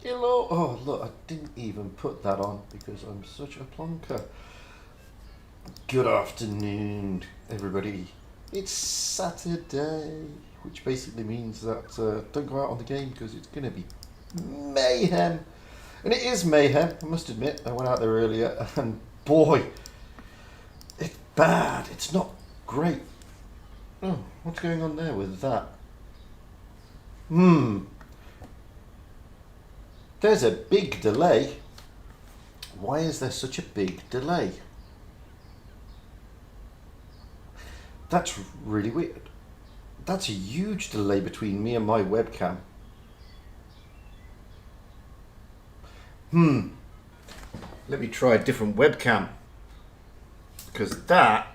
Hello. Oh, look, I didn't even put that on because I'm such a plonker. Good afternoon, everybody. It's Saturday, which basically means that don't go out on the game because it's going to be mayhem. And it is mayhem, I must admit. I went out there earlier and boy, it's bad. It's not great. Oh, what's going on there with that? There's a big delay. Why is there such a big delay? That's really weird. That's a huge delay between me and my webcam. Let me try a different webcam, because that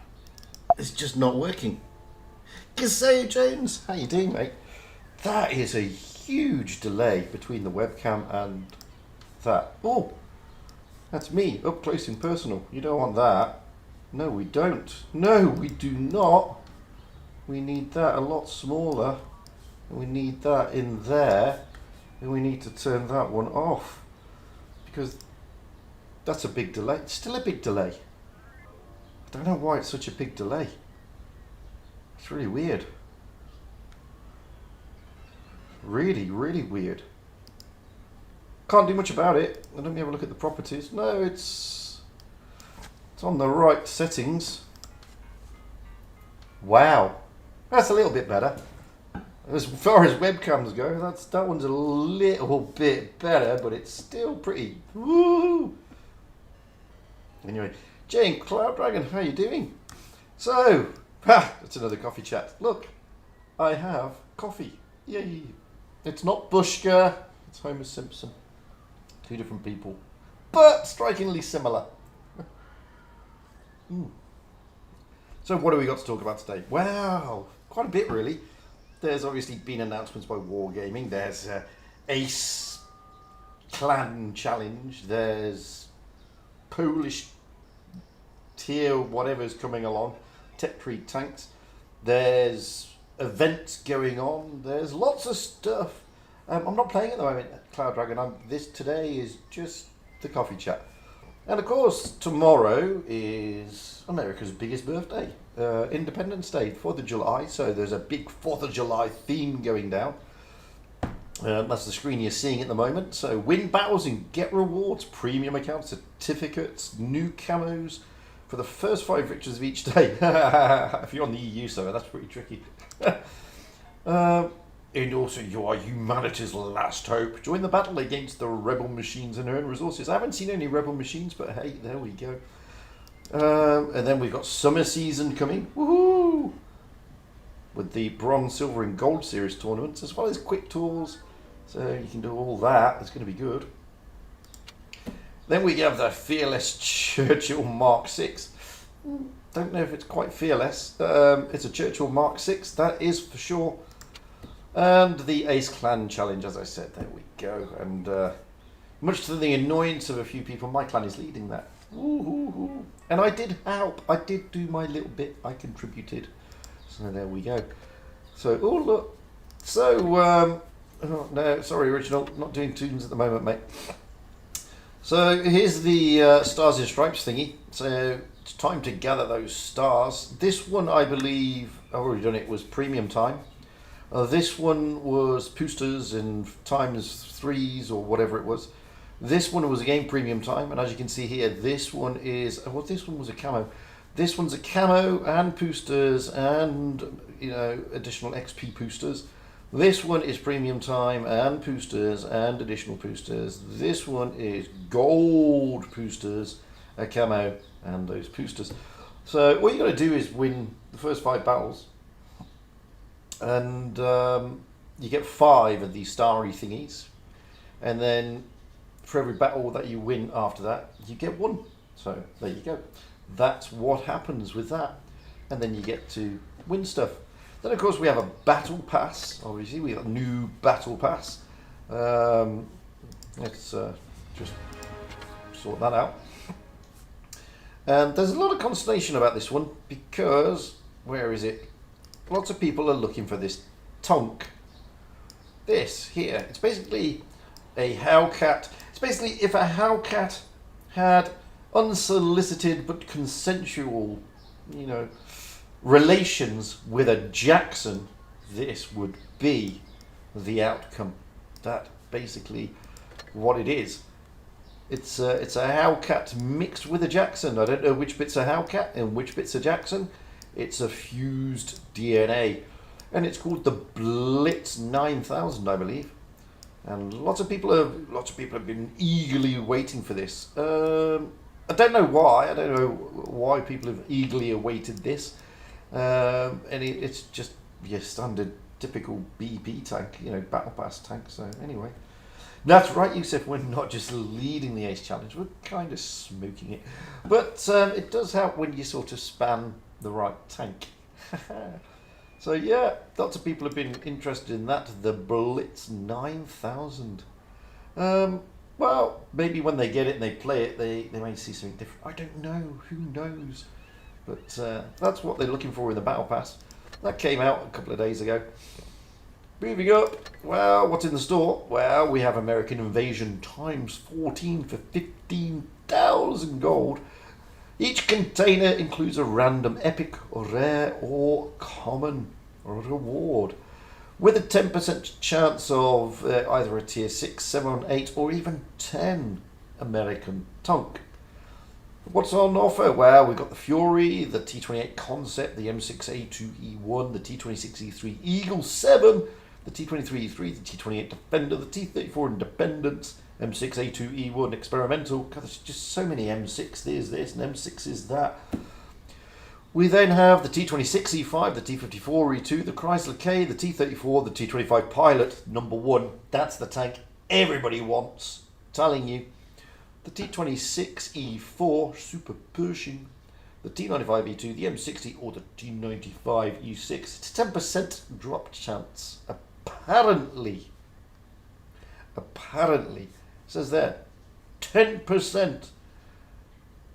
is just not working. Gazoo James, how you doing, mate? That is a huge delay between the webcam and that. Oh, that's me, up close and personal. You don't want that. No, we don't. No, we do not. We need that a lot smaller. And we need that in there. And we need to turn that one off. Because that's a big delay. It's still a big delay. I don't know why it's such a big delay. It's really weird. Really, really weird. Can't do much about it. Let me have a look at the properties. No, it's on the right settings. Wow, that's a little bit better. As far as webcams go, that one's a little bit better, but it's still pretty. Woo! Anyway, Jane Cloud Dragon, how you doing? So, it's another coffee chat. Look, I have coffee. Yay! It's not Bushka, it's Homer Simpson. Two different people, but strikingly similar. So what do we got to talk about today? Well, quite a bit really. There's obviously been announcements by Wargaming. There's Ace Clan Challenge. There's Polish tier whatever's coming along. Tech Tree Tanks. There's events going on. There's lots of stuff. I'm not playing at the moment, Cloud Dragon. Today is just the coffee chat. And of course, tomorrow is America's biggest birthday, Independence Day, 4th of July. So there's a big 4th of July theme going down. That's the screen you're seeing at the moment. So win battles and get rewards, premium accounts, certificates, new camos for the first 5 victories of each day. If you're on the EU server, that's pretty tricky. And also, you are humanity's last hope. Join the battle against the rebel machines and earn resources. I haven't seen any rebel machines, but hey, there we go. And then we've got summer season coming. Woohoo! With the bronze, silver, and gold series tournaments, as well as quick tours. So you can do all that. It's going to be good. Then we have the Fearless Churchill Mark 6. Don't know if it's quite fearless. It's a Churchill Mark 6, that is for sure. And the Ace Clan Challenge, as I said, there we go. And much to the annoyance of a few people, my clan is leading that. Woo-hoo-hoo. And I did help. I did do my little bit. I contributed. So there we go. So, oh look. So, oh, no, sorry, Original. Not doing tunes at the moment, mate. So here's the Stars and Stripes thingy. So it's time to gather those stars. This one, I believe, I've already done it, was premium time. This one was boosters in times 3s or whatever it was. This one was again premium time, and as you can see here, this one is, well, this one was a camo. This one's a camo and boosters and, you know, additional XP boosters. This one is premium time and boosters and additional boosters. This one is gold boosters, a camo, and those boosters. So all you got to do is win the first 5 battles. And you get 5 of these starry thingies, and then for every battle that you win after that, you get 1. So there you go. That's what happens with that, and then you get to win stuff. Then of course we have a battle pass. Obviously we have a new battle pass. Let's just sort that out. And there's a lot of consternation about this one because where is it? Lots of people are looking for this tonk. This here, it's basically a Hellcat. It's basically if a Hellcat had unsolicited but consensual, you know, relations with a Jackson, this would be the outcome. That basically what it is. It's a Hellcat mixed with a Jackson. I don't know which bit's a Hellcat and which bit's a Jackson. It's a fused DNA, and it's called the Blitz 9000, I believe. And lots of people have been eagerly waiting for this. I don't know why. I don't know why people have eagerly awaited this. And it's just your standard, typical BP tank, you know, battle pass tank. So anyway. That's right, Yusuf, we're not just leading the Ace Challenge, we're kind of smoking it. But it does help when you sort of span the right tank. So yeah, lots of people have been interested in that, the Blitz 9000. Well, maybe when they get it and they play it, they may see something different. I don't know, who knows? But that's what they're looking for in the Battle Pass. That came out a couple of days ago. Moving up, well, what's in the store? Well, we have American Invasion times 14 for 15,000 gold. Each container includes a random epic, or rare, or common reward, with a 10% chance of either a tier 6, 7, 8, or even 10 American tank. What's on offer? Well, we've got the Fury, the T28 Concept, the M6A2E1, the T26E3 Eagle 7, the T23E3, the T28 Defender, the T34 Independence, M6A2E1 Experimental. God, there's just so many M6. There's this and M6 is that. We then have the T26E5, the T54E2, the Chrysler K, the T34, the T25 Pilot, number 1. That's the tank everybody wants. Telling you. The T26E4 Super Pershing, the T95E2, the M60, or the T95E6. It's a 10% drop chance. Apparently, it says there, 10%.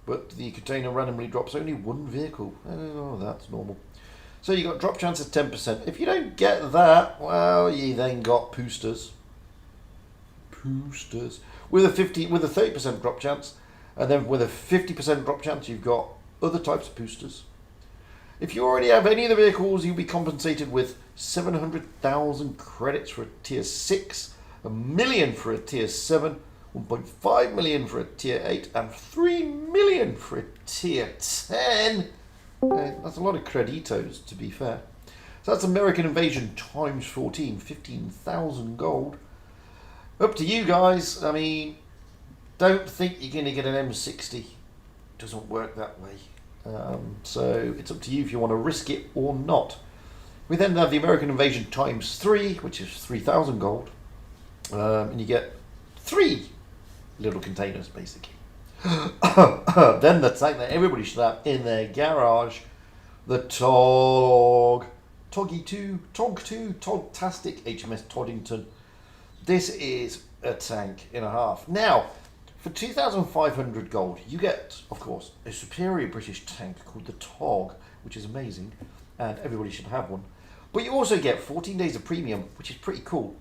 But the container randomly drops only one vehicle. Oh, that's normal. So you got drop chance of 10%. If you don't get that, well, you then got boosters. With a 30% drop chance, and then with a 50% drop chance, you've got other types of boosters. If you already have any of the vehicles, you'll be compensated with 700,000 credits for a tier 6, 1 million for a tier 7, 1.5 million for a tier 8, and 3 million for a tier 10. That's a lot of creditos, to be fair. So that's American Invasion times 14, 15,000 gold. Up to you guys. I mean, don't think you're going to get an M60. It doesn't work that way. So it's up to you if you want to risk it or not. We then have the American Invasion times 3, which is 3,000 gold. And you get 3 little containers, basically. Then the tank that everybody should have in their garage, the TOG II, TOG-tastic HMS Toddington. This is a tank and a half. Now, for 2,500 gold, you get, of course, a superior British tank called the TOG, which is amazing, and everybody should have one. But you also get 14 days of premium, which is pretty cool.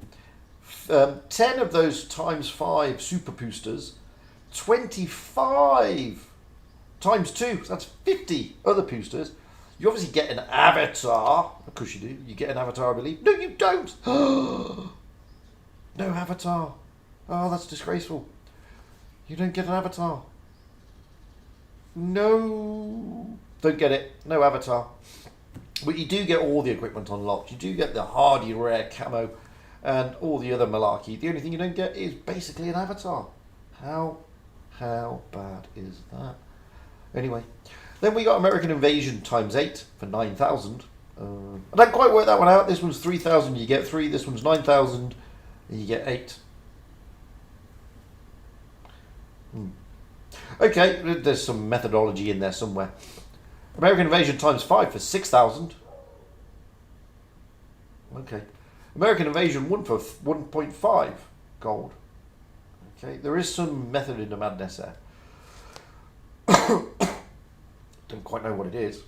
10 of those times 5 super boosters, 25 times 2, so that's 50 other boosters. You obviously get an avatar, of course you do. You get an avatar, I believe. No, you don't! No avatar. Oh, that's disgraceful. You don't get an avatar. No. Don't get it. No avatar. But you do get all the equipment unlocked. You do get the hardy rare camo and all the other malarkey. The only thing you don't get is basically an avatar. How bad is that? Anyway. Then we got American Invasion times 8 for 9,000. I don't quite work that one out. This one's 3,000, you get 3. This one's 9,000. And you get 8. Okay, there's some methodology in there somewhere. American Invasion times 5 for 6,000. Okay. American Invasion 1 for 1.5 gold. Okay, there is some method in the madness there. Don't quite know what it is.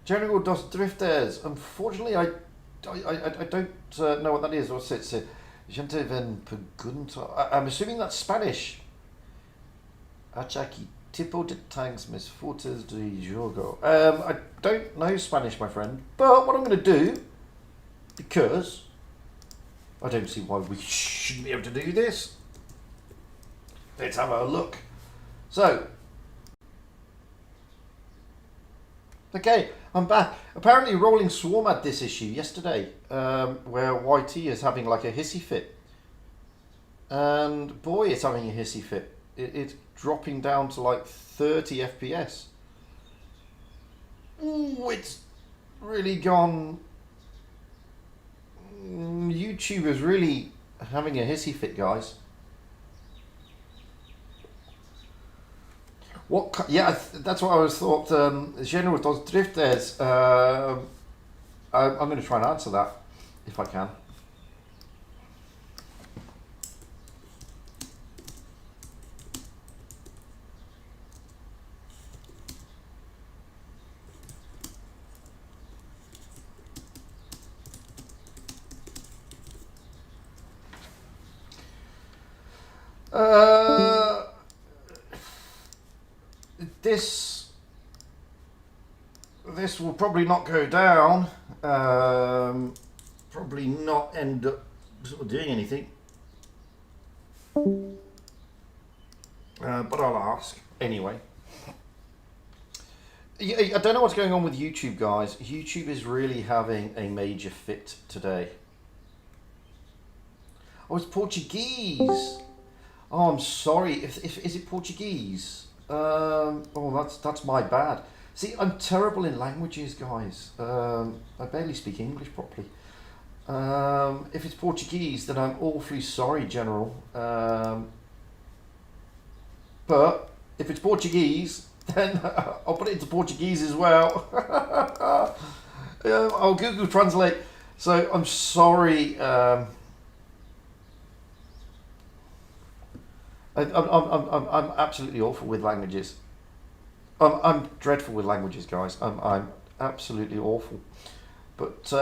General Dos Drifters. Unfortunately, I I don't know what that is. What's it? It's Gente ven Pagunto. I'm assuming that's Spanish. Achaki tipo de tanks mis fotos de jogo. I don't know Spanish, my friend. But what I'm going to do, because I don't see why we shouldn't be able to do this. Let's have a look. So, okay, I'm back. Apparently Rolling Swarm had this issue yesterday, where YT is having like a hissy fit. And boy, it's having a hissy fit. It's dropping down to like 30 FPS. Ooh, it's really gone. YouTube is really having a hissy fit, guys. What? Yeah, that's what I was thought. General dos drifters. I'm going to try and answer that if I can. This will probably not go down. Probably not end up sort of doing anything. But I'll ask anyway. I don't know what's going on with YouTube, guys. YouTube is really having a major fit today. Oh, it's Portuguese. Oh, I'm sorry. Is it Portuguese? Oh, that's my bad. See, I'm terrible in languages, guys. I barely speak English properly. If it's Portuguese, then I'm awfully sorry, General. But if it's Portuguese, then I'll put it into Portuguese as well. I'll Google Translate. So I'm sorry. I'm absolutely awful with languages. I'm dreadful with languages, guys. I'm absolutely awful. But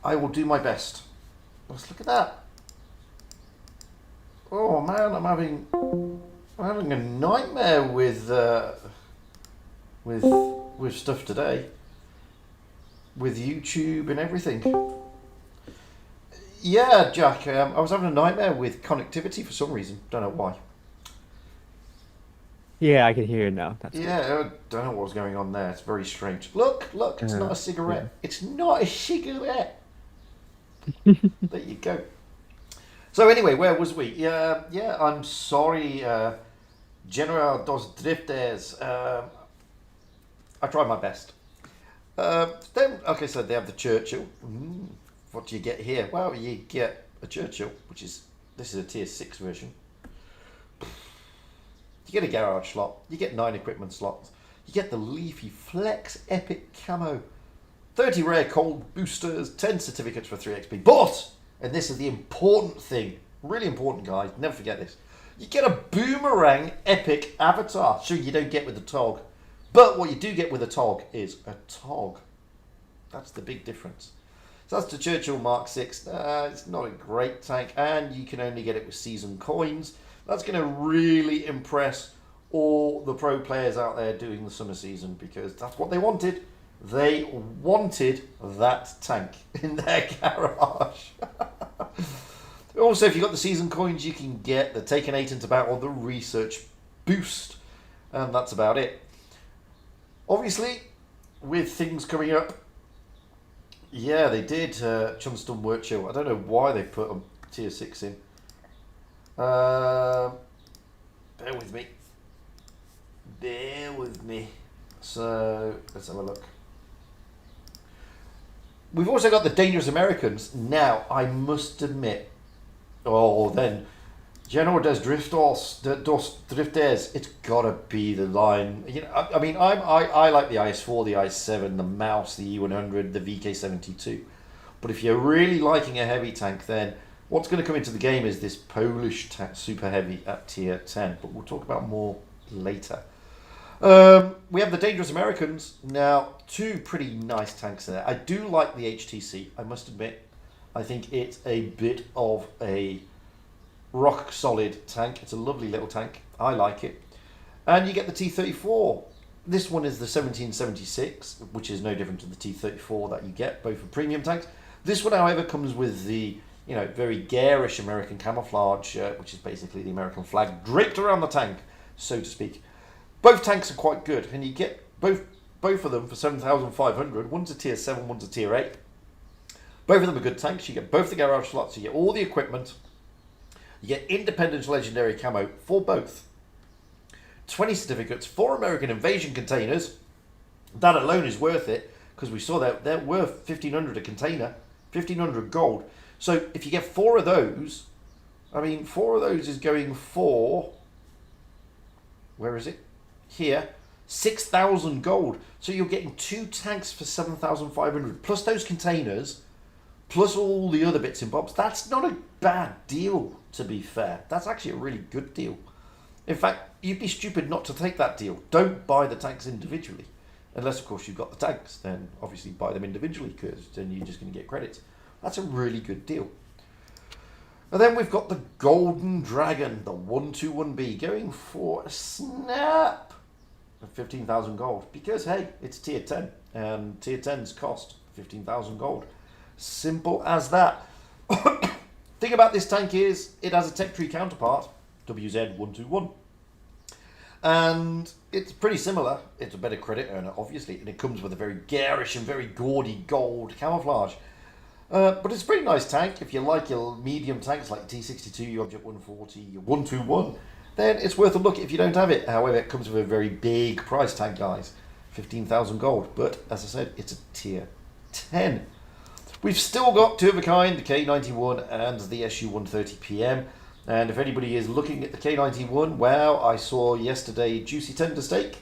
I will do my best. Let's look at that. Oh man, I'm having a nightmare with stuff today. With YouTube and everything. Yeah, Jack. I was having a nightmare with connectivity for some reason. Don't know why. Yeah, I can hear it now. That's Yeah, I don't know what was going on there. It's very strange. Look, it's not a cigarette. Yeah. It's not a cigarette. There you go. So anyway, where was we? Yeah, I'm sorry, General dos Drifters. I tried my best. Then, okay, so they have the Churchill. What do you get here? Well, you get a Churchill, this is a tier 6 version. You get a garage slot, you get 9 equipment slots, you get the Leafy Flex Epic Camo, 30 rare cold boosters, 10 certificates for 3 XP. But, and this is the important thing, really important, guys, never forget this, you get a Boomerang Epic Avatar. Sure, you don't get with the TOG, but what you do get with a TOG is a TOG. That's the big difference. So that's the Churchill Mark 6. It's not a great tank, and you can only get it with season coins. That's going to really impress all the pro players out there doing the summer season, because that's what they wanted. They wanted that tank in their garage. Also, if you've got the season coins, you can get the Taken 8 into Battle, the Research Boost, and that's about it. Obviously, with things coming up, yeah, they did Chunston Work Show. I don't know why they put a tier 6 in. Bear with me. Bear with me. So, let's have a look. We've also got the Dangerous Americans. Now, I must admit, then General dos Drifters, it's gotta be the line. You know, I mean, I like the IS-4, the IS-7, the Mouse, the E100, the VK-72. But if you're really liking a heavy tank, then what's going to come into the game is this Polish super heavy at tier 10. But we'll talk about more later. We have the Dangerous Americans. Now, 2 pretty nice tanks there. I do like the HTC, I must admit. I think it's a bit of a rock solid tank. It's a lovely little tank. I like it. And you get the T-34. This one is the 1776, which is no different to the T-34 that you get, both are premium tanks. This one, however, comes with the very garish American camouflage, which is basically the American flag draped around the tank, so to speak. Both tanks are quite good, and you get both of them for 7,500. One's a tier 7, one's a tier 8. Both of them are good tanks. You get both the garage slots, you get all the equipment. You get Independence Legendary camo for both. 20 certificates, 4 American Invasion containers. That alone is worth it, because we saw that they're worth 1,500 a container, 1,500 gold. So if you get 4 of those, 4 of those is going for, where is it? Here, 6,000 gold. So you're getting 2 tanks for 7,500, plus those containers, plus all the other bits and bobs. That's not a bad deal, to be fair. That's actually a really good deal. In fact, you'd be stupid not to take that deal. Don't buy the tanks individually. Unless, of course, you've got the tanks. Then, obviously, buy them individually, because then you're just going to get credits. That's a really good deal. And then we've got the Golden Dragon, the 121B, going for a snap of 15,000 gold. Because, hey, it's tier 10. And tier 10s cost 15,000 gold. Simple as that. Thing about this tank is, it has a tech tree counterpart, WZ121. And it's pretty similar. It's a better credit earner, obviously, and it comes with a very garish and very gaudy gold camouflage. But it's a pretty nice tank. If you like your medium tanks like T62, your Object 140, your 121, then it's worth a look if you don't have it. However, it comes with a very big price tag, guys. 15,000 gold. But, as I said, it's a tier 10. We've still got two of a kind, the K91 and the SU-130 PM. And if anybody is looking at the K91, well, I saw yesterday Juicy Tender Steak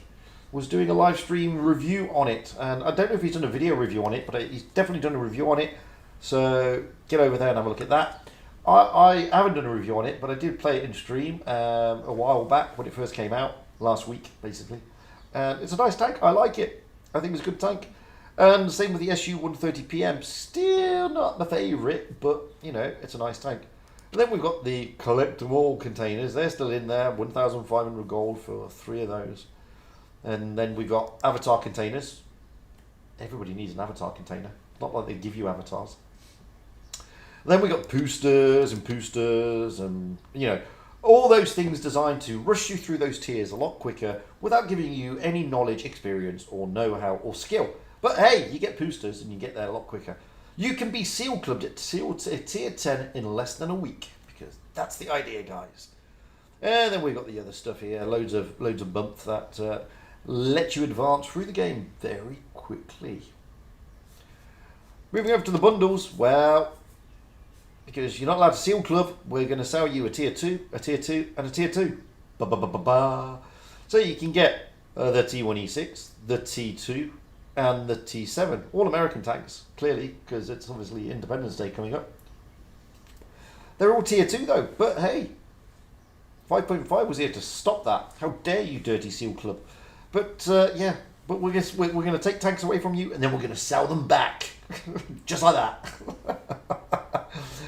was doing a live stream review on it. And I don't know if he's done a video review on it, but he's definitely done a review on it. So get over there and have a look at that. I haven't done a review on it, but I did play it in stream a while back when it first came out, last week, basically. And it's a nice tank. I like it. I think it's a good tank. And same with the SU-130 PM. Still not my favourite, but, it's a nice tank. And then we've got the collect them all containers. They're still in there. 1,500 gold for 3 of those. And then we've got avatar containers. Everybody needs an avatar container. Not like they give you avatars. Then we've got boosters and, all those things designed to rush you through those tiers a lot quicker without giving you any knowledge, experience, or know-how, or skill. But hey, you get boosters and you get there a lot quicker. You can be seal clubbed at tier 10 in less than a week, because that's the idea, guys. And then we've got the other stuff here, loads of bumps that let you advance through the game very quickly. Moving over to the bundles, well, because you're not allowed to seal club, we're going to sell you a tier 2, a tier 2, and a tier 2. Ba-ba-ba-ba-ba. So you can get the T1E6, the T2, and the T7. All American tanks, clearly, because it's obviously Independence Day coming up. They're all tier 2 though, but hey, 5.5 was here to stop that. How dare you, Dirty Seal Club. But yeah, but we're going to take tanks away from you, and then we're going to sell them back. Just like that.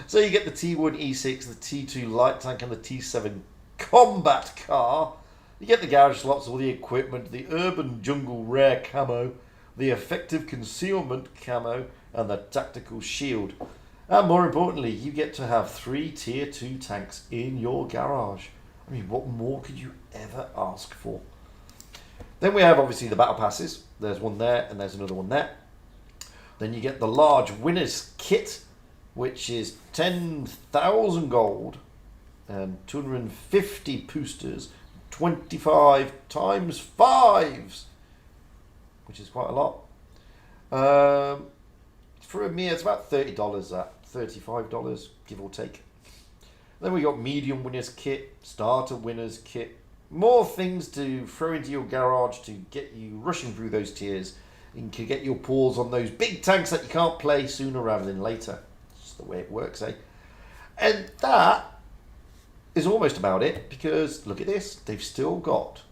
So you get the T1E6, the T2 light tank, and the T7 combat car. You get the garage slots, all the equipment, the urban jungle rare camo, the effective concealment camo, and the tactical shield. And more importantly, you get to have 3 tier 2 tanks in your garage. I mean, what more could you ever ask for? Then we have obviously the battle passes. There's one there and there's another one there. Then you get the large winners kit, which is 10,000 gold and 250 boosters, 25 times 5s, which is quite a lot. For me, it's about $30, that $35, give or take. Then we got medium winners kit, starter winners kit, more things to throw into your garage to get you rushing through those tiers and to get your paws on those big tanks that you can't play sooner rather than later. It's just the way it works, eh? And that is almost about it, because look at this, they've still got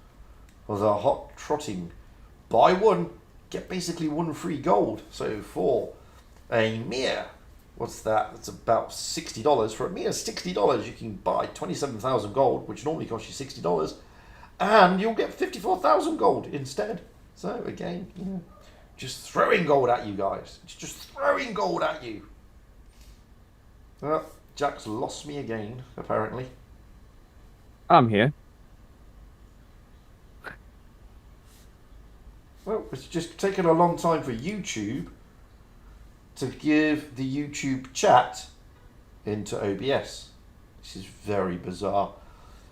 the hot trotting buy one, get basically 1 free gold. So for a mere what's that? That's about $60. For a mere $60, you can buy 27,000 gold, which normally costs you $60, and you'll get 54,000 gold instead. So again, just throwing gold at you guys. It's just throwing gold at you. Well, Jack's lost me again, apparently. I'm here. Well, it's just taken a long time for YouTube to give the YouTube chat into OBS. This is very bizarre.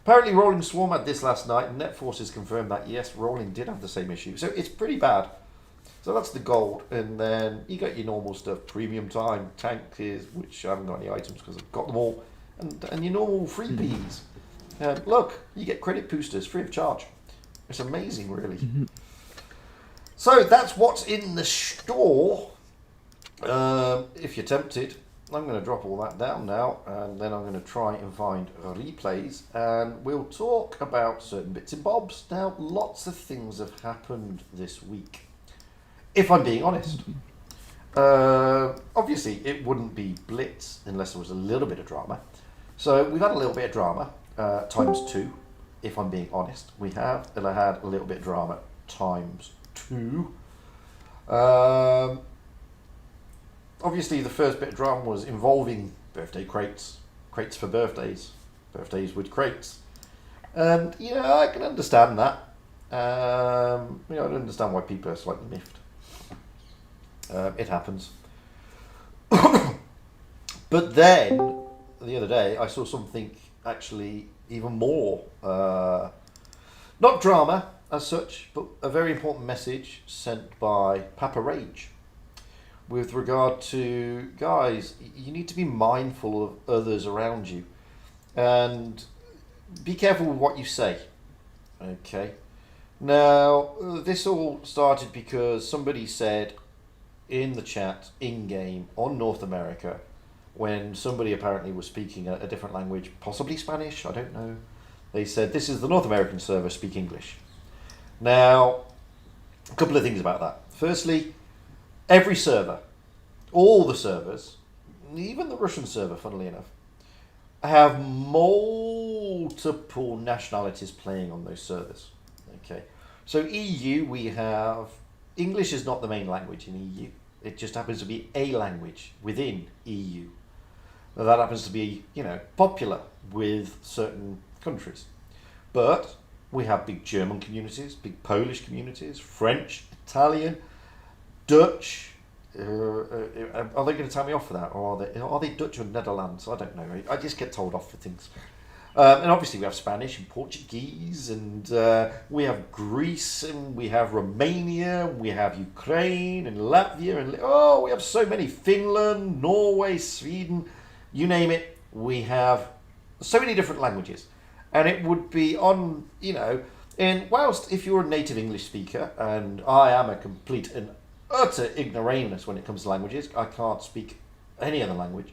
Apparently Rolling Swarm had this last night, and NetForce has confirmed that, yes, Rolling did have the same issue. So it's pretty bad. So that's the gold, and then you got your normal stuff, premium time, tank is, which I haven't got any items because I've got them all, and your normal freebies. Look, you get credit boosters free of charge. It's amazing, really. So that's what's in the store. If you're tempted, I'm going to drop all that down now, and then I'm going to try and find replays, and we'll talk about certain bits and bobs. Now, lots of things have happened this week, if I'm being honest. Obviously, it wouldn't be Blitz unless there was a little bit of drama. So we've had a little bit of drama, times 2, if I'm being honest. We have, and I had a little bit of drama, times 2. Obviously, the first bit of drama was involving birthday crates for birthdays with crates, and I can understand that. I don't understand why people are slightly miffed. It happens. But then the other day, I saw something actually even more not drama as such, but a very important message sent by Papa Rage. With regard to, guys, you need to be mindful of others around you and be careful with what you say. Okay. Now, this all started because somebody said in the chat, in-game, on North America, when somebody apparently was speaking a different language, possibly Spanish, I don't know, they said, this is the North American server, speak English. Now, a couple of things about that. Firstly, every server, all the servers, even the Russian server, funnily enough, have multiple nationalities playing on those servers. Okay, so EU, we have, English is not the main language in EU. It just happens to be a language within EU. Now that happens to be, popular with certain countries. But we have big German communities, big Polish communities, French, Italian, Dutch. Are they going to tell me off for that, or are they Dutch or Netherlands? I don't know. I just get told off for things. And obviously we have Spanish and Portuguese, and we have Greece, and we have Romania, and we have Ukraine and Latvia, and we have so many. Finland, Norway, Sweden, you name it. We have so many different languages, and it would be on, and whilst if you're a native English speaker, and I am a complete and utter ignoramus when it comes to languages, I can't speak any other language,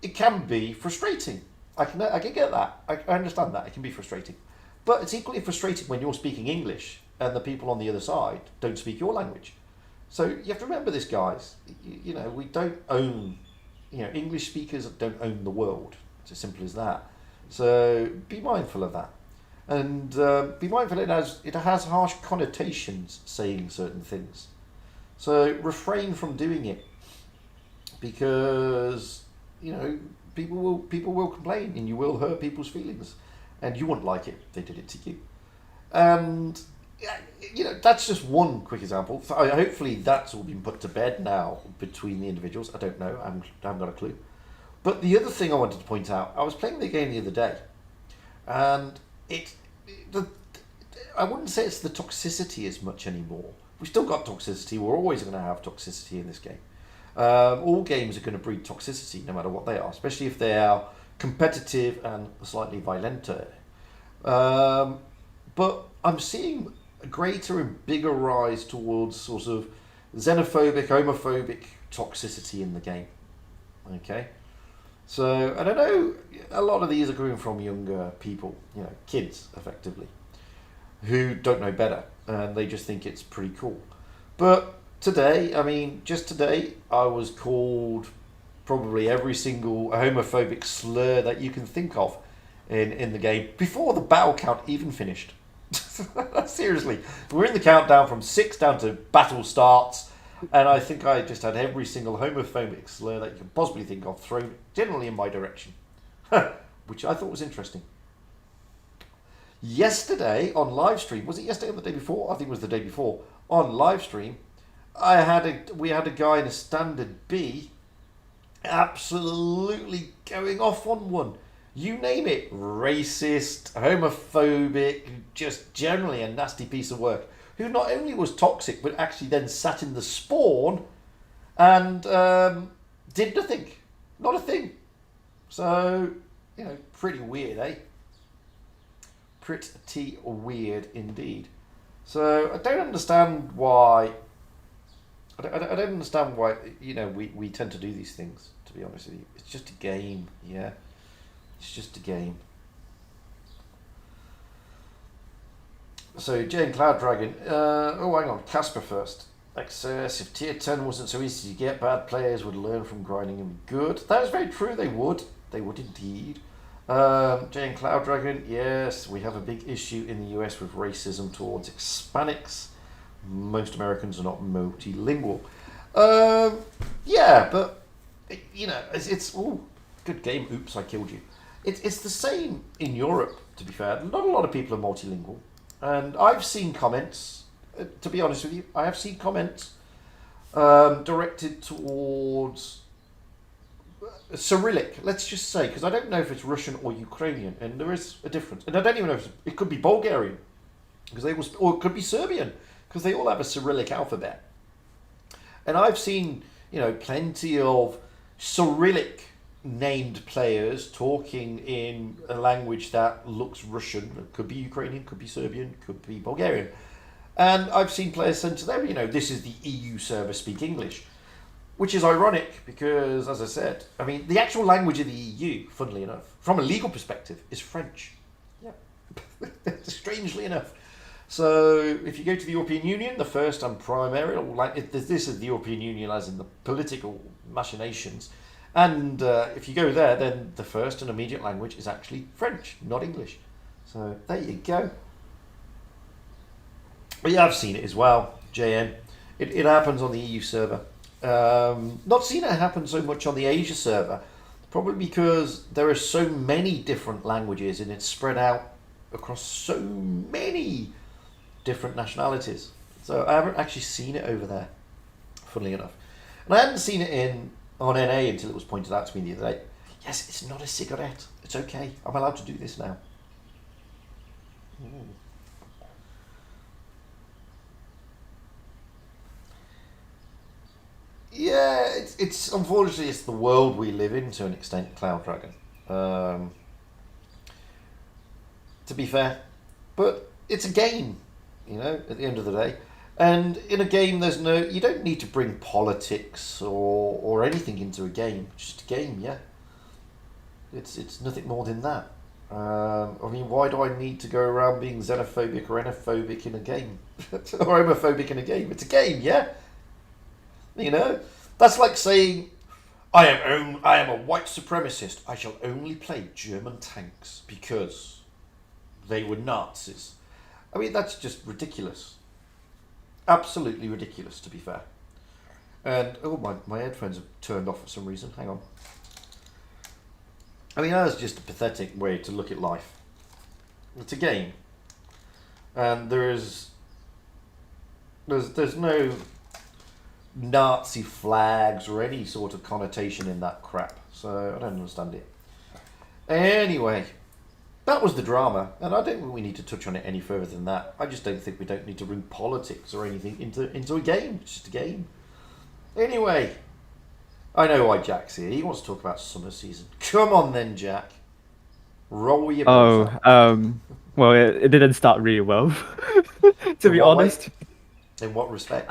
it can be frustrating. I can get that. I understand that. It can be frustrating. But it's equally frustrating when you're speaking English and the people on the other side don't speak your language. So you have to remember this, guys. We don't own, English speakers don't own the world. It's as simple as that. So be mindful of that. And be mindful it has harsh connotations saying certain things. So refrain from doing it, because people will complain, and you will hurt people's feelings, and you wouldn't like it if they did it to you. And that's just one quick example. Hopefully that's all been put to bed now between the individuals. I don't know. I haven't got a clue. But the other thing I wanted to point out, I was playing the game the other day, and I wouldn't say it's the toxicity as much anymore. We've still got toxicity. We're always going to have toxicity in this game. All games are going to breed toxicity, no matter what they are, especially if they are competitive and slightly violenter. But I'm seeing a greater and bigger rise towards sort of xenophobic, homophobic toxicity in the game. Okay? So, and I know a lot of these are coming from younger people, kids, effectively, who don't know better, and they just think it's pretty cool. But today, I mean, just today, I was called probably every single homophobic slur that you can think of in the game before the battle count even finished. Seriously, we're in the countdown from 6 down to battle starts, and I think I just had every single homophobic slur that you could possibly think of thrown generally in my direction, which I thought was interesting. Yesterday on live stream, was it yesterday or the day before? I think it was the day before. On live stream, we had a guy in a standard B absolutely going off on one. You name it, racist, homophobic, just generally a nasty piece of work. Who not only was toxic, but actually then sat in the spawn and did nothing. Not a thing. So, pretty weird, eh? Pretty weird indeed. So I don't understand why. I don't understand why we tend to do these things. To be honest with you, it's just a game. Yeah, it's just a game. So Jane Cloud Dragon. Oh, hang on, Casper first. Excess. If tier 10 wasn't so easy to get, bad players would learn from grinding and be good. That is very true. They would. They would indeed. Jane Cloud Dragon, yes, we have a big issue in the US with racism towards Hispanics. Most Americans are not multilingual. Yeah, but it's good game. Oops, I killed you. It's the same in Europe. To be fair, not a lot of people are multilingual, and I've seen comments. To be honest with you, I have seen comments directed towards Cyrillic, let's just say, because I don't know if it's Russian or Ukrainian, and there is a difference. And I don't even know if it could be Bulgarian, because or it could be Serbian, because they all have a Cyrillic alphabet. And I've seen, plenty of Cyrillic named players talking in a language that looks Russian. It could be Ukrainian, could be Serbian, could be Bulgarian. And I've seen players send to them, this is the EU server, speak English. Which is ironic because, as I said, I mean, the actual language of the EU, funnily enough, from a legal perspective, is French. Yeah. Strangely enough. So, if you go to the European Union, the first and primary, this is the European Union as in the political machinations. And if you go there, then the first and immediate language is actually French, not English. So, there you go. But yeah, I've seen it as well, JN. It happens on the EU server. Not seen it happen so much on the Asia server, probably because there are so many different languages and it's spread out across so many different nationalities. So I haven't actually seen it over there, funnily enough. And I hadn't seen it on NA until it was pointed out to me the other day. Yes, it's not a cigarette. It's okay. I'm allowed to do this now. Ooh. Yeah, it's unfortunately it's the world we live in to an extent, Cloud Dragon. To be fair, but it's a game, at the end of the day. And in a game, you don't need to bring politics or anything into a game. It's just a game, yeah. It's nothing more than that. I mean, why do I need to go around being xenophobic or enophobic in a game, or homophobic in a game? It's a game, yeah. That's like saying, I am a white supremacist. I shall only play German tanks because they were Nazis. I mean, that's just ridiculous. Absolutely ridiculous, to be fair. And, my headphones have turned off for some reason. Hang on. I mean, that's just a pathetic way to look at life. It's a game. And there's no Nazi flags or any sort of connotation in that crap. So I don't understand it. Anyway, that was the drama, and I don't think we need to touch on it any further than that. I just don't think we don't need to bring politics or anything into a game. It's just a game. Anyway, I know why Jack's here. He wants to talk about summer season. Come on then, Jack. Roll your balls up. Well, it didn't start really well, to be honest. In what respect?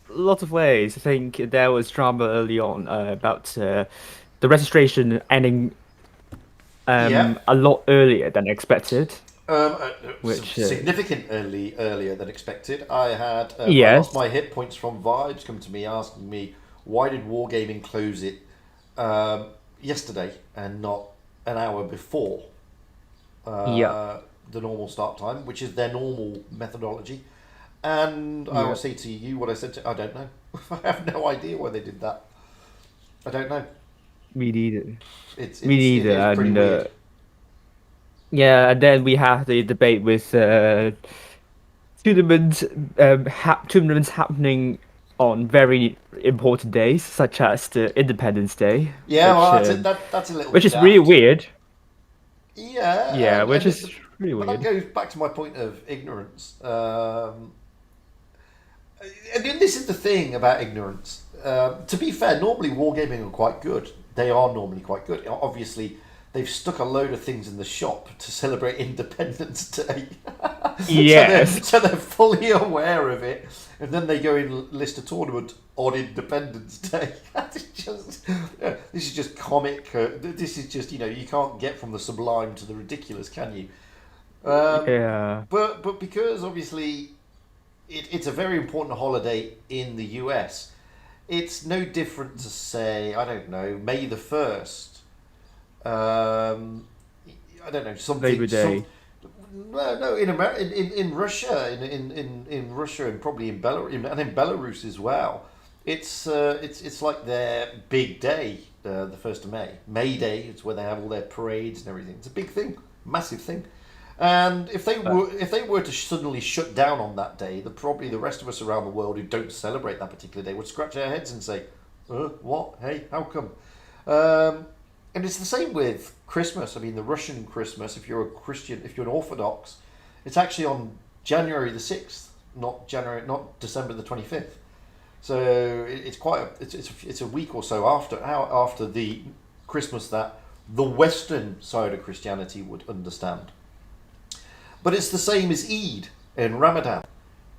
Lots of ways. I think there was drama early on about the registration ending a lot earlier than expected. which Significantly earlier than expected. I had I lost yes, my hit points from Vibes come to me asking me why did Wargaming close it yesterday and not an hour before yeah, the normal start time, which is their normal methodology. And I will yeah, say to you what I said to I don't know. I have no idea why they did that. I don't know. me neither, me It neither, is pretty and weird. yeah, and then we have the debate with tournaments, tournaments happening on very important days, such as the Independence Day, Yeah, well, that's it. That's a little which bit is really daft. weird. Yeah, Yeah, which is really but that weird. goes back to my point of ignorance. I mean, this is the thing about ignorance. To be fair, normally wargaming are quite good. They are normally quite good. Obviously, they've stuck a load of things in the shop to celebrate Independence Day, Yes. so they're fully aware of it, and then they go and list a tournament on Independence Day. This is just comic. This is just you can't get from the sublime to the ridiculous, can you? Um, Yeah. but because obviously it's a very important holiday in the US. It's no different to say I don't know May the 1st. I don't know Labor something Day. no in America in Russia in Russia and probably in Belarus and in Belarus as well. It's like their big day, the 1st of May Day. It's where they have all their parades and everything. It's a big thing, massive thing. And Uh, if they were to suddenly shut down on that day, probably the rest of us around the world who don't celebrate that particular day would scratch our heads and say, "What? Hey, how come?" And it's the same with Christmas. I mean, the Russian Christmas, if you're a Christian, if you're an Orthodox, it's actually on January the 6th, not December the 25th. So it's quite it's a week or so after the Christmas that the Western side of Christianity would understand. But it's the same as Eid and Ramadan.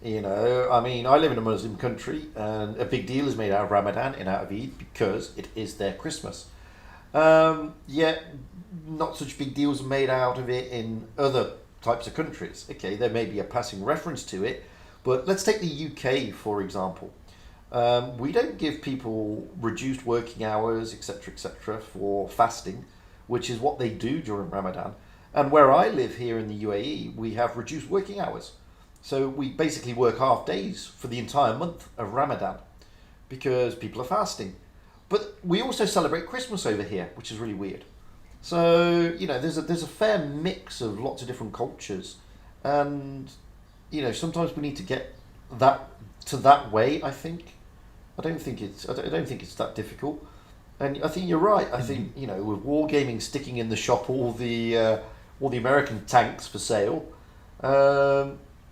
I mean, I live in a Muslim country, and a big deal is made out of Ramadan and out of Eid because it is their Christmas. Yet, not such big deals are made out of it in other types of countries. Okay, there may be a passing reference to it, but let's take the UK for example. We don't give people reduced working hours, etc., for fasting, which is what they do during Ramadan. And where I live here in the UAE, we have reduced working hours. So we basically work half days for the entire month of Ramadan because people are fasting. But we also celebrate Christmas over here, which is really weird. So there's a fair mix of lots of different cultures, and sometimes we need to get that to that way. I think I don't think it's that difficult, and I think you're right. I think with wargaming sticking in the shop all the American tanks for sale.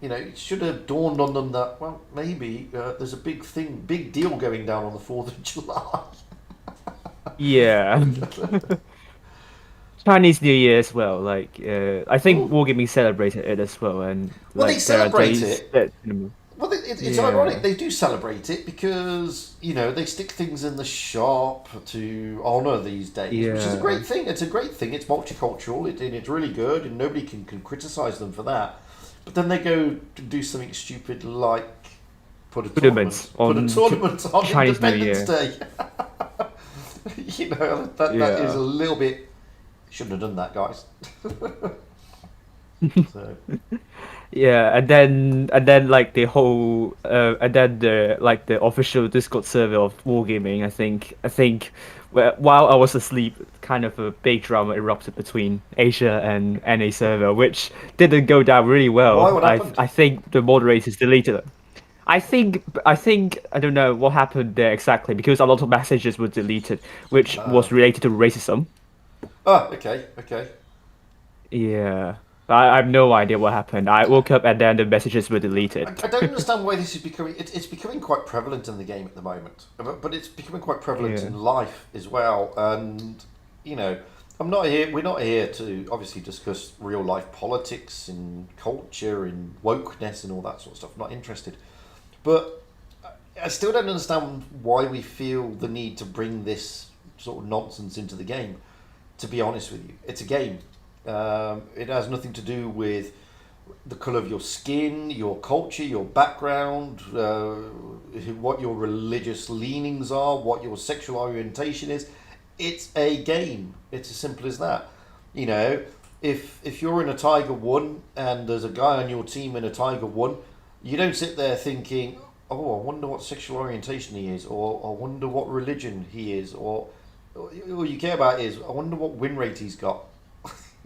It should have dawned on them that well maybe there's a big deal going down on the 4th of July. yeah. Chinese New Year as well. Like, I think Well, Wargaming celebrated it as well, and they like there are celebrate days it. that. Well, it's Yeah. ironic. They do celebrate it because they stick things in the shop to honour these days, which is a Yeah. great thing. It's a great thing. It's multicultural. And it's really good, and nobody can criticise them for that. But then they go to do something stupid like Tournaments put a on tournament on Chinese New Independence Year. Day. That is Yeah. a little bit. Shouldn't have done that, guys. So Yeah, and then like the whole and then the like the official Discord server of Wargaming, I think while I was asleep, kind of a big drama erupted between Asia and NA server, which didn't go down really why? well. What I happened? I think the moderators deleted it. I think I don't know what happened there exactly because a lot of messages were deleted, which was related to racism. Oh, okay, okay. Yeah. I have no idea what happened. I woke up and then the messages were deleted. I don't understand why this is becoming. It's becoming quite prevalent in the game at the moment, but it's becoming quite prevalent Yeah. in life as well. And you know, I'm not here. We're not here to obviously discuss real life politics and culture and wokeness and all that sort of stuff. I'm not interested. But I still don't understand why we feel the need to bring this sort of nonsense into the game. To be honest with you, it's a game. It has nothing to do with the color of your skin, your culture, your background, what your religious leanings are, what your sexual orientation is. It's a game. It's as simple as that. You know, if you're in a Tiger 1 and there's a guy on your team in a Tiger 1, you don't sit there thinking, oh, I wonder what sexual orientation he is, or I wonder what religion he is, or all you care about is, I wonder what win rate he's got,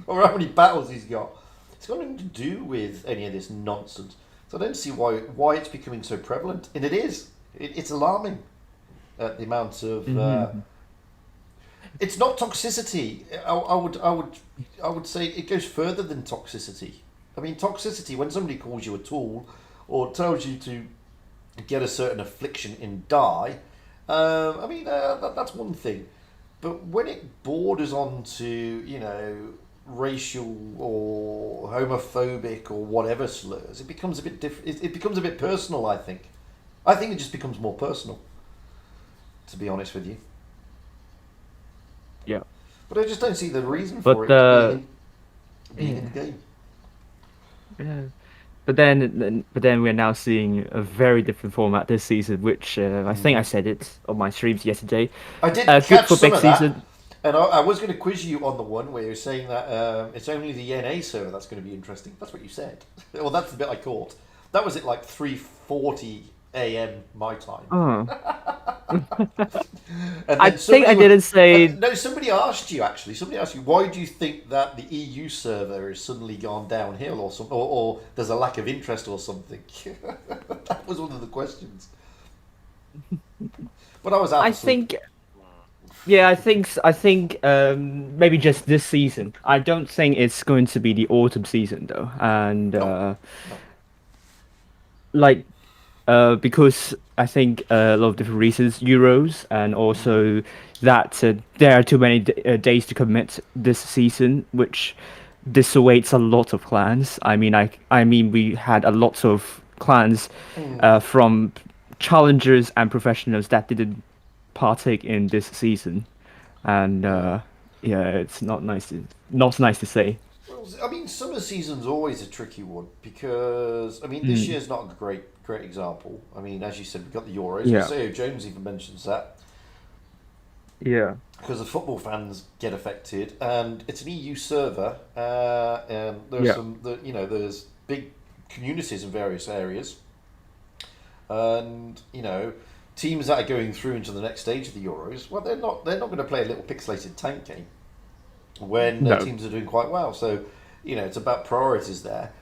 or how many battles he's got. It's got nothing to do with any of this nonsense. So I don't see why it's becoming so prevalent, and it is. It's alarming at the amount of. It's not toxicity. I would say it goes further than toxicity. I mean, toxicity, when somebody calls you a tool or tells you to get a certain affliction and die, that's one thing. But when it borders on to, racial or homophobic or whatever slurs, it becomes a bit it becomes a bit personal, I think. I think it just becomes more personal, to be honest with you. Yeah. But I just don't see the reason But for it being in the game. yeah. But then we're now seeing a very different format this season, which I think I said it on my streams yesterday. I did Good catch for some big of that, season. and I was going to quiz you on the one where you're saying that it's only the NA server that's going to be interesting. That's what you said. Well, that's the bit I caught. That was at like 3:40 a.m. my time. And I then think I somebody didn't say. no, somebody asked you actually. Somebody asked you, why do you think that the EU server has suddenly gone downhill, or some, or there's a lack of interest or something? That was one of the questions. But I was out I of sleep. think. Yeah, I think maybe just this season. I don't think it's going to be the autumn season though, and No, no. like because I think a lot of different reasons, Euros, and also that there are too many days to commit this season, which dissuades a lot of clans. I mean, we had a lot of clans from challengers and professionals that didn't partake in this season, and Yeah. yeah, it's not nice to say. Well, I mean, summer season's always a tricky one because I mean this Mm, year's not a great example. I mean, as you said, we've got the Euros. yeah, Maseo Jones even mentions that yeah, because the football fans get affected, and it's an EU server, and there's yeah. there's big communities in various areas, and teams that are going through into the next stage of the Euros, well, they're not going to play a little pixelated tank game when No, teams are doing quite well. So, it's about priorities there.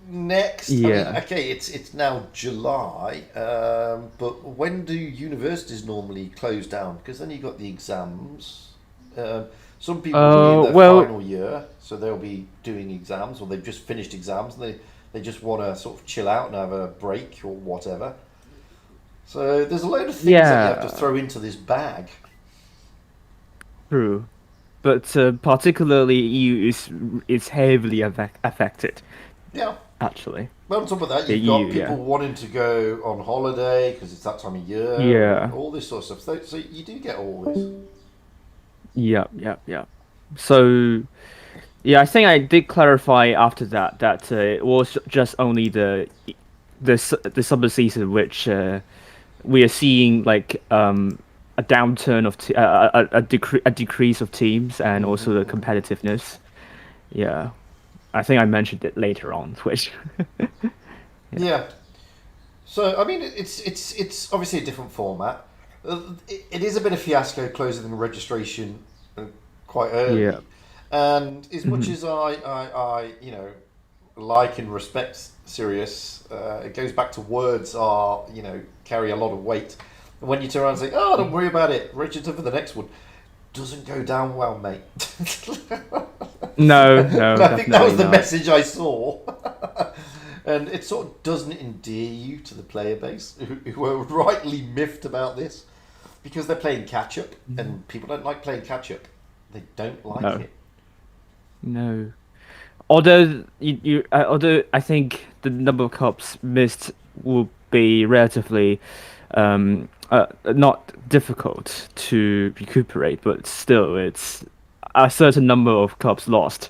Next, I mean, yeah. okay, it's now July, but when do universities normally close down? Because then you've got the exams. Some people will be in their Well, final year, so they'll be doing exams, or they've just finished exams, and they just want to sort of chill out and have a break or whatever. So there's a load of things that you have to yeah, throw into this bag. true. But particularly EU is heavily affected, Yeah. actually. Well, on top of that, The you've got EU, people yeah. wanting to go on holiday because it's that time of year and Yeah. all this sort of stuff. So you do get all this. Yeah, yeah, yeah. So, yeah, I think I did clarify after that it was just only the summer season which we are seeing like a downturn of a decrease of teams and also the Hmm. competitiveness. Yeah, I think I mentioned it later on, which yeah, Yeah. So I mean, it's obviously a different format. It is a bit of fiasco closing the registration quite yeah, early, and as much mhm, as I like and respect Sirius, it goes back to words are carry a lot of weight. And when you turn around and say, "Oh, don't worry about it, register for the next one," doesn't go down well, mate. no, And no, I think that definitely was the not. message I saw. And it sort of doesn't endear you to the player base who are rightly miffed about this because they're playing catch up, Mhm. and people don't like playing catch up. They don't like No, it. no. Although I think the number of cups missed will be relatively not difficult to recuperate, but still, it's a certain number of cups lost.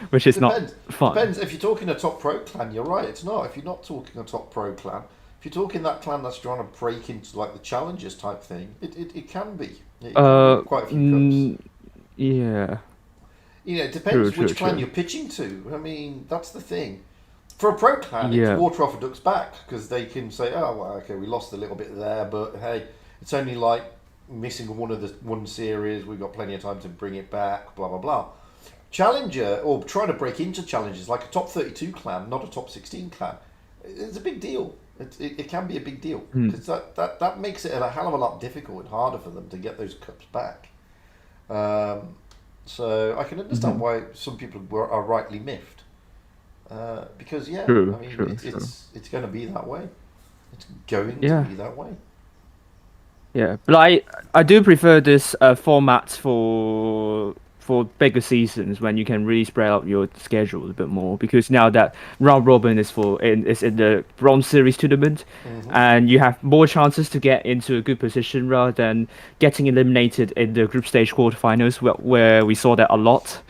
which is not Depends. fun. Depends. If you're talking a top pro clan, you're right. It's not. If you're not talking a top pro clan, if you're talking that clan that's trying to break into like the challenges type thing, it can be. It can win Uh, quite a few cups. mm, yeah, You know, it true, depends true, which clan true. you're pitching to. I mean, that's the thing. For a pro clan, it's Yeah. water off a duck's back because they can say, "Oh, well, okay, we lost a little bit there, but hey, it's only like missing one series. We've got plenty of time to bring it back." Blah blah blah. Challenger or trying to break into challenges like a top 32 clan, not a top 16 clan, it's a big deal. It can be a big deal Mm. because that makes it a hell of a lot difficult and harder for them to get those cups back. Um, so I can understand Hmm. why some people are rightly miffed. Because yeah, I True, mean true, true. it's going to be that way. It's going to Yeah, be that way. yeah. But I do prefer this format for bigger seasons when you can really spread out your schedule a bit more because now that round robin is in the bronze series tournament, Hmm. and you have more chances to get into a good position rather than getting eliminated in the group stage quarterfinals where we saw that a lot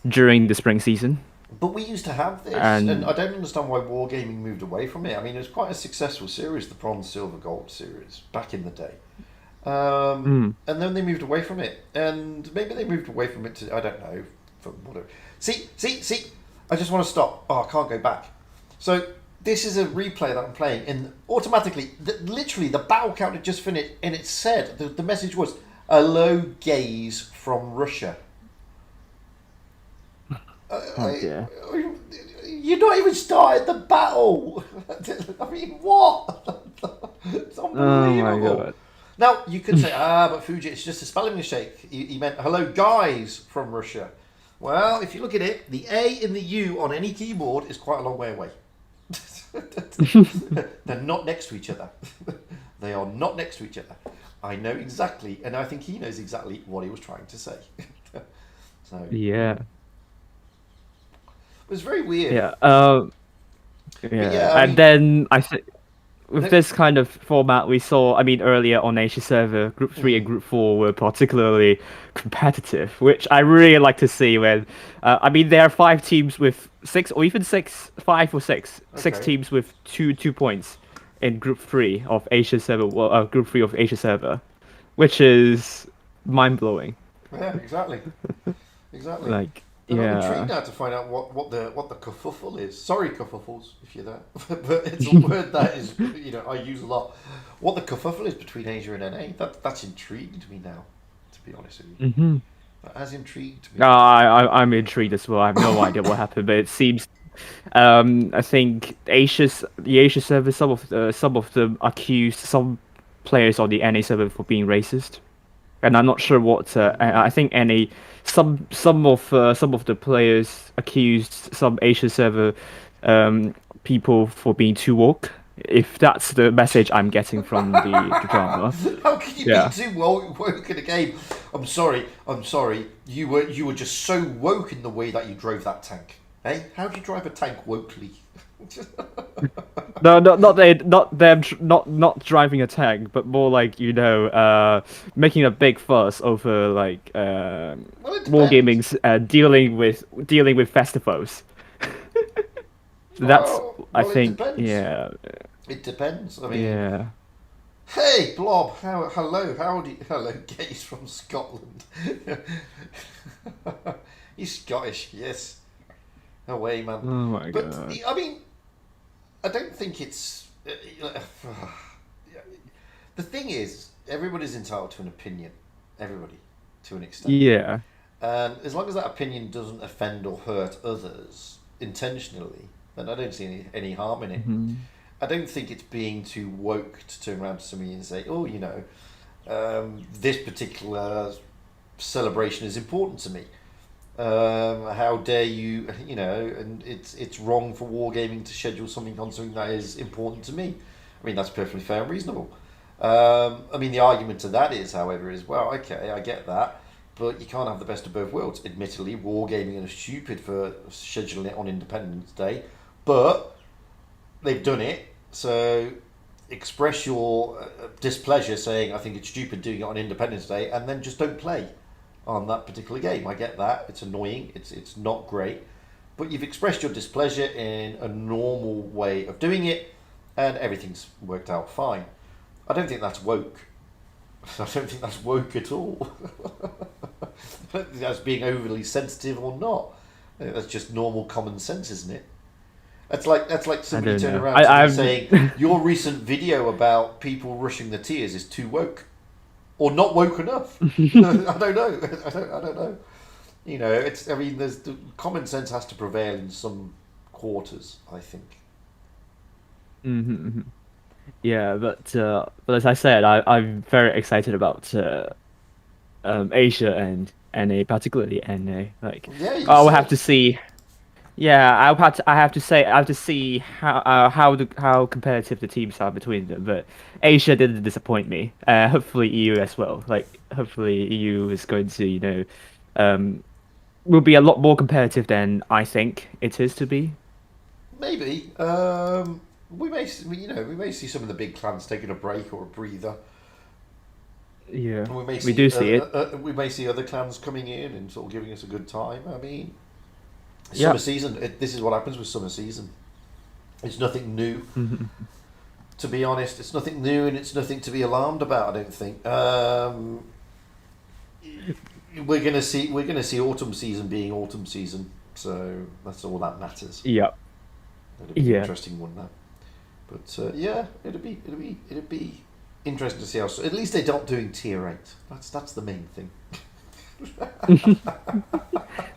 during the spring season. But we used to have this, and I And don't understand why Wargaming moved away from it. I mean, it was quite a successful series, the Bronze, Silver, Gold series, back in the day. mm, And then they moved away from it, and maybe they moved away from it to I don't know for whatever. See. I just want to stop. Oh, I can't go back. So this is a replay that I'm playing, and automatically, literally, the battle count had just finished, and it said the message was a low gaze from Russia. oh dear. You're not even started the battle. I mean, what? It's Oh my unbelievable. god. Now you could say, but Fugit, it's just a spelling mistake. He meant hello, guys from Russia. Well, if you look at it, the A and the U on any keyboard is quite a long way away. They're not next to each other. They are not next to each other. I know exactly, and I think he knows exactly what he was trying to say. So it Yeah. was very weird. Yeah. But Yeah. yeah, I And mean, then I think with the, this kind of format we saw, I mean, earlier on Asia server, Group 3 and mm, Group 4 were particularly competitive, which I really like to see when, I mean, there are five teams with six, or even six, five or six okay, teams with two points in Group 3 of Asia server, Group 3 of Asia server, which is mind-blowing. yeah, exactly, exactly. Like, And I'm intrigued yeah. now to find out what the kerfuffle is. Sorry, kerfuffles, if you're there, but it's a word that is I use a lot. What the kerfuffle is between Asia and NA, that's intrigued me now. To be honest with you, Hmm. that has intrigued me. I'm intrigued as well. I have no idea what happened, but it seems I think the Asia server, some of them accused some players on the NA server for being racist, and I'm not sure what. I think NA some of the players accused some Asia server people for being too woke. If that's the message I'm getting from the drama, How can you be yeah. too woke in a game? I'm sorry. I'm sorry. You were just so woke in the way that you drove that tank. Hey, how do you drive a tank wokely? No, not them, not driving a tank, but more like making a big fuss over like Well, it depends. wargaming's dealing with festivals. That's I It think, depends. yeah, It depends. I mean, yeah. hey, Blob. Hello, howdy, hello, gays from Scotland. He's Scottish, yes. Away, man. Oh my But god. I mean, I don't think it's. The thing is, everybody's entitled to an opinion. Everybody, to an extent. Yeah. And as long as that opinion doesn't offend or hurt others intentionally, then I don't see any harm in it. Hmm. I don't think it's being too woke to turn around to somebody and say, oh, this particular celebration is important to me. How dare you, and it's wrong for wargaming to schedule something on something that is important to me. I mean, that's perfectly fair and reasonable. I mean, the argument to that is, however, is, well, okay, I get that, but you can't have the best of both worlds. Admittedly, wargaming is stupid for scheduling it on Independence Day, but they've done it, so express your displeasure saying, I think it's stupid doing it on Independence Day, and then just don't play. on that particular game. I get that. It's annoying. It's not great. But you've expressed your displeasure in a normal way of doing it, and everything's worked out fine. I don't think that's woke. I don't think that's woke at all. I don't think that's being overly sensitive or not. I think that's just normal common sense, isn't it? That's like somebody turning around to me saying your recent video about people rushing the tiers is too woke, or not woke enough. I don't know. I don't know. You know, it's. I mean, there's the common sense has to prevail in some quarters, I think. Mm-hmm. Yeah, but as I said, I'm very excited about Asia and NA, particularly NA. Like, Yeah, you I will have said. to see. Yeah, I have to say, I have to see how competitive the teams are between them. But Asia didn't disappoint me. Hopefully EU as well. Like, hopefully EU is going to, um, will be a lot more competitive than I think it is to be. Maybe. We may, we may see some of the big clans taking a break or a breather. Yeah, And we may we do see see it. other clans coming in and sort of giving us a good time. I mean, Yeah. summer season. This is what happens with summer season. It's nothing new, Mhm. to be honest. It's nothing new, and it's nothing to be alarmed about. I don't think. We're gonna see autumn season being autumn season. So that's all that matters. Yeah. It'll be an Yeah. interesting one now. But yeah, it'd be interesting to see how. At least they're not doing tier 8. That's the main thing.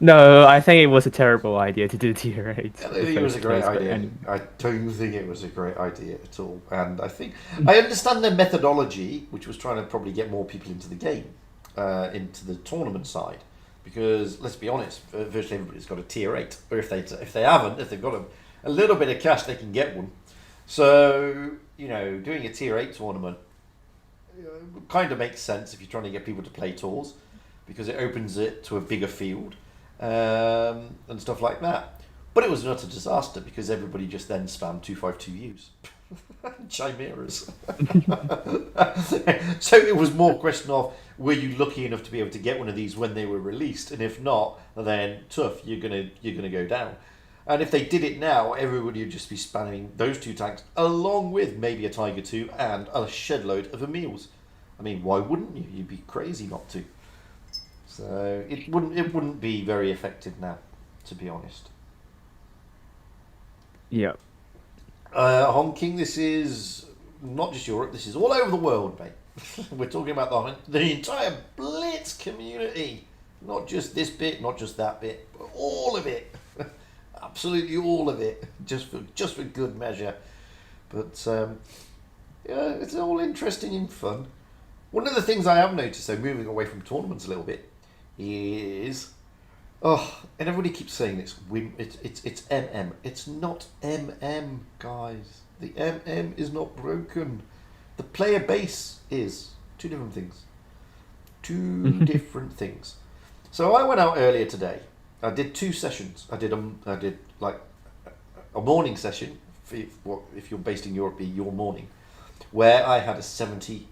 No, I think it was a terrible idea to do tier 8 I in don't the think it was a first great place, but idea. anyway. I don't think it was a great idea at all. And I think I understand their methodology, which was trying to probably get more people into the game, into the tournament side, because let's be honest, virtually everybody's got a tier 8, or if they haven't, if they've got a little bit of cash, they can get one. So doing a tier 8 tournament kind of makes sense if you're trying to get people to play tours, because it opens it to a bigger field and stuff like that. But it was an utter disaster because everybody just then spammed 252Us. Chimeras. So it was more a question of, were you lucky enough to be able to get one of these when they were released, and if not, then tough, you're gonna go down. And if they did it now, everybody would just be spamming those 2 tanks along with maybe a Tiger 2 and a shed load of Emils. I mean, why wouldn't you? You'd be crazy not to. So it wouldn't be very effective now, to be honest. Yeah. Honking, this is not just Europe, this is all over the world, mate. We're talking about the entire Blitz community. Not just this bit, not just that bit, but all of it. Absolutely all of it. Just for good measure. But yeah, it's all interesting and fun. One of the things I have noticed, though, moving away from tournaments a little bit, is and everybody keeps saying this. It's MM. It's not MM, guys. The MM is not broken. The player base is 2 different things. 2 different things. So I went out earlier today. I did 2 sessions. I did like a morning session. If you're based in Europe, be your morning, where I had a 79%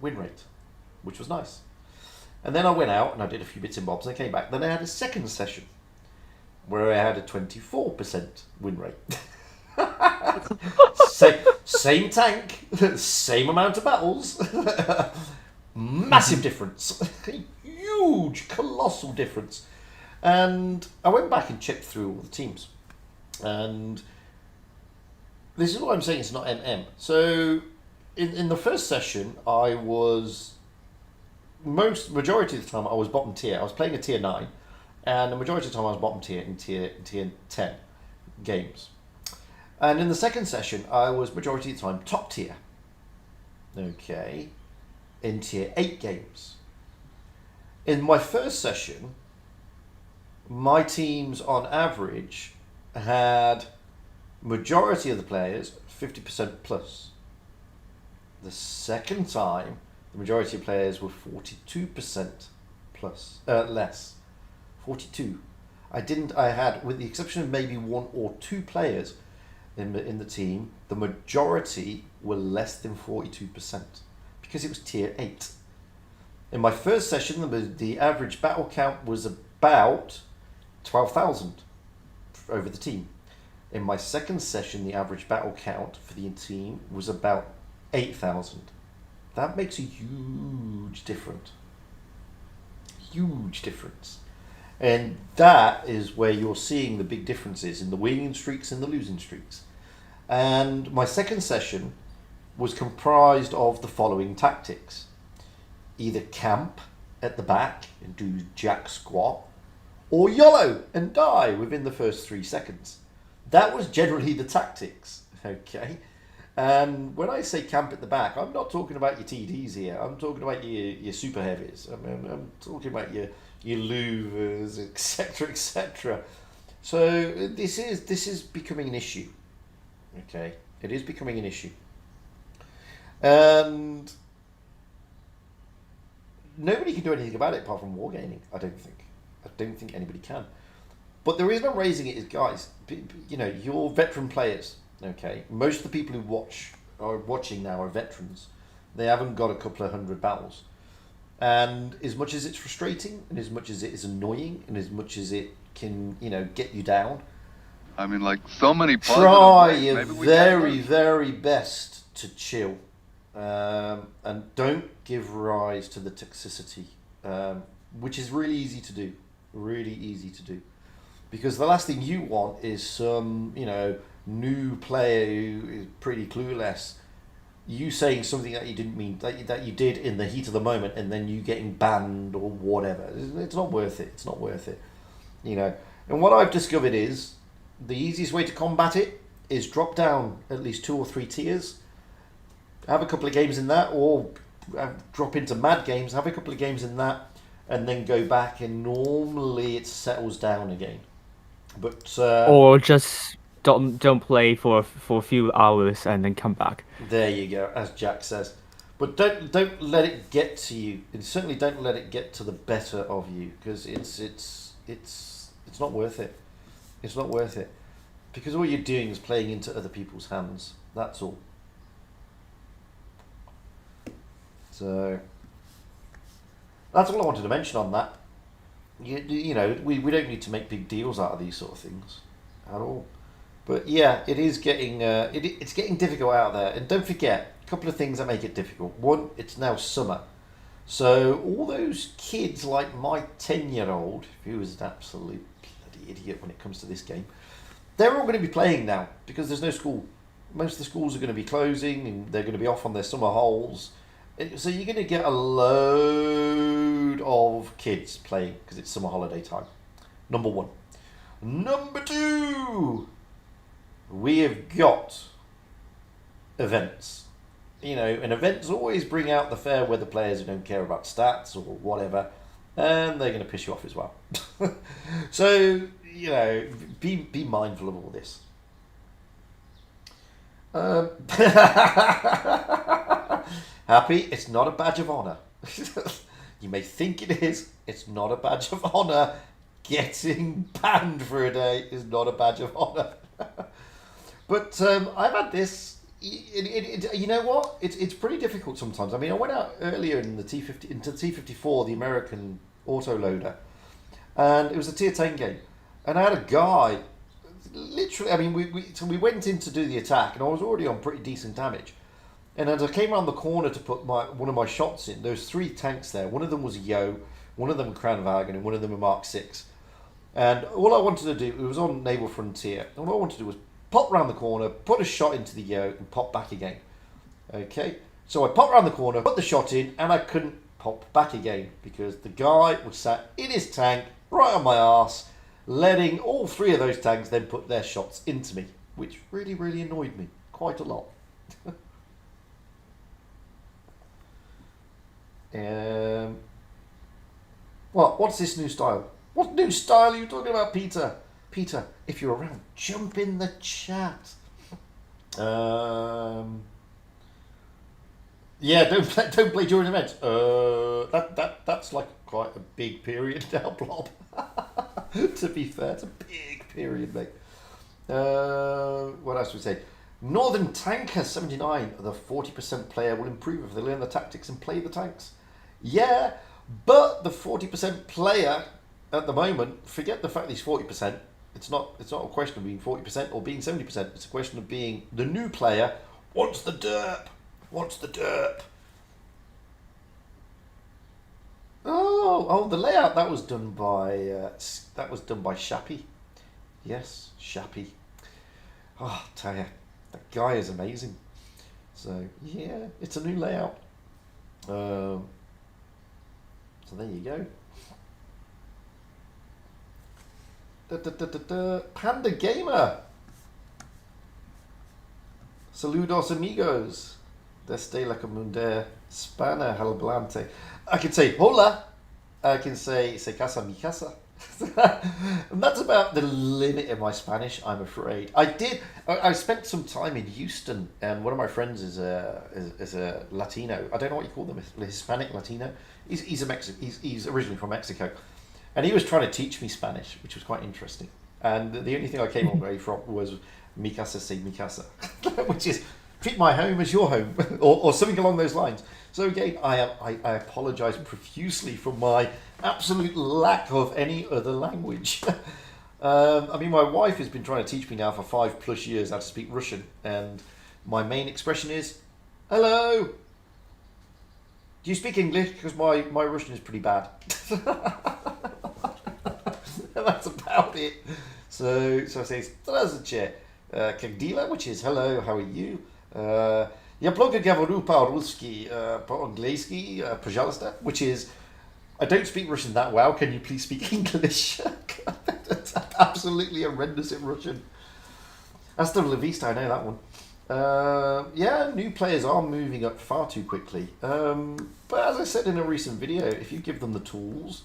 win rate, which was nice. And then I went out and I did a few bits and bobs and I came back. Then I had a second session where I had a 24% win rate. Same tank, same amount of battles, massive difference, huge, colossal difference. And I went back and checked through all the teams, and this is what I'm saying. It's not MM. So in the first session, I was majority of the time I was bottom tier. I was playing a tier 9, and the majority of the time I was bottom tier in tier 10 games. And in the second session, I was majority of the time top tier. Okay, in tier 8 games. In my first session, my teams on average had majority of the players 50% plus. The second time, the majority of players were 42% plus, less. 42. I had, with the exception of maybe 1 or 2 players in the team, the majority were less than 42% because it was tier 8. In my first session, the average battle count was about 12,000 over the team. In my second session, the average battle count for the team was about 8,000. That makes a huge difference. Huge difference. And that is where you're seeing the big differences in the winning streaks and the losing streaks. And my second session was comprised of the following tactics. Either camp at the back and do jack squat, or YOLO and die within the first 3 seconds. That was generally the tactics, okay? And when I say camp at the back, I'm not talking about your TDs here. I'm talking about your super heavies. I'm talking about your louvers, etc., etc. So this is becoming an issue, okay? It is becoming an issue. And nobody can do anything about it apart from wargaming, I don't think. I don't think anybody can. But the reason I'm raising it is, guys, you know, you're veteran players, okay? Most of the people who are watching now are veterans. They haven't got a couple of 100 battles. And as much as it's frustrating, and as much as it is annoying, and as much as it can, you know, get you down, I mean, like, so many try your very, very best to chill. And don't give rise to the toxicity, which is really easy to do. Really easy to do. Because the last thing you want is some, you know, new player who is pretty clueless, you saying something that you didn't mean, that you did in the heat of the moment, and then you getting banned or whatever. It's not worth it. It's not worth it. You know. And what I've discovered is the easiest way to combat it is drop down at least 2 or 3 tiers, have a couple of games in that, or drop into mad games, have a couple of games in that, and then go back, and normally it settles down again. But or just don't play for a few hours and then come back. There you go, as Jack says. But don't let it get to you, and certainly don't let it get to the better of you, because it's not worth it. It's not worth it, because all you're doing is playing into other people's hands. That's all. So that's all I wanted to mention on that. You know, we don't need to make big deals out of these sort of things at all. But yeah, it is getting it's getting difficult out there. And don't forget, a couple of things that make it difficult. One, it's now summer. So all those kids like my 10-year-old, who is an absolute bloody idiot when it comes to this game, they're all going to be playing now because there's no school. Most of the schools are going to be closing and they're going to be off on their summer holes. So you're going to get a load of kids playing because it's summer holiday time. Number one. Number two, we have got events. You know, and events always bring out the fair weather players who don't care about stats or whatever, and they're going to piss you off as well. So, you know, be mindful of all this. Happy, it's not a badge of honour. You may think it is. It's not a badge of honour. Getting banned for a day is not a badge of honour. But I've had this. You know what? It's pretty difficult sometimes. I mean, I went out earlier in the into the T54, the American autoloader, and it was a tier 10 game, and I had a guy. Literally, I mean, we went in to do the attack, and I was already on pretty decent damage. And as I came around the corner to put one of my shots in, there was 3 tanks there. One of them was a Yo, one of them a Crownwagen, and one of them a Mark 6. And all I wanted to do, it was on Naval Frontier, and all I wanted to do was pop round the corner, put a shot into the Yo, and pop back again. Okay? So I popped round the corner, put the shot in, and I couldn't pop back again, because the guy was sat in his tank, right on my arse, letting all 3 of those tanks then put their shots into me, which really, really annoyed me quite a lot. What's this new style? What new style are you talking about, Peter? Peter, if you're around, jump in the chat. Yeah, don't play during events. That's like quite a big period now, Blob. To be fair, it's a big period, mate. What else we say? Northern Tanker 79. The 40% player will improve if they learn the tactics and play the tanks. Yeah, but the 40% player at the moment, forget the fact that he's 40%. It's not a question of being 40% or being 70%. It's a question of being the new player wants the derp. Wants the derp. Oh, the layout that was done by Shappy. Yes, Shappy. Oh, I tell you, that guy is amazing. So yeah, it's a new layout. So there you go. Panda Gamer. Saludos amigos. Desde la comunidad hispana halblante. I can say hola. I can say se casa mi casa. And that's about the limit of my Spanish, I'm afraid. I spent some time in Houston, and one of my friends is a Latino. I don't know what you call them, a Hispanic Latino. He's a Mexican. He's originally from Mexico, and he was trying to teach me Spanish, which was quite interesting. And the only thing I came away from was mi casa se mi casa, which is treat my home as your home, or something along those lines. So again, I apologise profusely for my absolute lack of any other language. I mean, my wife has been trying to teach me now for 5+ years how to speak Russian, and my main expression is, hello. Do you speak English? Because my Russian is pretty bad. And that's about it. So I say, здравствуйте, как дела, which is hello, how are you? Я плохо говорю по-русски, по-английски, пожалуйста, which is, I don't speak Russian that well, can you please speak English? That's absolutely horrendous in Russian. Hasta la vista, I know that one. Yeah, new players are moving up far too quickly. But as I said in a recent video, if you give them the tools,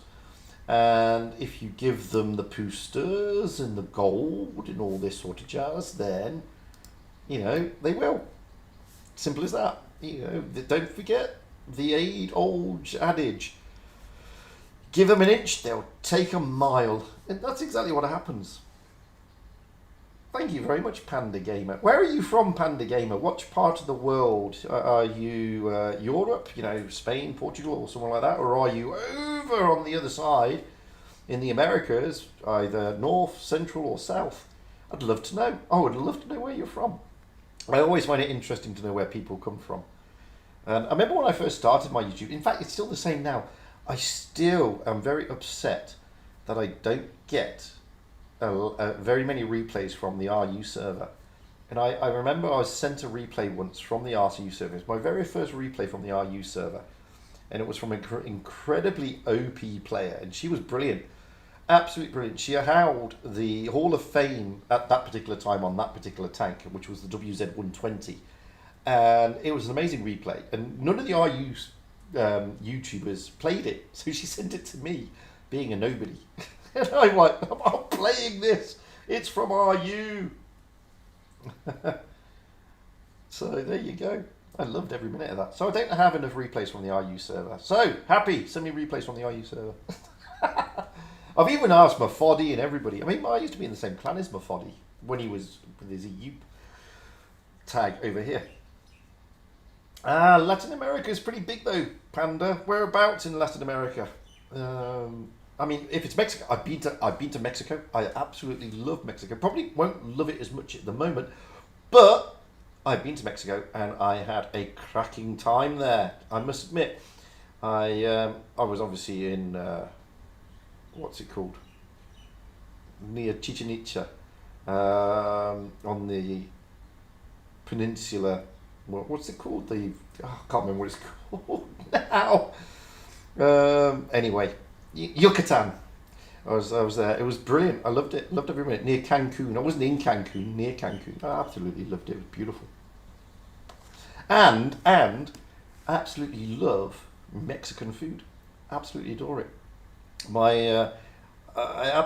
and if you give them the boosters and the gold and all this sort of jazz, then, you know, they will. Simple as that. You know, don't forget the old adage. Give them an inch, they'll take a mile. And that's exactly what happens. Thank you very much, Panda Gamer. Where are you from, Panda Gamer? Which part of the world? Are you Europe, you know, Spain, Portugal, or somewhere like that? Or are you over on the other side in the Americas, either north, central, or south? I'd love to know. I would love to know where you're from. I always find it interesting to know where people come from. And I remember when I first started my YouTube, in fact, it's still the same now. I still am very upset that I don't get very many replays from the RU server. And I remember I was sent a replay once from the RU server. It's my very first replay from the RU server. And it was from an incredibly OP player. And she was brilliant. Absolutely brilliant. She held the Hall of Fame at that particular time on that particular tank, which was the WZ-120. And it was an amazing replay. And none of the RU YouTubers played it. So she sent it to me, being a nobody. And I'm like, I'm playing this. It's from RU. So there you go. I loved every minute of that. So I don't have enough replays from the RU server. So, happy, send me replays from the RU server. I've even asked Mafodi and everybody. I mean, I used to be in the same clan as Mafodi when he was with his Yoop tag over here. Latin America is pretty big though, Panda. Whereabouts in Latin America? I mean, if it's Mexico, I've been to Mexico. I absolutely love Mexico. Probably won't love it as much at the moment, but I've been to Mexico and I had a cracking time there. I must admit, I was obviously in what's it called, near Chichen Itza, on the peninsula. What's it called? I can't remember what it's called now. Anyway, Yucatan. I was there. It was brilliant. I loved it. Loved every minute. Near Cancun. I wasn't in Cancun. Near Cancun. I absolutely loved it. It was beautiful. And I absolutely love Mexican food. Absolutely adore it. I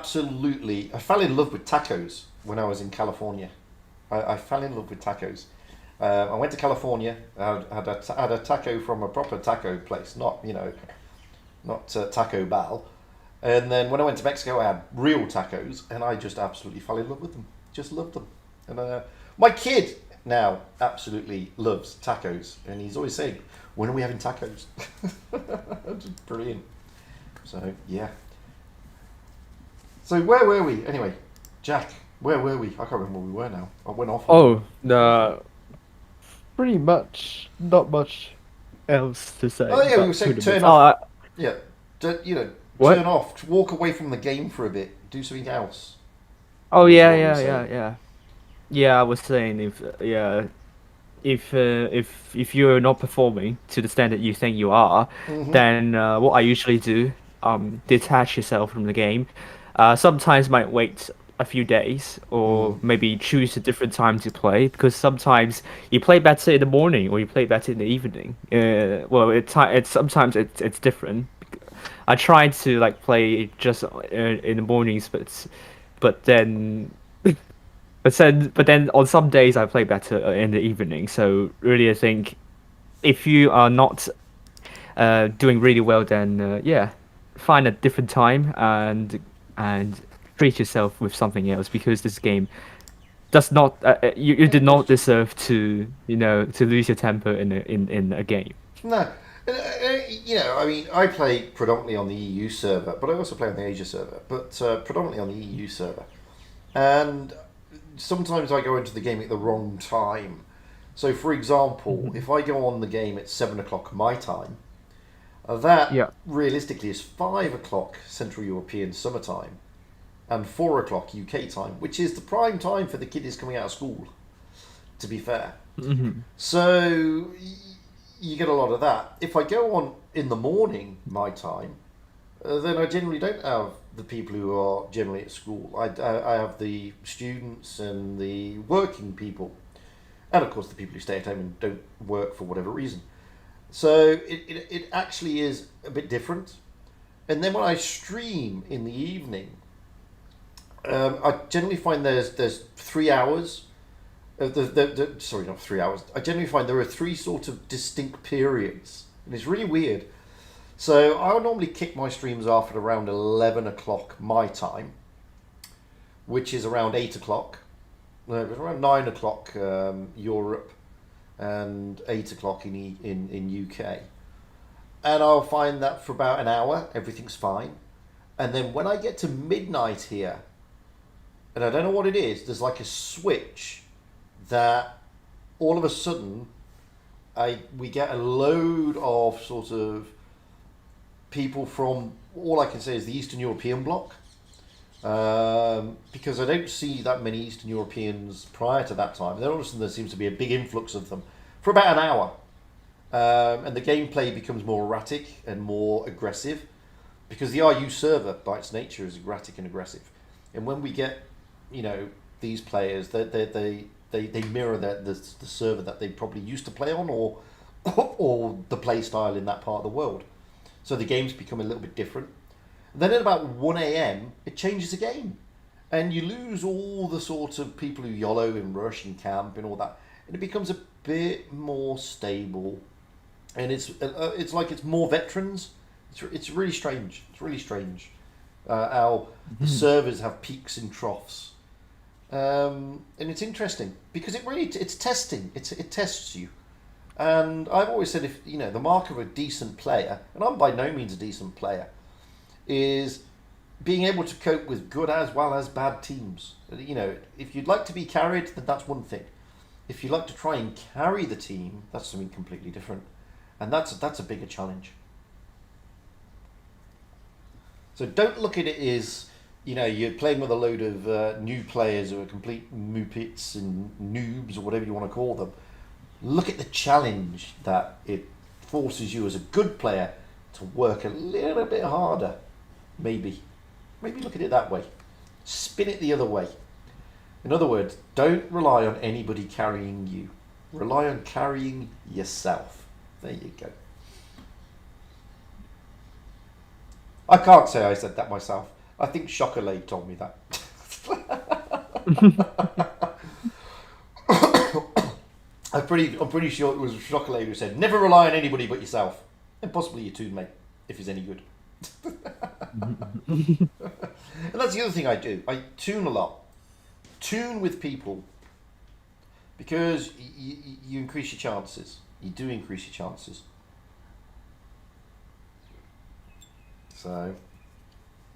fell in love with tacos when I was in California. I fell in love with tacos. I went to California. I had a taco from a proper taco place, not Taco Bell. And then when I went to Mexico, I had real tacos, and I just absolutely fell in love with them. Just loved them. And my kid now absolutely loves tacos, and he's always saying, "When are we having tacos?" Brilliant. So yeah. So where were we anyway, Jack? Where were we? I can't remember where we were now. I went off. Oh, pretty much not much else to say Oh yeah, we were about saying tournaments. turn Oh, off. Yeah, what? turn off. Walk away from the game for a bit. Do something else. Oh Was yeah, what we were yeah, saying. yeah, yeah. Yeah, I was saying if you're not performing to the standard you think you are, Mm-hmm. then what I usually do, detach yourself from the game. Sometimes might wait a few days or Mm. maybe choose a different time to play because sometimes you play better in the morning or you play better in the evening. Well, it's sometimes it's different. I try to like play just in the mornings, but then but then on some days I play better in the evening. So really, I think if you are not doing really well, then yeah, find a different time and treat yourself with something else because this game does not you Any did not question? deserve to to lose your temper in a game. No. I mean, I play predominantly on the EU server, but I also play on the Asia server, but predominantly on the EU server. And sometimes I go into the game at the wrong time. So, for example, Mhm. if I go on the game at 7 o'clock my time, that Yeah. realistically is 5 o'clock Central European summertime and 4 o'clock UK time, which is the prime time for the kiddies coming out of school, to be fair. Hmm. So, you get a lot of that. If I go on in the morning my time, then I generally don't have the people who are generally at school. I have the students and the working people, and of course the people who stay at home and don't work for whatever reason. So it actually is a bit different. And then when I stream in the evening, I generally find there's 3 hours. Sorry, not 3 hours. I generally find there are three sort of distinct periods, and it's really weird. So I would normally kick my streams off at around 11 o'clock my time, which is around 8 o'clock. No, it was around 9 o'clock Europe, and 8 o'clock in UK. And I'll find that for about an hour, everything's fine. And then when I get to midnight here, and I don't know what it is, there's like a switch that all of a sudden we get a load of sort of people from, all I can say is the Eastern European bloc, because I don't see that many Eastern Europeans prior to that time. Then all of a sudden there seems to be a big influx of them for about an hour, and the gameplay becomes more erratic and more aggressive because the RU server by its nature is erratic and aggressive. And when we get, these players, they mirror the server that they probably used to play on, or or the play style in that part of the world. So the games become a little bit different. And then at about 1 a.m., it changes again. And you lose all the sort of people who YOLO and rush and camp and all that. And it becomes a bit more stable. And it's like it's more veterans. It's really strange. It's really strange how the servers have peaks and troughs. And it's interesting because it's testing. It tests you. And I've always said, if the mark of a decent player, and I'm by no means a decent player, is being able to cope with good as well as bad teams. If you'd like to be carried, then that's one thing. If you like to try and carry the team, that's something completely different, and that's a bigger challenge. So don't look at it as you're playing with a load of new players who are complete moopits and noobs or whatever you want to call them. Look at the challenge that it forces you as a good player to work a little bit harder. Maybe look at it that way. Spin it the other way. In other words, don't rely on anybody carrying you. Rely on carrying yourself. There you go. I can't say I said that myself. I think Chocolat told me that. I'm pretty sure it was Chocolat who said, never rely on anybody but yourself. And possibly your tune mate, if he's any good. And that's the other thing I do. I tune a lot. Tune with people. Because you increase your chances. You do increase your chances. So,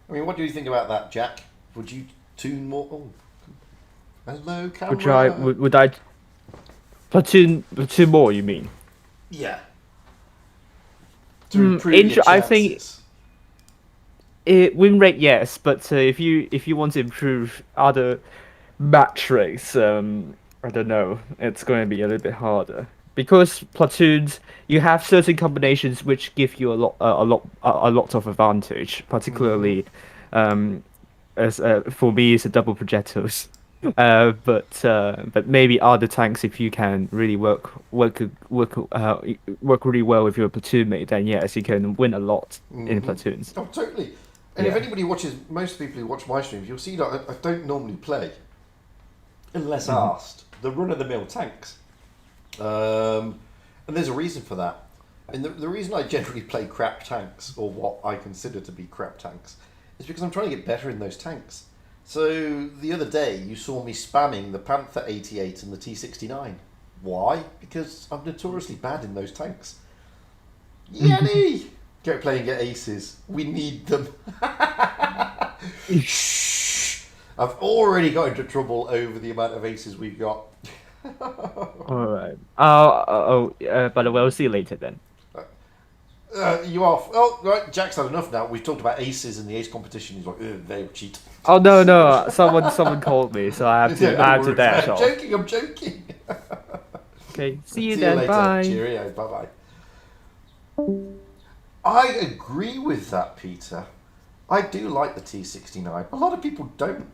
I mean, what do you think about that, Jack? Would you tune more? Oh, hello, camera. Would I platoon more? You mean? Yeah. To improve your I think chances. win rate, yes, but if you want to improve other match rates, I don't know, it's going to be a little bit harder because platoons you have certain combinations which give you a lot of advantage, particularly as for me it's a double projectiles. But maybe other tanks, if you can really work really well with your platoon mate, then yes, you can win a lot in platoons. Oh, totally. And if anybody watches, most people who watch my streams, you'll see that I don't normally play, unless asked, the run-of-the-mill tanks. And there's a reason for that. And the reason I generally play crap tanks, or what I consider to be crap tanks, is because I'm trying to get better in those tanks. So the other day you saw me spamming the Panther 88 and the T69. Why? Because I'm notoriously bad in those tanks. Yanni! Go play and get aces. We need them. Shh! I've already got into trouble over the amount of aces we've got. Alright. By the way, I'll see you later then. You off? Oh, right. Jack's had enough now. We've talked about aces in the ace competition. He's like, they'll cheat. Oh no, someone called me, so I have to Yeah, no worries. dash I'm off. joking. I'm joking. Okay, see you See then. you later. Bye. Cheerio. Bye bye. I agree with that, Peter. I do like the T69. A lot of people don't.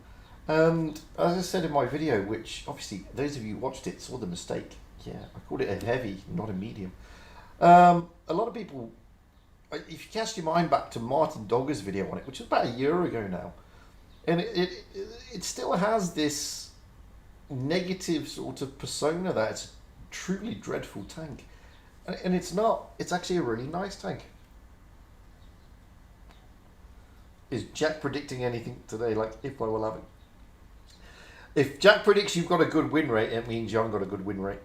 And as I said in my video, which obviously those of you who watched it saw the mistake. Yeah, I called it a heavy, not a medium. A lot of people, if you cast your mind back to Martin Dogger's video on it, which was about a year ago now, and it still has this negative sort of persona that it's a truly dreadful tank. And it's not. It's actually a really nice tank. Is Jack predicting anything today? Like, if I will have it. If Jack predicts you've got a good win rate, it means you haven't got a good win rate.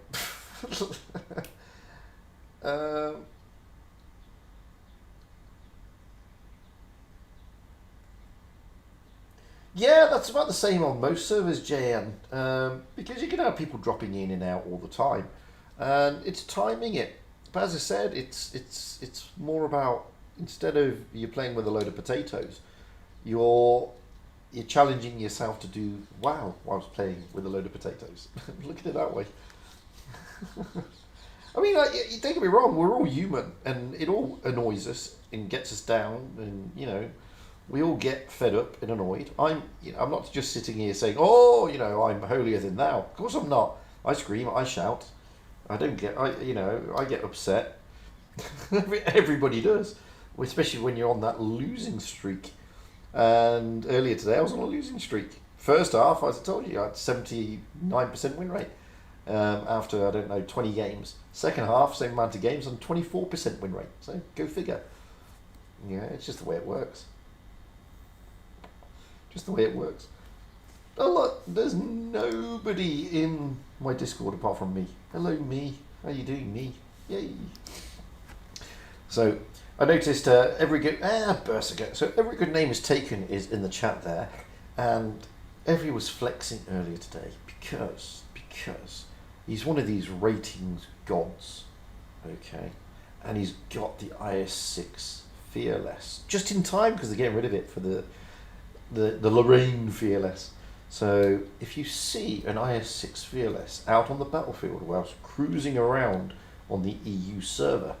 Yeah, that's about the same on most servers, JN. Because you can have people dropping in and out all the time, and it's timing it. But as I said, it's more about, instead of you playing with a load of potatoes, you're challenging yourself to do wow whilst playing with a load of potatoes. Look at it that way. I mean, like, you don't get me wrong, we're all human, and it all annoys us and gets us down, and we all get fed up and annoyed. I'm not just sitting here saying, oh, I'm holier than thou. Of course I'm not. I scream, I shout. I get upset. Everybody does, especially when you're on that losing streak. And earlier today, I was on a losing streak. First half, as I told you, I had 79% win rate after, 20 games. Second half, same amount of games, on 24% win rate. So go figure. Yeah, it's just the way it works. Just the way it works. Oh look, there's nobody in my Discord apart from me. Hello, me. How you doing, me? Yay. So I noticed every good Berserker. So every good name is taken is in the chat there, and Every was flexing earlier today because he's one of these ratings gods, okay, and he's got the IS6 Fearless just in time because they're getting rid of it for the Lorraine Fearless. So if you see an IS6 Fearless out on the battlefield whilst cruising around on the EU server,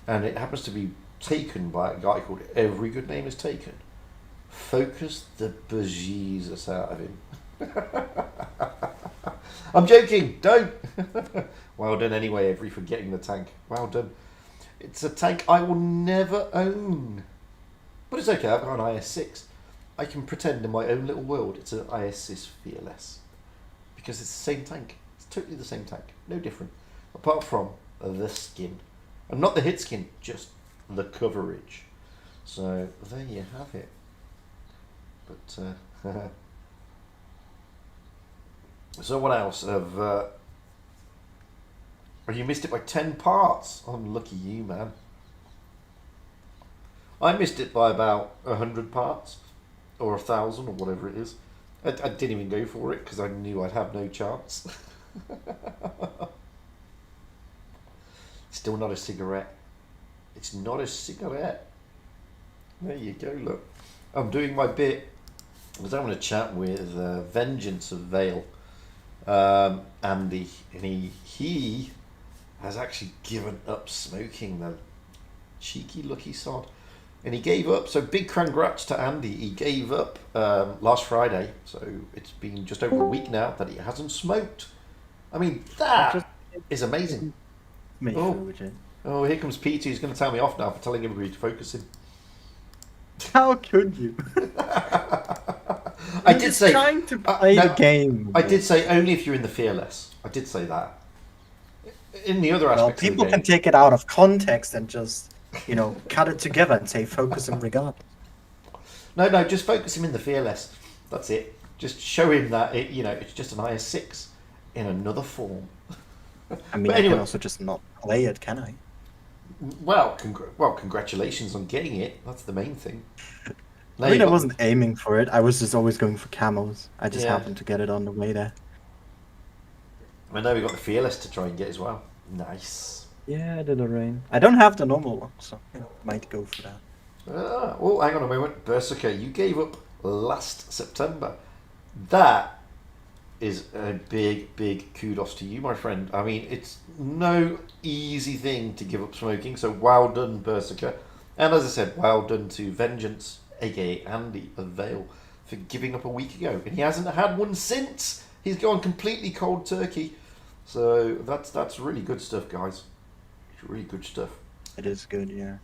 and it happens to be taken by a guy called Every Good Name is Taken, focus the bejesus out of him. I'm joking, don't. Well done anyway, Every, for getting the tank. Well done. It's a tank I will never own, but it's okay, I've got an IS6. I can pretend in my own little world it's an IS6 Fearless, because it's the same tank. It's totally the same tank, no different, apart from the skin, and not the hit skin, just the coverage. So there you have it. But so what else have? Oh, you missed it by 10 parts. Oh, lucky you, man. I missed it by about 100 parts, or 1,000, or whatever it is. I didn't even go for it because I knew I'd have no chance. Still not a cigarette. It's not a cigarette. There you go, look. I'm doing my bit. I was having a chat with Vengeance of Vale, Andy, and he has actually given up smoking, the cheeky lucky sod. And he gave up, so big congrats to Andy. He gave up last Friday, so it's been just over a week now that he hasn't smoked. I mean, that is amazing. Oh, here comes Peter. He's going to tell me off now for telling everybody to focus him. How could you? I did say trying to play the game. I did say only if you're in the fearless. I did say that. In the other aspects, people of the can game, take it out of context and just, cut it together and say focus and regard. No, just focus him in the fearless. That's it. Just show him that it's just an IS6 in another form. I mean, But I anyway. can also just not play it, can I? Well, congratulations on getting it. That's the main thing. Now I mean, you've I got- wasn't aiming for it. I was just always going for camos. I just Yeah. happened to get it on the way there. I know we got the fearless to try and get as well. Nice. Yeah, I did alright. I don't have the normal one, so might go for that. Oh, hang on a moment. Berserker, you gave up last September. That is a big kudos to you, my friend. I mean, it's no easy thing to give up smoking, so well done, Berserker. And as I said, well done to Vengeance, aka Andy of Vale, for giving up a week ago. And he hasn't had one since. He's gone completely cold turkey. So that's really good stuff, guys. It's really good stuff. It is good, yeah.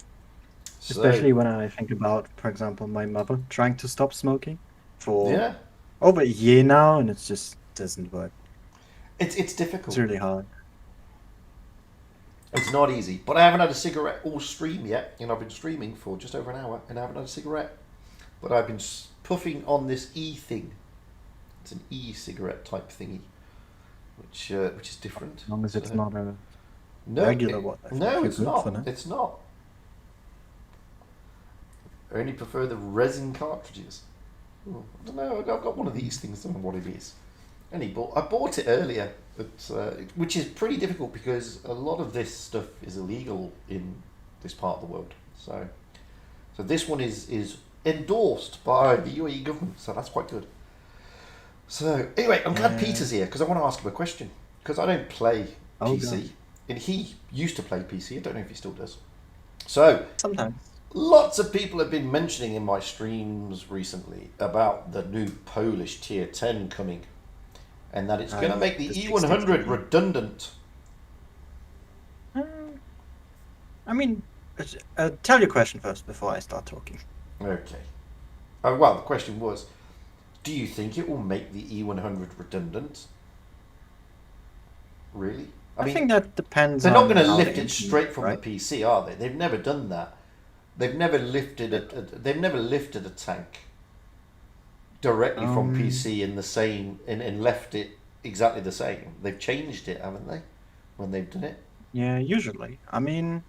So, Especially when I think about, for example, my mother trying to stop smoking for yeah, over a year now, and it just doesn't work. it's difficult. It's really hard. It's not easy, but I haven't had a cigarette all stream yet. I've been streaming for just over an hour, and I haven't had a cigarette. But I've been puffing on this thing. It's an e-cigarette type thingy, which is different. As long as it's not a No, regular one. I think No, you're it's good not. for now. It's not. I only prefer the resin cartridges. I don't know. I've got one of these things. I don't know what it is. I bought it earlier, but which is pretty difficult because a lot of this stuff is illegal in this part of the world. So this one is endorsed by the UAE government, so that's quite good. So anyway, I'm glad Peter's here because I want to ask him a question because I don't play PC, God. and he used to play PC. I don't know if he still does. So Sometimes. lots of people have been mentioning in my streams recently about the new Polish Tier 10 coming, and that it's going to make the the E100 60. redundant. I mean, tell your question first before I start talking. Okay. Well, the question was, do you think it will make the E100 redundant? Really? I think that depends they're on not going to how lift they it straight from right? the PC, are they? They've never done that. They've never lifted a tank directly from PC in the same and left it exactly the same. They've changed it, haven't they? When they've done it. Yeah, usually. I mean,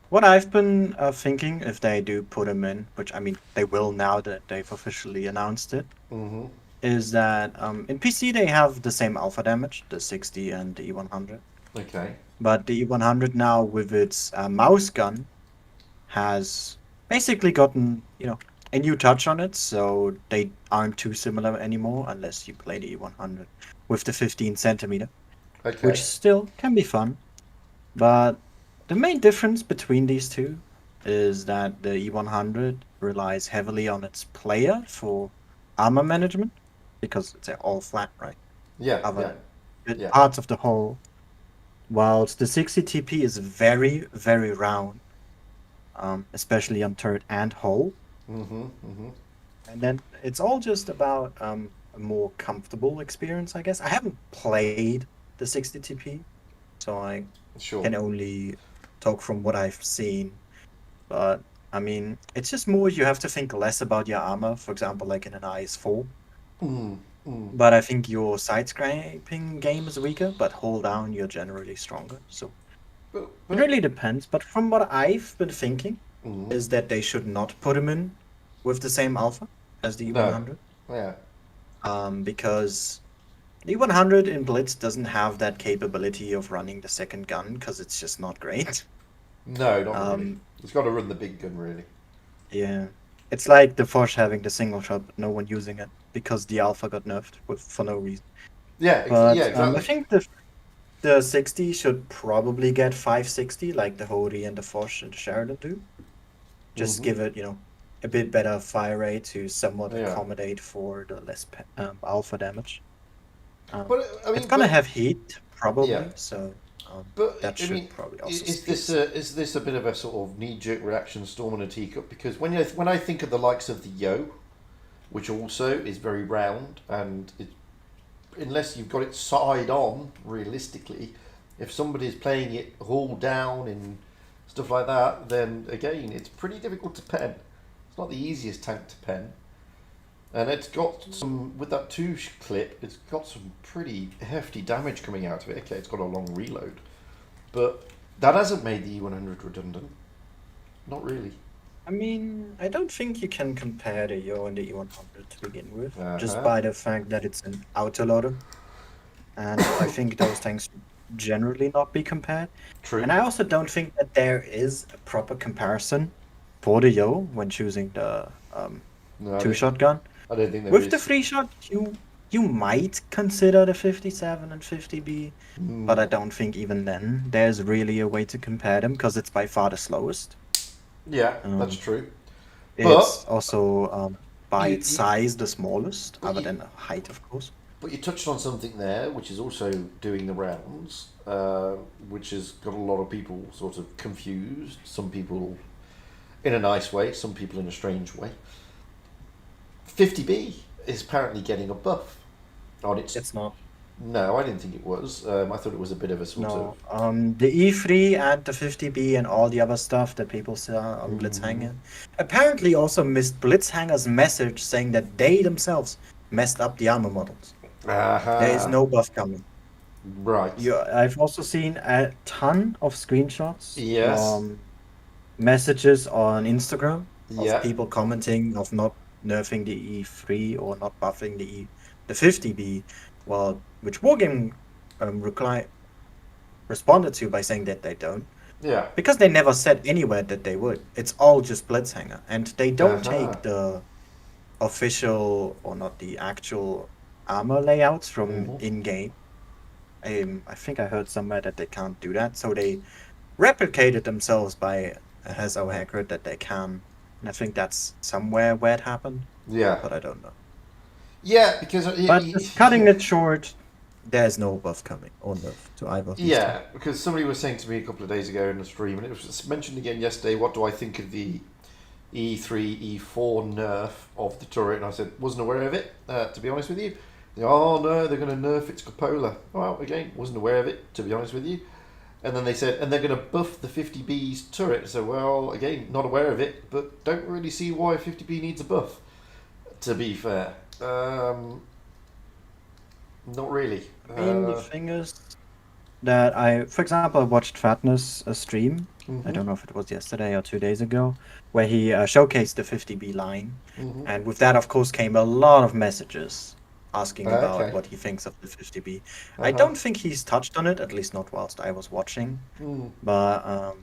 what I've been thinking, if they do put them in, which I mean they will now that they've officially announced it, Mm-hmm. is that in PC they have the same alpha damage, the 60 and the E100. Okay. But the E100 now with its mouse gun has basically gotten, a new touch on it, so they aren't too similar anymore unless you play the E100 with the 15 centimeter, Okay. which still can be fun. But the main difference between these two is that the E100 relies heavily on its player for armor management because it's all flat, right? Yeah. Other Yeah. parts of the hull, whilst the 60 TP is very, very round, especially on turret and hull. Mm-hmm. Mm-hmm. And then it's all just about a more comfortable experience, I guess. I haven't played the 60 TP, so I Sure. can only talk from what I've seen. But I mean, it's just more you have to think less about your armor, for example, like in an IS4. But I think your side scraping game is weaker, but hold down you're generally stronger. So But it really depends. But from what I've been thinking, is that they should not put him in with the same alpha as the E100. Yeah. Because the E100 in Blitz doesn't have that capability of running the second gun because it's just not great. No, not really. It's got to run the big gun, really. Yeah. It's like the Forge having the single shot, but no one using it because the alpha got nerfed for no reason. Yeah, But exactly. I think the 60 should probably get 560, like the Hody and the Forge and the Sheridan do. Just give it, a bit better fire rate to somewhat accommodate for the less alpha damage. But I mean, it's gonna have heat probably, so but that should probably also. Is this a bit of a sort of knee-jerk reaction, storm in a teacup? Because when I think of the likes of the Yo, which also is very round, and unless you've got it side on, realistically, if somebody's playing it hull down and stuff like that, then again it's pretty difficult to pen. It's not the easiest tank to pen. And it's got some, with that 2 clip, it's got some pretty hefty damage coming out of it. Okay, it's got a long reload. But that hasn't made the E100 redundant. Not really. I mean, I don't think you can compare the Yo and the E100 to begin with, just by the fact that it's an autoloader. And I think those tanks should generally not be compared. True. And I also don't think that there is a proper comparison for the Yo when choosing the 2-shot gun. I don't think there with is. The 3-shot, you might consider the 57 and 50B, but I don't think even then there's really a way to compare them because it's by far the slowest. Yeah, that's true. It's also by its size the smallest, other than height, of course. But you touched on something there, which is also doing the rounds, which has got a lot of people sort of confused. Some people in a nice way, some people in a strange way. 50B is apparently getting a buff on its. It's not. No, I didn't think it was. I thought it was a bit of a sort of. The E3 and the 50B and all the other stuff that people saw on Blitzhanger apparently also missed Blitzhanger's message saying that they themselves messed up the armor models. There is no buff coming. Right. I've also seen a ton of screenshots. Yes. Messages on Instagram of people commenting of not nerfing the E3 or not buffing the 50B. Well, which Wargame responded to by saying that they don't. Yeah. Because they never said anywhere that they would. It's all just Blitzhanger. And they don't take the official, or not the actual, armor layouts from in-game. I think I heard somewhere that they can't do that. So they replicated themselves by a Hazo hacker that they can. And I think that's somewhere where it happened. Yeah. But I don't know. Yeah, because... But cutting it short, there's no buff coming or nerf to either. Yeah, because somebody was saying to me a couple of days ago in the stream, and it was mentioned again yesterday, what do I think of the E3, E4 nerf of the turret? And I said, wasn't aware of it, to be honest with you. Oh no, they're going to nerf its cupola. Well, again, wasn't aware of it, to be honest with you. And then they said, and they're going to buff the 50B's turret. So, well, again, not aware of it, but don't really see why 50B needs a buff, to be fair. Not really. I mean, the thing is that for example, watched Fatness stream. I don't know if it was yesterday or 2 days ago, where he showcased the 50B line. And with that, of course, came a lot of messages asking about what he thinks of the 50B. I don't think he's touched on it, at least not whilst I was watching. But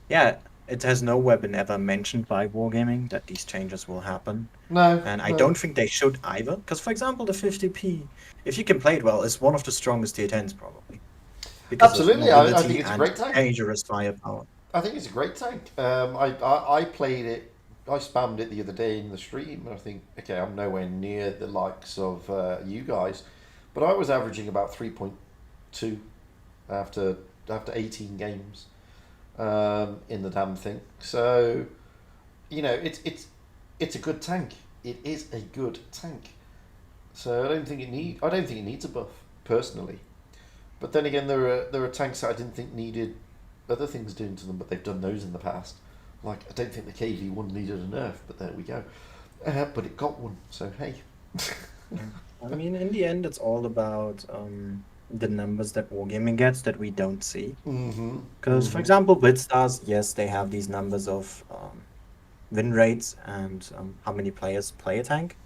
yeah, it has nowhere been ever mentioned by Wargaming that these changes will happen. No. And I don't think they should either. Because, for example, the 50P, if you can play it well, is one of the strongest tier 10s probably. Because absolutely, I think it's a great tank. Dangerous firepower. I think it's a great tank. I played it, I spammed it the other day in the stream, and I think, okay, I'm nowhere near the likes of you guys, but I was averaging about 3.2 after 18 games in the damn thing. So, you know, it's a good tank. It is a good tank. So I don't think it needs a buff personally. But then again, there are tanks that I didn't think needed other things doing to them, but they've done those in the past. Like, I don't think the KV1 needed a nerf, but there we go. But it got one, so hey. I mean, in the end, it's all about the numbers that Wargaming gets that we don't see. Mm-hmm. Because, for example, Blitz stars, yes, they have these numbers of win rates and how many players play a tank.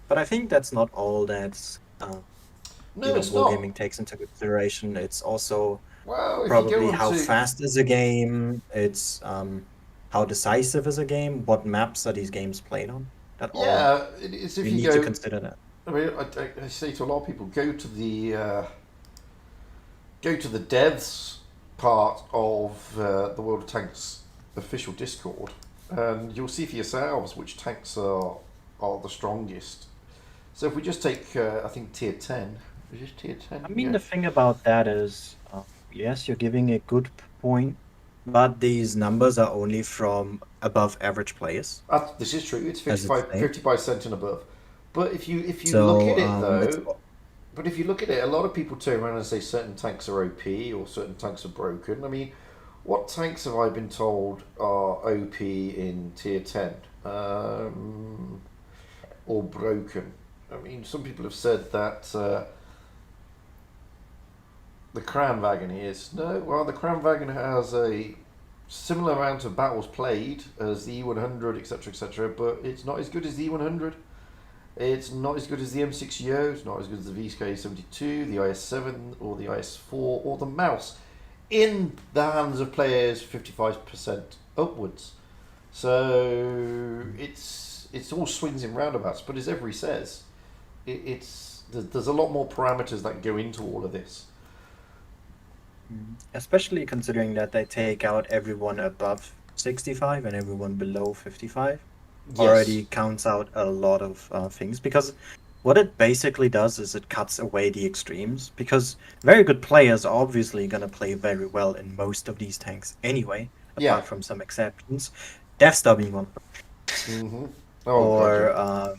But I think that's not all that No, it's not. Wargaming takes into consideration. It's also Well, if you go probably how onto fast is a game. It's how decisive is a game. What maps are these games played on? That all yeah, it's if we you need to go. consider that. I mean, I say to a lot of people, go to the devs part of the World of Tanks official Discord, and you'll see for yourselves which tanks are the strongest. So if we just take, I think tier 10, is this tier 10? I mean, the thing about that is, yes, you're giving a good point, but these numbers are only from above average players, This is true. It's as it's saying. 55% and above. But if you look So at it it's though, but if you look at it, a lot of people turn around and say certain tanks are OP or certain tanks are broken. I mean, what tanks have I been told are OP in tier 10 or broken? I mean, some people have said that the Kranwagen is. No, well, the Kranwagen has a similar amount of battles played as the E100, etc., but it's not as good as the E100. It's not as good as the M6Yo, it's not as good as the VSK72, the IS7, or the IS4, or the Mouse, in the hands of players 55% upwards. So it's all swings and roundabouts, but as Every says, there's a lot more parameters that go into all of this. especially considering that they take out everyone above 65 and everyone below 55. Yes. Already counts out a lot of things, because what it basically does is it cuts away the extremes, because very good players are obviously going to play very well in most of these tanks anyway, Yeah. apart from some exceptions, Death Star being one. Mm-hmm. Or God,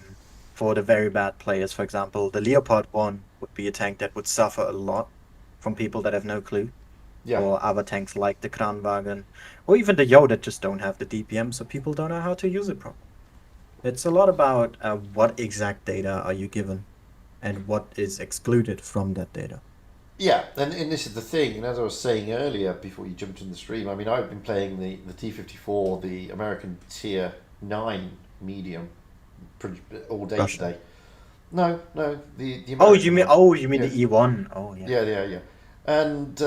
for the very bad players, for example, the Leopard 1 would be a tank that would suffer a lot from people that have no clue. yeah. Or other tanks like the Kranwagen, or even the Yo that just don't have the DPM, so people don't know how to use it properly. It's a lot about what exact data are you given, and what is excluded from that data. Yeah, and this is the thing, and as I was saying earlier before you jumped in the stream, I mean, I've been playing the T-54, the American Tier 9 medium, pretty, all day Russia. today. No, the American Oh, you mean one. the E1? Oh, yeah. Yeah. And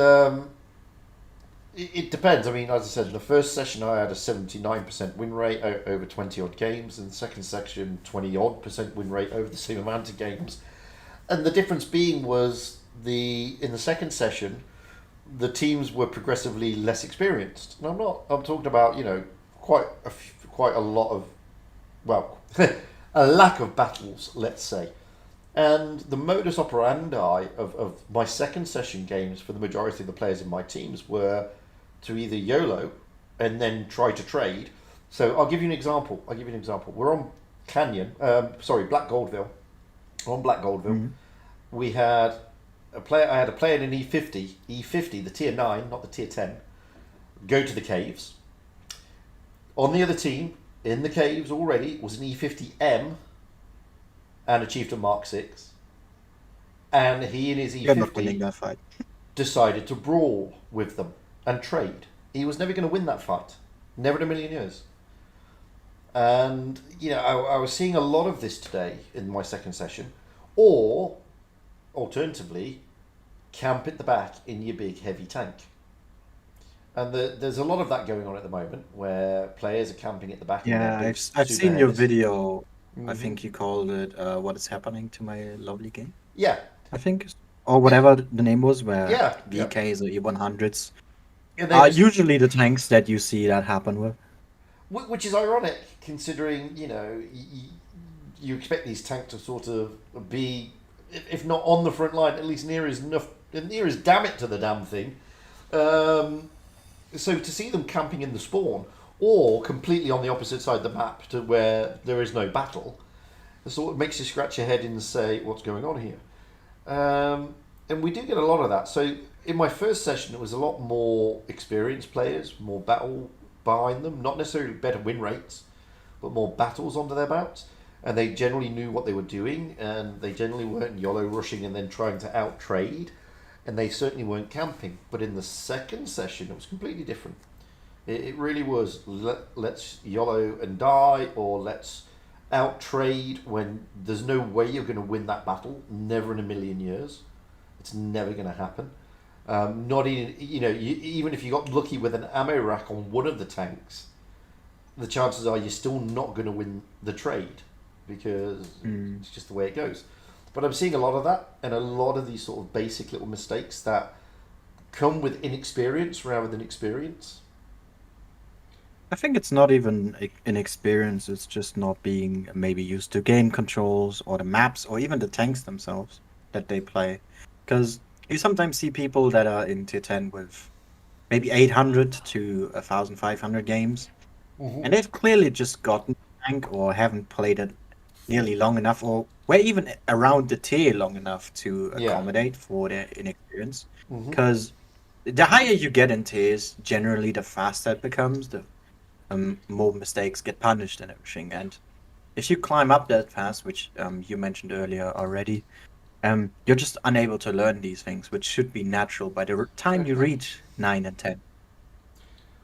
it depends. I mean, as I said, in the first session I had a 79% win rate over 20 odd games, and the second section 20 odd % win rate over the same amount of games. And the difference being was in the second session, the teams were progressively less experienced. And I'm talking about, quite a lot of, well, a lack of battles, let's say. And the modus operandi of my second session games for the majority of the players in my teams were to either YOLO and then try to trade. So I'll give you an example. We're on Black Goldville. On Black Goldville, we had a player. I had a player in an E50, the tier 9, not the tier 10. Go to the caves. On the other team, in the caves already, was an E50M and achieved a Mark 6. And he in his You're not winning E50 that fight. decided to brawl with them and trade. He was never going to win that fight. Never in a million years. And, I was seeing a lot of this today in my second session. Or, alternatively, camp at the back in your big heavy tank. And there's a lot of that going on at the moment, where players are camping at the back. Yeah, in their big I've super seen your heavies. video. I Mhm. think you called it "What is happening to my lovely game." Yeah, I think, or whatever the name was, where Yeah. VKs or E100s And they are just- usually the tanks that you see that happen with. which is ironic, considering you expect these tanks to sort of be, if not on the front line, at least near as damn it to the damn thing. So to see them camping in the spawn, or completely on the opposite side of the map to where there is no battle, it sort of makes you scratch your head and say, what's going on here? And we do get a lot of that. So in my first session, it was a lot more experienced players, more battle behind them, not necessarily better win rates, but more battles under their belts. And they generally knew what they were doing, and they generally weren't YOLO rushing and then trying to out trade. and they certainly weren't camping. But in the second session, it was completely different. It really was. Let's YOLO and die, or let's out trade when there's no way you're going to win that battle. Never in a million years. It's never going to happen. Not even, even if you got lucky with an ammo rack on one of the tanks, the chances are you're still not going to win the trade, because it's just the way it goes. But I'm seeing a lot of that, and a lot of these sort of basic little mistakes that come with inexperience rather than experience. I think it's not even inexperience, it's just not being maybe used to game controls or the maps or even the tanks themselves that they play. Because you sometimes see people that are in tier 10 with maybe 800 to 1,500 games, and they've clearly just gotten a tank or haven't played it nearly long enough, or were even around the tier long enough to accommodate for their inexperience. Because the higher you get in tiers, generally the faster it becomes, the more mistakes get punished and everything. And if you climb up that fast, which you mentioned earlier already, you're just unable to learn these things, which should be natural by the time you reach 9 and 10.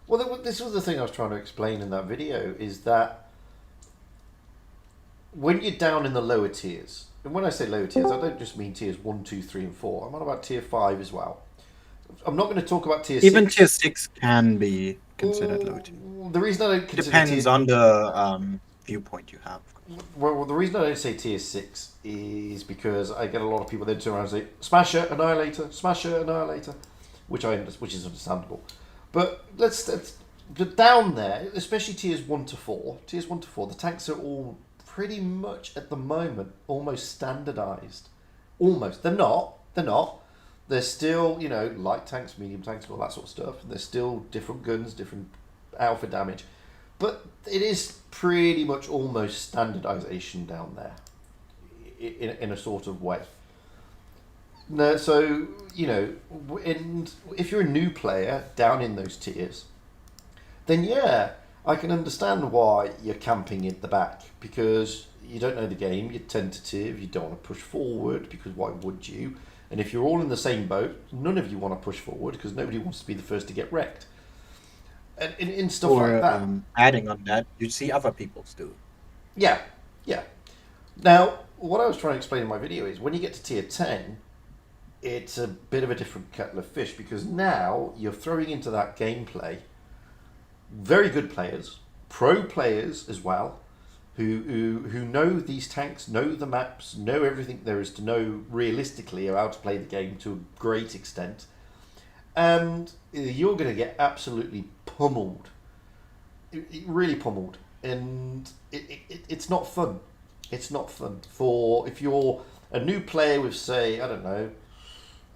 Well, this was the thing I was trying to explain in that video, is that when you're down in the lower tiers, and when I say lower tiers, I don't just mean tiers 1, 2, 3, and 4. I'm on about tier 5 as well. I'm not going to talk about tier 6. Even tier 6 can be considered low tier. The reason I don't consider depends on the viewpoint you have. Well, the reason I don't say tier 6 is because I get a lot of people that turn around and say Smasher, Annihilator, Smasher, Annihilator, which is understandable. But but down there, especially tiers 1 to 4, the tanks are all pretty much at the moment almost standardized. Almost. They're not. They're still, light tanks, medium tanks, and all that sort of stuff. They're still different guns, different alpha damage. But it is pretty much almost standardization down there, in a sort of way. No, so, and if you're a new player down in those tiers, then yeah, I can understand why you're camping at the back, because you don't know the game, you're tentative, you don't want to push forward, because why would you? And if you're all in the same boat, none of you want to push forward, because nobody wants to be the first to get wrecked. And in stuff like that. Adding on that, you see other people's do. Yeah. Now, what I was trying to explain in my video is when you get to tier 10, it's a bit of a different kettle of fish, because now you're throwing into that gameplay very good players, pro players as well, who know these tanks, know the maps, know everything there is to know realistically how to play the game to a great extent. And you're going to get absolutely pummeled. Really pummeled. And it's not fun. It's not fun. If you're a new player with, say, I don't know,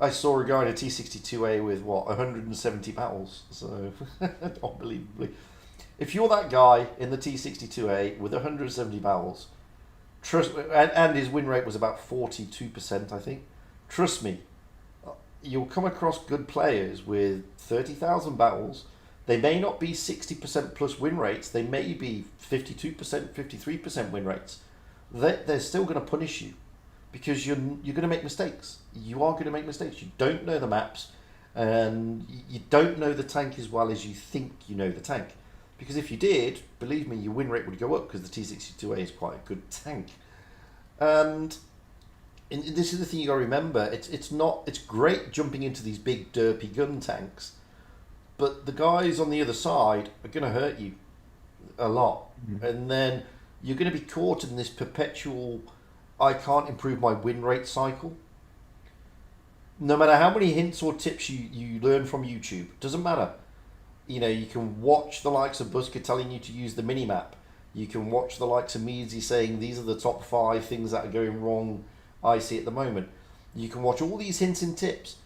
I saw a guy in a T62A with, 170 battles. So, unbelievably. If you're that guy in the T62A with 170 battles, and his win rate was about 42%, I think, trust me, you'll come across good players with 30,000 battles. They may not be 60% plus win rates. They may be 52%, 53% win rates. They're still going to punish you, because you're going to make mistakes. You are going to make mistakes. You don't know the maps, and you don't know the tank as well as you think you know the tank. Because if you did, believe me, your win rate would go up, because the T62A is quite a good tank. And this is the thing you got to remember. It's great jumping into these big derpy gun tanks, but the guys on the other side are going to hurt you a lot. And then you're going to be caught in this perpetual I can't improve my win rate cycle. No matter how many hints or tips you learn from YouTube, doesn't matter. You can watch the likes of Busker telling you to use the mini-map. You can watch the likes of Meadsy saying these are the top 5 things that are going wrong I see at the moment. You can watch all these hints and tips,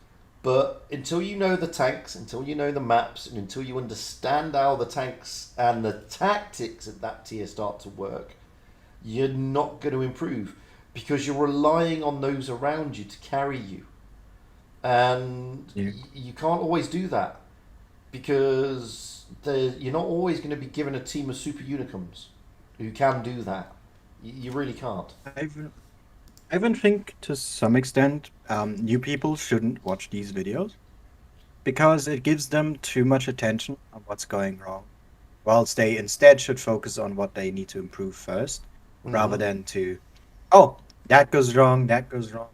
but until you know the tanks, until you know the maps, and until you understand how the tanks and the tactics at that tier start to work, you're not going to improve, because you're relying on those around you to carry you. And you can't always do that, because you're not always going to be given a team of super unicums who can do that. You really can't. I even think to some extent, new people shouldn't watch these videos because it gives them too much attention on what's going wrong, whilst they instead should focus on what they need to improve first, rather than to, oh, that goes wrong, that goes wrong.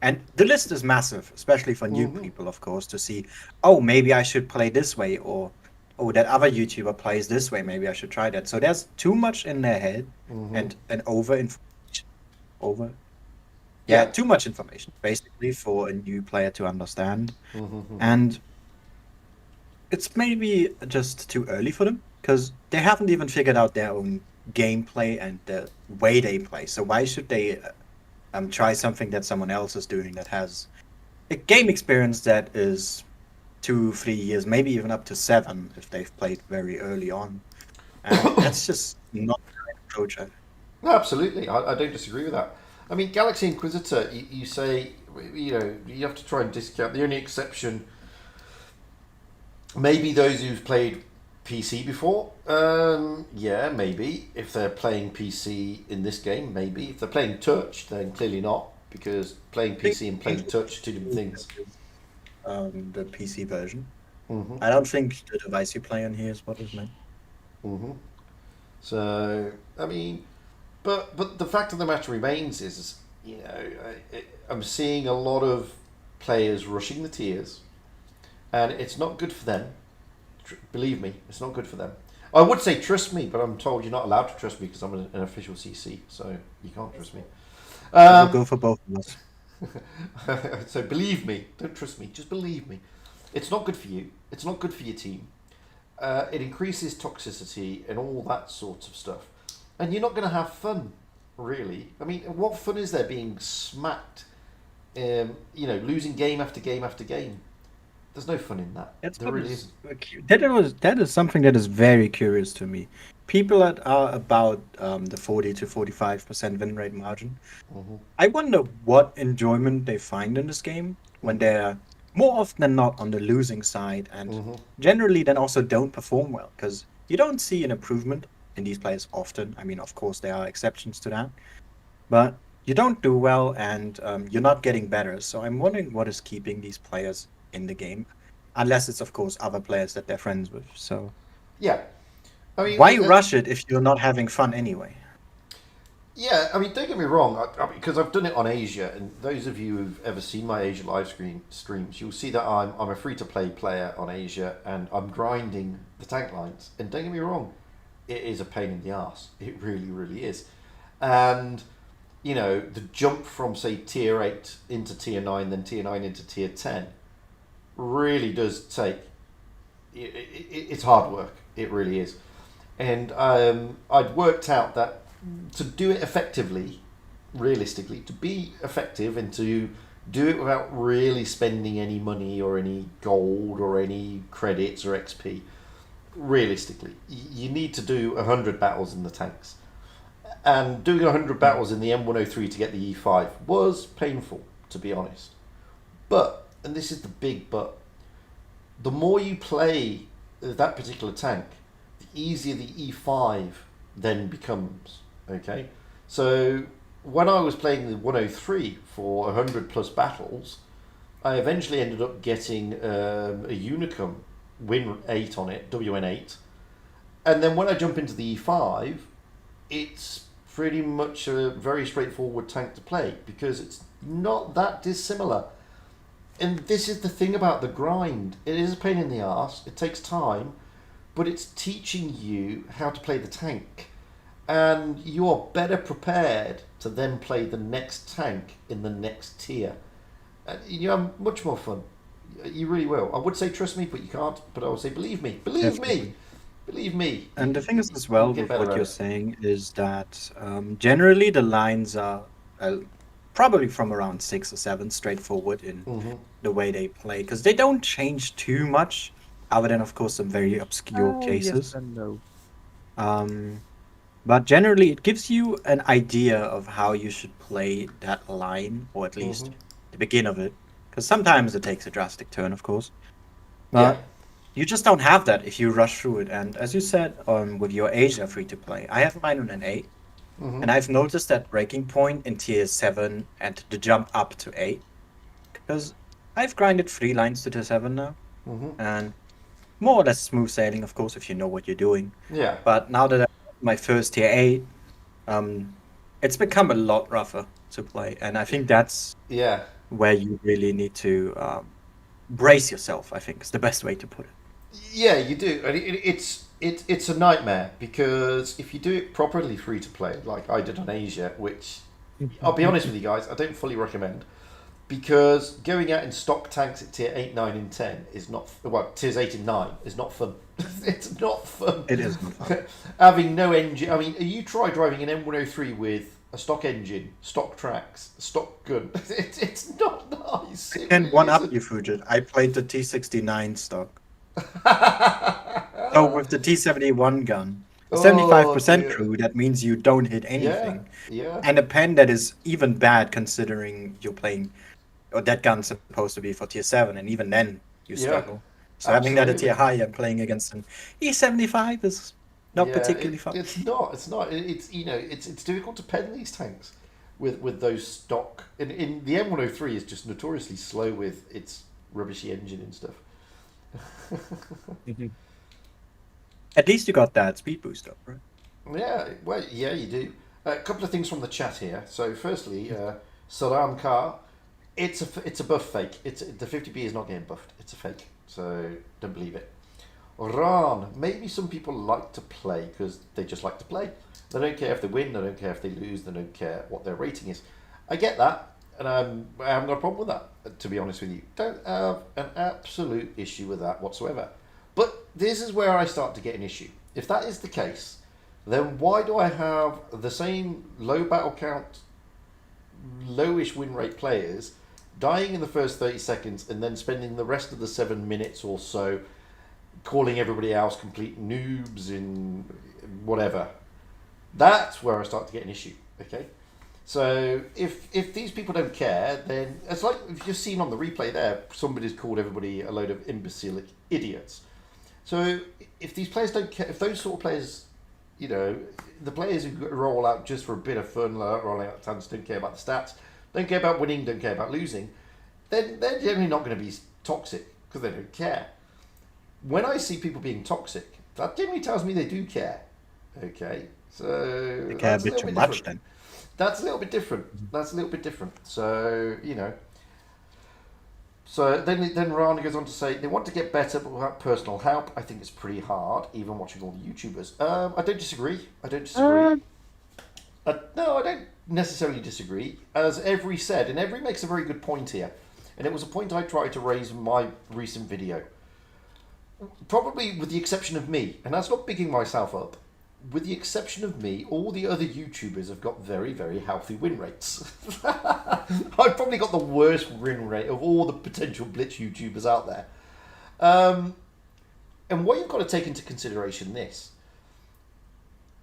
And the list is massive, especially for new people, of course, to see, oh, maybe I should play this way, or oh, that other YouTuber plays this way, maybe I should try that. So there's too much in their head and an over information. Over. Yeah, too much information, basically, for a new player to understand. And it's maybe just too early for them, because they haven't even figured out their own gameplay and the way they play. So why should they try something that someone else is doing that has a game experience that is 2-3 years, maybe even up to 7 if they've played very early on. And that's just not the right approach. No, absolutely. I don't disagree with that. I mean, Galaxy Inquisitor, you say, you know, you have to try and discount. The only exception, maybe those who've played PC before. Yeah, maybe. If they're playing PC in this game, maybe. If they're playing touch, then clearly not, because playing PC and playing touch, two different things. The PC version. I don't think the device you play on here is what is meant. So, I mean, but the fact of the matter remains is, you know, I'm seeing a lot of players rushing the tiers, and it's not good for them. Believe me, it's not good for them. I would say trust me, but I'm told you're not allowed to trust me because I'm an official CC, so you can't trust me. We'll go for both of us. So believe me, don't trust me, just believe me. It's not good for you. It's not good for your team. It increases toxicity and all that sort of stuff. And you're not going to have fun, really. I mean, what fun is there being smacked, you know, losing game after game after game? There's no fun in that. There really isn't. That is something that is very curious to me. People that are about the 40 to 45% win rate margin. I wonder what enjoyment they find in this game when they're more often than not on the losing side, and generally then also don't perform well, because you don't see an improvement in these players often. I mean, of course, there are exceptions to that, but you don't do well, and you're not getting better. So I'm wondering what is keeping these players in the game, unless it's, of course, other players that they're friends with. So yeah, I mean, why rush it if you're not having fun anyway? Yeah, I mean, don't get me wrong, because I've done it on Asia, and those of you who've ever seen my Asia live streams, you'll see that I'm a free-to-play player on Asia, and I'm grinding the tank lines. And don't get me wrong, it is a pain in the arse. It really, really is. And, you know, the jump from, say, Tier 8 into Tier 9, then Tier 9 into Tier 10, really does take... It's hard work. It really is. And I'd worked out that to do it effectively, realistically, to be effective and to do it without really spending any money or any gold or any credits or XP, realistically, you need to do 100 battles in the tanks. And doing 100 battles in the M103 to get the E5 was painful, to be honest. But, and this is the big but, the more you play that particular tank, the easier the E5 then becomes. Okay, so when I was playing the 103 for 100 plus battles, I eventually ended up getting a Unicum win 8 on it, WN8, and then when I jump into the E5, it's pretty much a very straightforward tank to play because it's not that dissimilar. And this is the thing about the grind. It is a pain in the arse, it takes time, but it's teaching you how to play the tank. And you are better prepared to then play the next tank in the next tier. And you have much more fun. You really will. I would say trust me, but you can't. But I would say believe me. Believe me. Believe me. And the thing is as well with what you're saying is that generally the lines are probably from around 6 or 7 straightforward in the way they play. Because they don't change too much, other than, of course, some very obscure cases. Yes and no. But generally, it gives you an idea of how you should play that line, or at least the begin of it. Because sometimes it takes a drastic turn, of course. But you just don't have that if you rush through it. And as you said, with your Asia free-to-play, I have mine on an 8. And I've noticed that breaking point in tier 7 and the jump up to 8. Because I've grinded 3 lines to tier 7 now. And more or less smooth sailing, of course, if you know what you're doing. Yeah. But now that I'm my first tier 8, it's become a lot rougher to play. And I think that's Yeah. where you really need to brace yourself, I think is the best way to put it. Yeah, you do, and it's a nightmare because if you do it properly free to play, like I did on Asia, which I'll be honest with you guys, I don't fully recommend, because going out in stock tanks at tier 8, 9, and 10 is not tiers 8 and 9 is not fun. It's not fun. It isn't fun. Having no engine. I mean, you try driving an M103 with a stock engine, stock tracks, stock gun. It's not nice. And one up you, Fugit. I played the T69 stock. So with the T71 gun, 75% dear. crew, that means you don't hit anything. Yeah. And a pen that is even bad considering you're playing, or that gun's supposed to be for tier 7, and even then you struggle. So having that at tier high and playing against an E75 is not particularly fun. It's not. It's it's difficult to pen these tanks with those stock. In the M103 is just notoriously slow with its rubbishy engine and stuff. At least you got that speed boost up, right? Yeah, well, yeah, you do. A couple of things from the chat here. So, firstly, Salam Kar, it's a buff fake. The 50B is not getting buffed. It's a fake, so don't believe it. Ran, maybe some people like to play because they just like to play. They don't care if they win. They don't care if they lose. They don't care what their rating is. I get that, and I haven't got a problem with that. To be honest with you, don't have an absolute issue with that whatsoever. But this is where I start to get an issue. If that is the case, then why do I have the same low battle count, lowish win rate players dying in the first 30 seconds and then spending the rest of the 7 minutes or so calling everybody else complete noobs in whatever? That's where I start to get an issue, okay? So if these people don't care, then it's like you've just seen on the replay there, somebody's called everybody a load of imbecilic idiots. So if these players don't care, if those sort of players, the players who roll out just for a bit of fun, rolling out tanks, don't care about the stats, don't care about winning, don't care about losing, then they're generally not going to be toxic because they don't care. When I see people being toxic, that generally tells me they do care. Okay, so They care a bit too much then. That's a little bit different. So, So then Rana goes on to say, they want to get better, but without personal help, I think it's pretty hard, even watching all the YouTubers. I don't disagree. No, I don't necessarily disagree. As Every said, and Every makes a very good point here, and it was a point I tried to raise in my recent video. Probably with the exception of me, and that's not bigging myself up, with the exception of me, all the other YouTubers have got very, very healthy win rates. I've probably got the worst win rate of all the potential Blitz YouTubers out there. And what you've got to take into consideration this.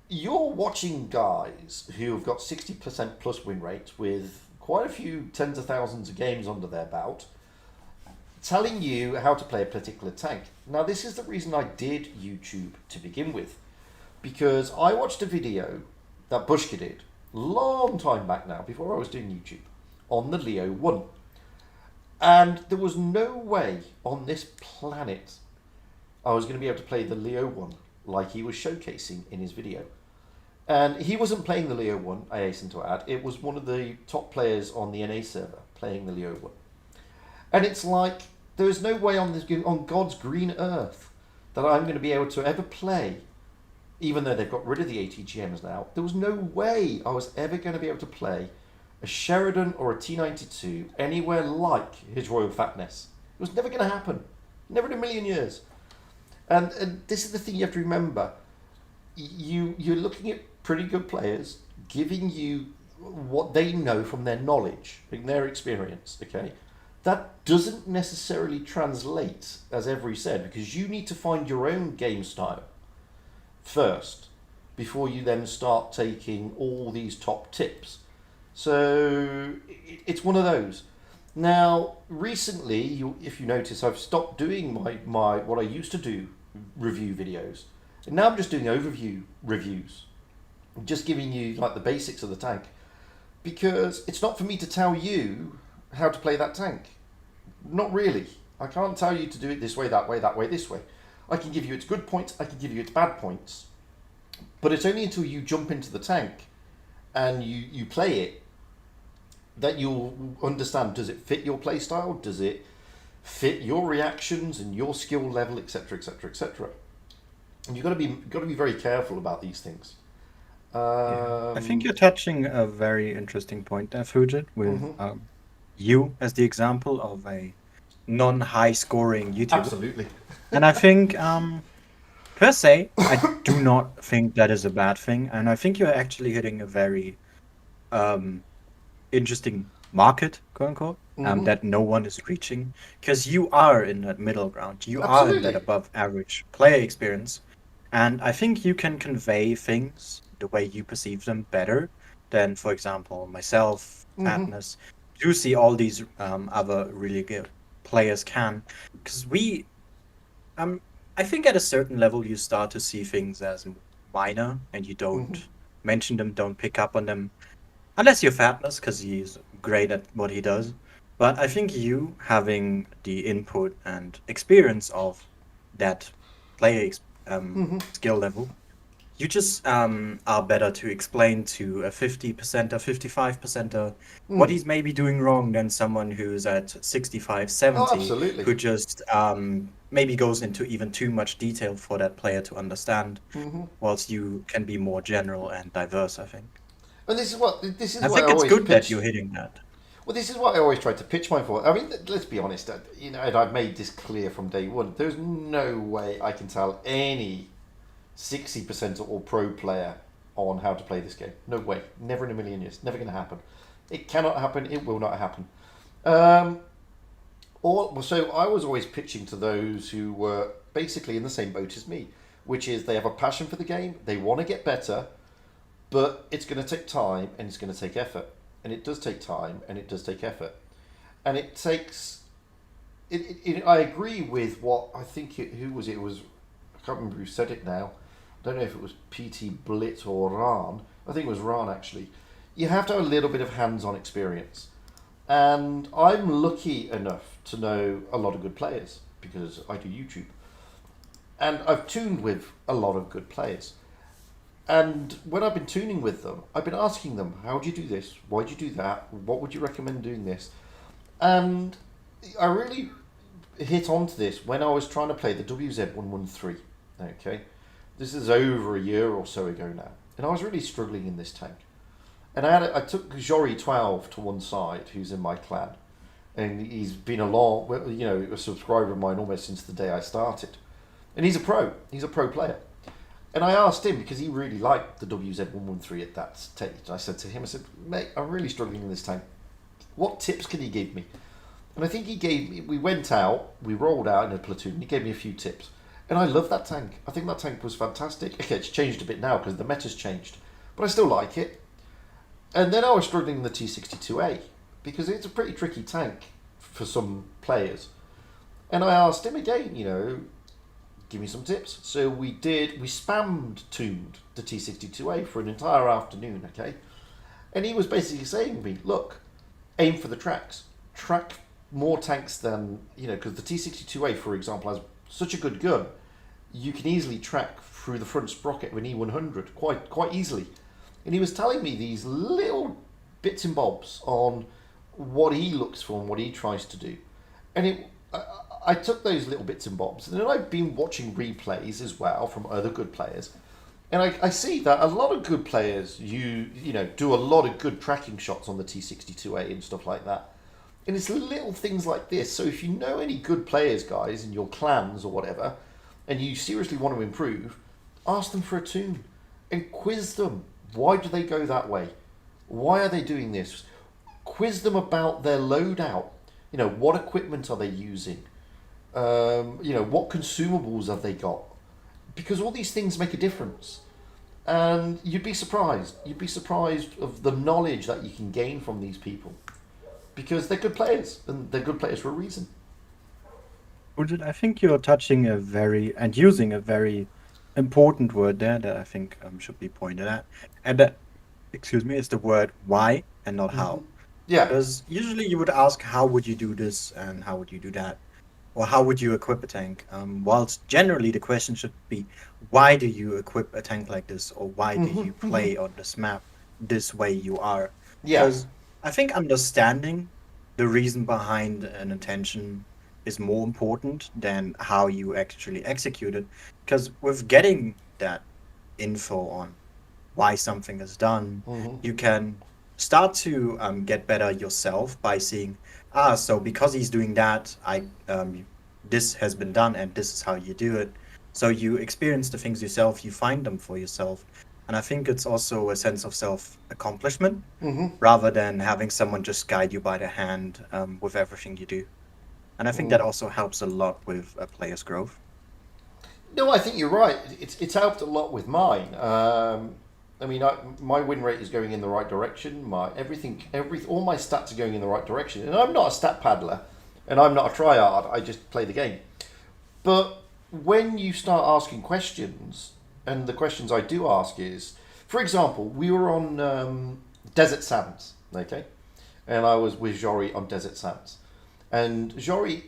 You're watching guys who have got 60% plus win rates with quite a few tens of thousands of games under their belt, telling you how to play a particular tank. Now, this is the reason I did YouTube to begin with. Because I watched a video that Bushka did long time back now, before I was doing YouTube, on the Leo 1. And there was no way on this planet I was going to be able to play the Leo 1 like he was showcasing in his video. And he wasn't playing the Leo 1, I hasten to add. It was one of the top players on the NA server playing the Leo 1. And it's like, there is no way on God's green earth that I'm going to be able to ever play. Even though they've got rid of the ATGMs now, there was no way I was ever going to be able to play a Sheridan or a T92 anywhere like his Royal Fatness. It was never going to happen. Never in a million years. And this is the thing you have to remember. You're looking at pretty good players giving you what they know from their knowledge, from their experience, okay? That doesn't necessarily translate, as Every said, because you need to find your own game style first, before you then start taking all these top tips. So it's one of those. Now, recently, if you notice, I've stopped doing my what I used to do, review videos. And now I'm just doing overview reviews. just giving you like the basics of the tank, because it's not for me to tell you how to play that tank. Not really. I can't tell you to do it this way, that way, that way, this way. I can give you its good points, I can give you its bad points, but it's only until you jump into the tank and you play it that you'll understand, does it fit your play style, does it fit your reactions and your skill level, etc, etc, etc. And you've got to be very careful about these things. I think you're touching a very interesting point there, Fugit, with you as the example of a non-high scoring YouTuber. Absolutely. And I think, per se, I do not think that is a bad thing. And I think you're actually hitting a very interesting market, quote unquote, that no one is reaching. Because you are in that middle ground. You are in that above average player experience. And I think you can convey things the way you perceive them better than, for example, myself, Fatness. You see all these other really good players can. Because I think at a certain level you start to see things as minor and you don't mention them, don't pick up on them. Unless you're Fatness, because he's great at what he does. But I think you having the input and experience of that player skill level, you just are better to explain to a 50%er, 55%er what he's maybe doing wrong than someone who's at 65, 70, who just maybe goes into even too much detail for that player to understand, whilst you can be more general and diverse, I think. And this is what I think it's good that you're hitting that. Well, this is what I always try to pitch my thought. I mean, let's be honest, and I've made this clear from day one. There's no way I can tell any 60% or pro player on how to play this game. No way. Never in a million years. Never going to happen. It cannot happen. It will not happen. So I was always pitching to those who were basically in the same boat as me, which is they have a passion for the game, they want to get better, but it's going to take time and it's going to take effort. And it does take time and it does take effort. And it takes... I agree with what I think... who was it? It was... I can't remember who said it now. I don't know if it was PT Blitz or Ran. I think it was Ran, actually. You have to have a little bit of hands-on experience. And I'm lucky enough to know a lot of good players because I do YouTube. And I've tuned with a lot of good players. And when I've been tuning with them, I've been asking them, how do you do this? Why do you do that? What would you recommend doing this? And I really hit onto this when I was trying to play the WZ113. Okay, this is over a year or so ago now. And I was really struggling in this tank. And I took Jori 12 to one side, who's in my clan. And he's been a subscriber of mine almost since the day I started. And he's a pro. He's a pro player. And I asked him, because he really liked the WZ113 at that stage. I said to him, I said, mate, I'm really struggling in this tank. What tips can you give me? And I think he gave me, we went out, we rolled out in a platoon, and he gave me a few tips. And I love that tank. I think that tank was fantastic. Okay, it's changed a bit now because the meta's changed. But I still like it. And then I was struggling in the T62A, because it's a pretty tricky tank for some players. And I asked him again, give me some tips. So we spammed tuned the T62A for an entire afternoon, okay? And he was basically saying to me, look, aim for the tracks. Track more tanks than, because the T62A, for example, has such a good gun, you can easily track through the front sprocket of an E100 quite easily. And he was telling me these little bits and bobs on what he looks for and what he tries to do. And I took those little bits and bobs, and then I've been watching replays as well from other good players, and I see that a lot of good players do a lot of good tracking shots on the T62A and stuff like that. And it's little things like this. So if you know any good players, guys, in your clans or whatever, and you seriously want to improve, ask them for a tune and quiz them. Why do they go that way? Why are they doing this? Quiz them about their loadout. What equipment are they using? What consumables have they got? Because all these things make a difference. And you'd be surprised. You'd be surprised of the knowledge that you can gain from these people. Because they're good players, and they're good players for a reason. I think you're touching using a very important word there that I think should be pointed at, and that, excuse me, is the word why and not how. Yeah. Because usually you would ask, how would you do this and how would you do that? Or how would you equip a tank? Whilst generally the question should be, why do you equip a tank like this? Or why do you play on this map this way you are? Yeah. Because I think understanding the reason behind an intention is more important than how you actually execute it. Because with getting that info on why something is done, you can start to get better yourself by seeing, so because he's doing that, this has been done and this is how you do it. So you experience the things yourself, you find them for yourself. And I think it's also a sense of self accomplishment rather than having someone just guide you by the hand with everything you do. And I think that also helps a lot with a player's growth. No, I think you're right. It's helped a lot with mine. I mean, my win rate is going in the right direction. All my stats are going in the right direction. And I'm not a stat paddler, and I'm not a tryhard. I just play the game. But when you start asking questions, and the questions I do ask is, for example, we were on Desert Sands, okay, and I was with Jory on Desert Sands, and Jory.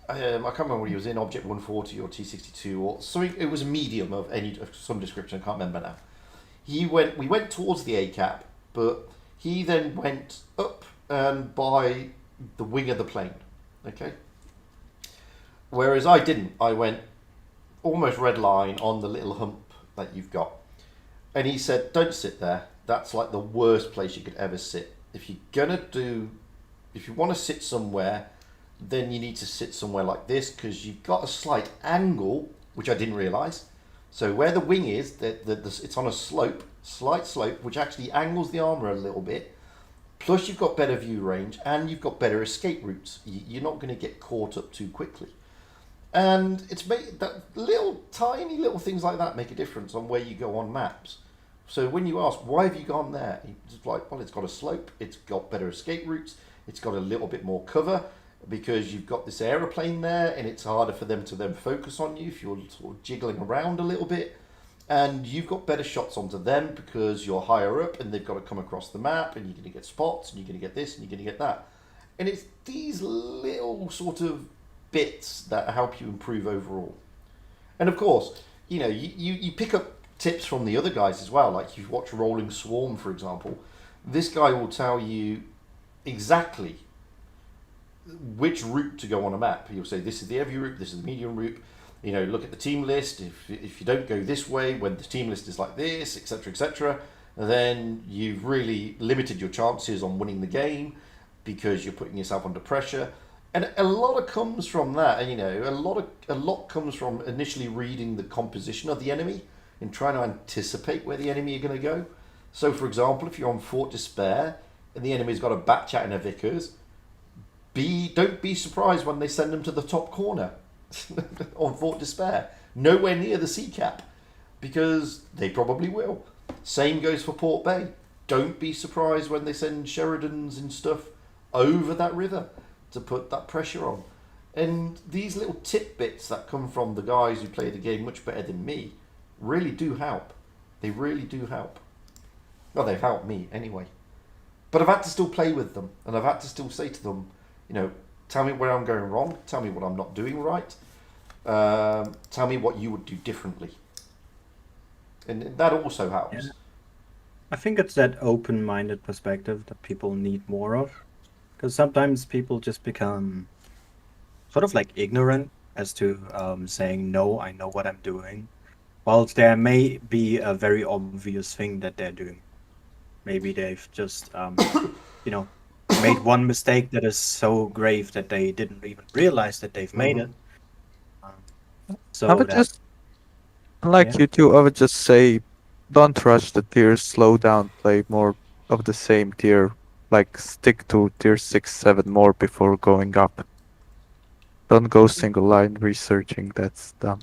I can't remember what he was in, Object 140 or T62 or something. It was a medium of some description. I can't remember now. We went towards the A cap, but he then went up and by the wing of the plane. Okay. Whereas I didn't. I went almost red line on the little hump that you've got. And he said, don't sit there. That's like the worst place you could ever sit. If you want to sit somewhere, then you need to sit somewhere like this because you've got a slight angle, which I didn't realise. So where the wing is, it's on a slight slope, which actually angles the armour a little bit. Plus you've got better view range and you've got better escape routes. You're not going to get caught up too quickly. And it's made that tiny little things like that make a difference on where you go on maps. So when you ask, why have you gone there? It's like, well, it's got a slope, it's got better escape routes, it's got a little bit more cover, because you've got this aeroplane there and it's harder for them to then focus on you if you're sort of jiggling around a little bit, and you've got better shots onto them because you're higher up and they've got to come across the map and you're going to get spots and you're going to get this and you're going to get that. And it's these little sort of bits that help you improve overall. And of course, you pick up tips from the other guys as well. Like you watch Rolling Swarm, for example, this guy will tell you exactly which route to go on a map. He'll say, this is the heavy route, this is the medium route. Look at the team list. If you don't go this way, when the team list is like this, etc., then you've really limited your chances on winning the game because you're putting yourself under pressure. And a lot comes from that. A lot comes from initially reading the composition of the enemy and trying to anticipate where the enemy are going to go. So, for example, if you're on Fort Despair and the enemy's got a Batchat and a Vickers, don't be surprised when they send them to the top corner on Fort Despair, nowhere near the sea cap, because they probably will. Same goes for Port Bay. Don't be surprised when they send Sheridans and stuff over that river to put that pressure on. And these little tidbits that come from the guys who play the game much better than me really do help. They really do help. Well, they've helped me anyway. But I've had to still play with them, and I've had to still say to them, tell me where I'm going wrong, tell me what I'm not doing right, tell me what you would do differently. And that also helps. Yeah. I think it's that open-minded perspective that people need more of. Because sometimes people just become sort of like ignorant as to saying, no, I know what I'm doing. Whilst there may be a very obvious thing that they're doing. Maybe they've just, made one mistake that is so grave that they didn't even realize that they've made it. I would just, like you two, I would just say, don't rush the tiers, slow down, play more of the same tier. Like, stick to tier 6, 7 more before going up. Don't go single line researching, that's dumb.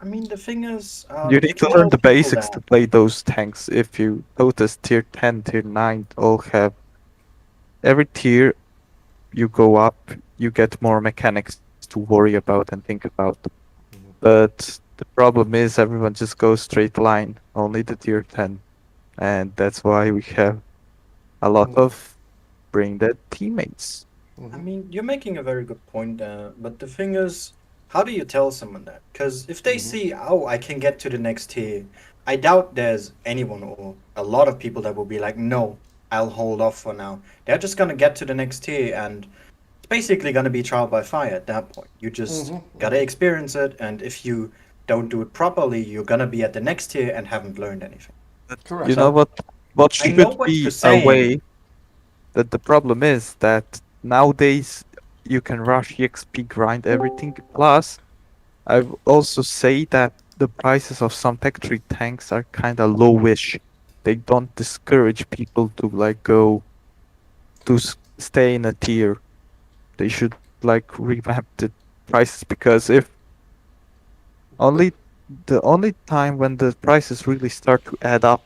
I mean, the thing is... you need to learn the basics to play those tanks. If you notice, tier 10, tier 9 all have... Every tier you go up, you get more mechanics to worry about and think about. But the problem is everyone just goes straight line, only the tier 10. And that's why we have a lot of brain dead teammates. I mean, you're making a very good point there, but the thing is, how do you tell someone that? Because if they see, oh, I can get to the next tier, I doubt there's anyone or a lot of people that will be like, no, I'll hold off for now. They're just gonna get to the next tier, and it's basically gonna be trial by fire at that point. You just gotta experience it, and if you don't do it properly, you're gonna be at the next tier and haven't learned anything. Correct. You know what I know should what be you're a saying. way that the problem is that nowadays you can rush EXP grind everything. Plus, I would also say that the prices of some tech tree tanks are kind of lowish. They don't discourage people to like go to stay in a tier. They should like revamp the prices because if only the only time when the prices really start to add up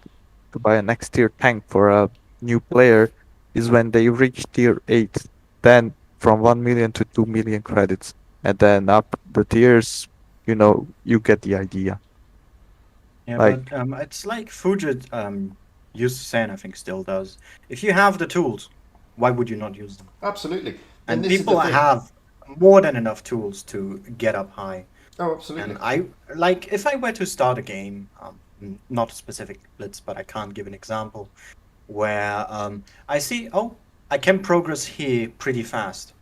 to buy a next tier tank for a new player is when they reach tier 8. Then from 1 million to 2 million credits. And then up the tiers, you get the idea. Yeah, Like, but it's like Fugit used to say, and I think still does. If you have the tools, why would you not use them? Absolutely. And this is people the thing. have more than enough tools to get up high. Oh, absolutely. And I like if I were to start a game, not a specific Blitz, but I can't give an example where I see, oh, I can progress here pretty fast.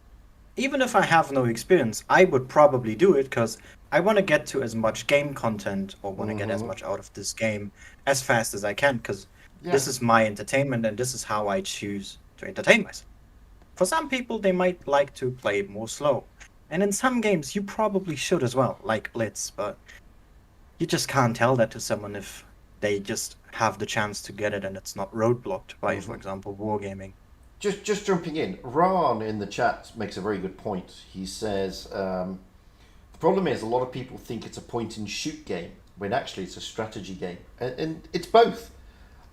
Even if I have no experience, I would probably do it because I want to get to as much game content or want to get as much out of this game as fast as I can because this is my entertainment and this is how I choose to entertain myself. For some people, they might like to play it more slow. And in some games, you probably should as well, like Blitz, but you just can't tell that to someone if they just have the chance to get it and it's not roadblocked by, for example, wargaming. Just jumping in, Ran in the chat makes a very good point. He says the problem is a lot of people think it's a point and shoot game when actually it's a strategy game, and it's both.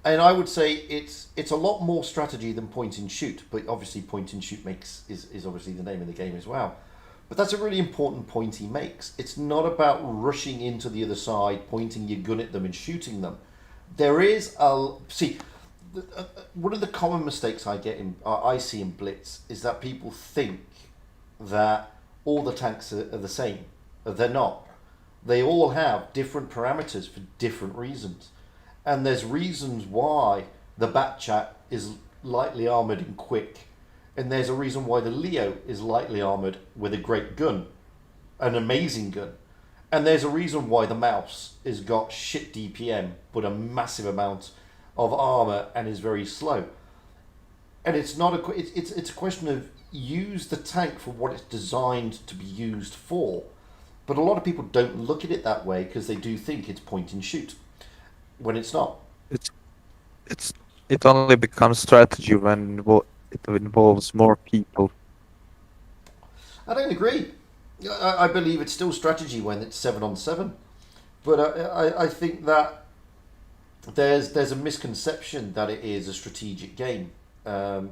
And I would say it's a lot more strategy than point and shoot, but obviously point and shoot is obviously the name of the game as well. But that's a really important point he makes. It's not about rushing into the other side, pointing your gun at them and shooting them. There is one of the common mistakes I see in Blitz is that people think that all the tanks are the same. They're not. They all have different parameters for different reasons. And there's reasons why the Batchat is lightly armoured and quick. And there's a reason why the Leo is lightly armoured with a great gun. An amazing gun. And there's a reason why the Mouse has got shit DPM but a massive amount of armour and is very slow. And it's not it's a question of use the tank for what it's designed to be used for. But a lot of people don't look at it that way because they do think it's point and shoot when it's not. It only becomes strategy when it involves more people. I don't agree. I believe it's still strategy when it's 7-on-7. But I think that there's a misconception that it is a strategic game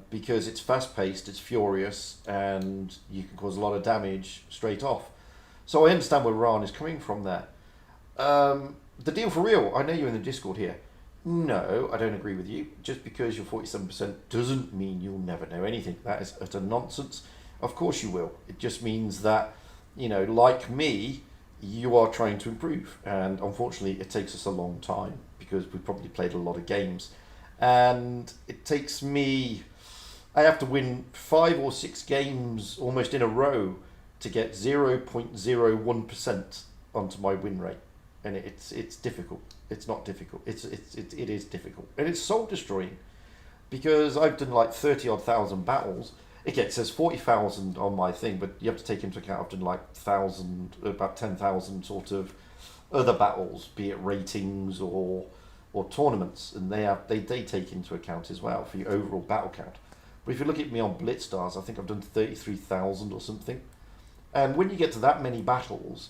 because it's fast-paced, it's furious, and you can cause a lot of damage straight off. So I understand where Ran is coming from there. The deal for real, I know you're in the Discord here. No, I don't agree with you. Just because you're 47% doesn't mean you'll never know anything. That is utter nonsense. Of course you will. It just means that, like me, you are trying to improve. And unfortunately, it takes us a long time because we've probably played a lot of games. And it takes me... I have to win 5 or 6 games almost in a row to get 0.01% onto my win rate. And it's difficult. It's not difficult. It is difficult. And it's soul destroying because I've done like 30,000 battles. It says 40,000 on my thing, but you have to take into account I've done like about 10,000 sort of other battles, be it ratings or tournaments, and they take into account as well for your overall battle count. But if you look at me on Blitz stars, I think I've done 33,000 or something. And when you get to that many battles,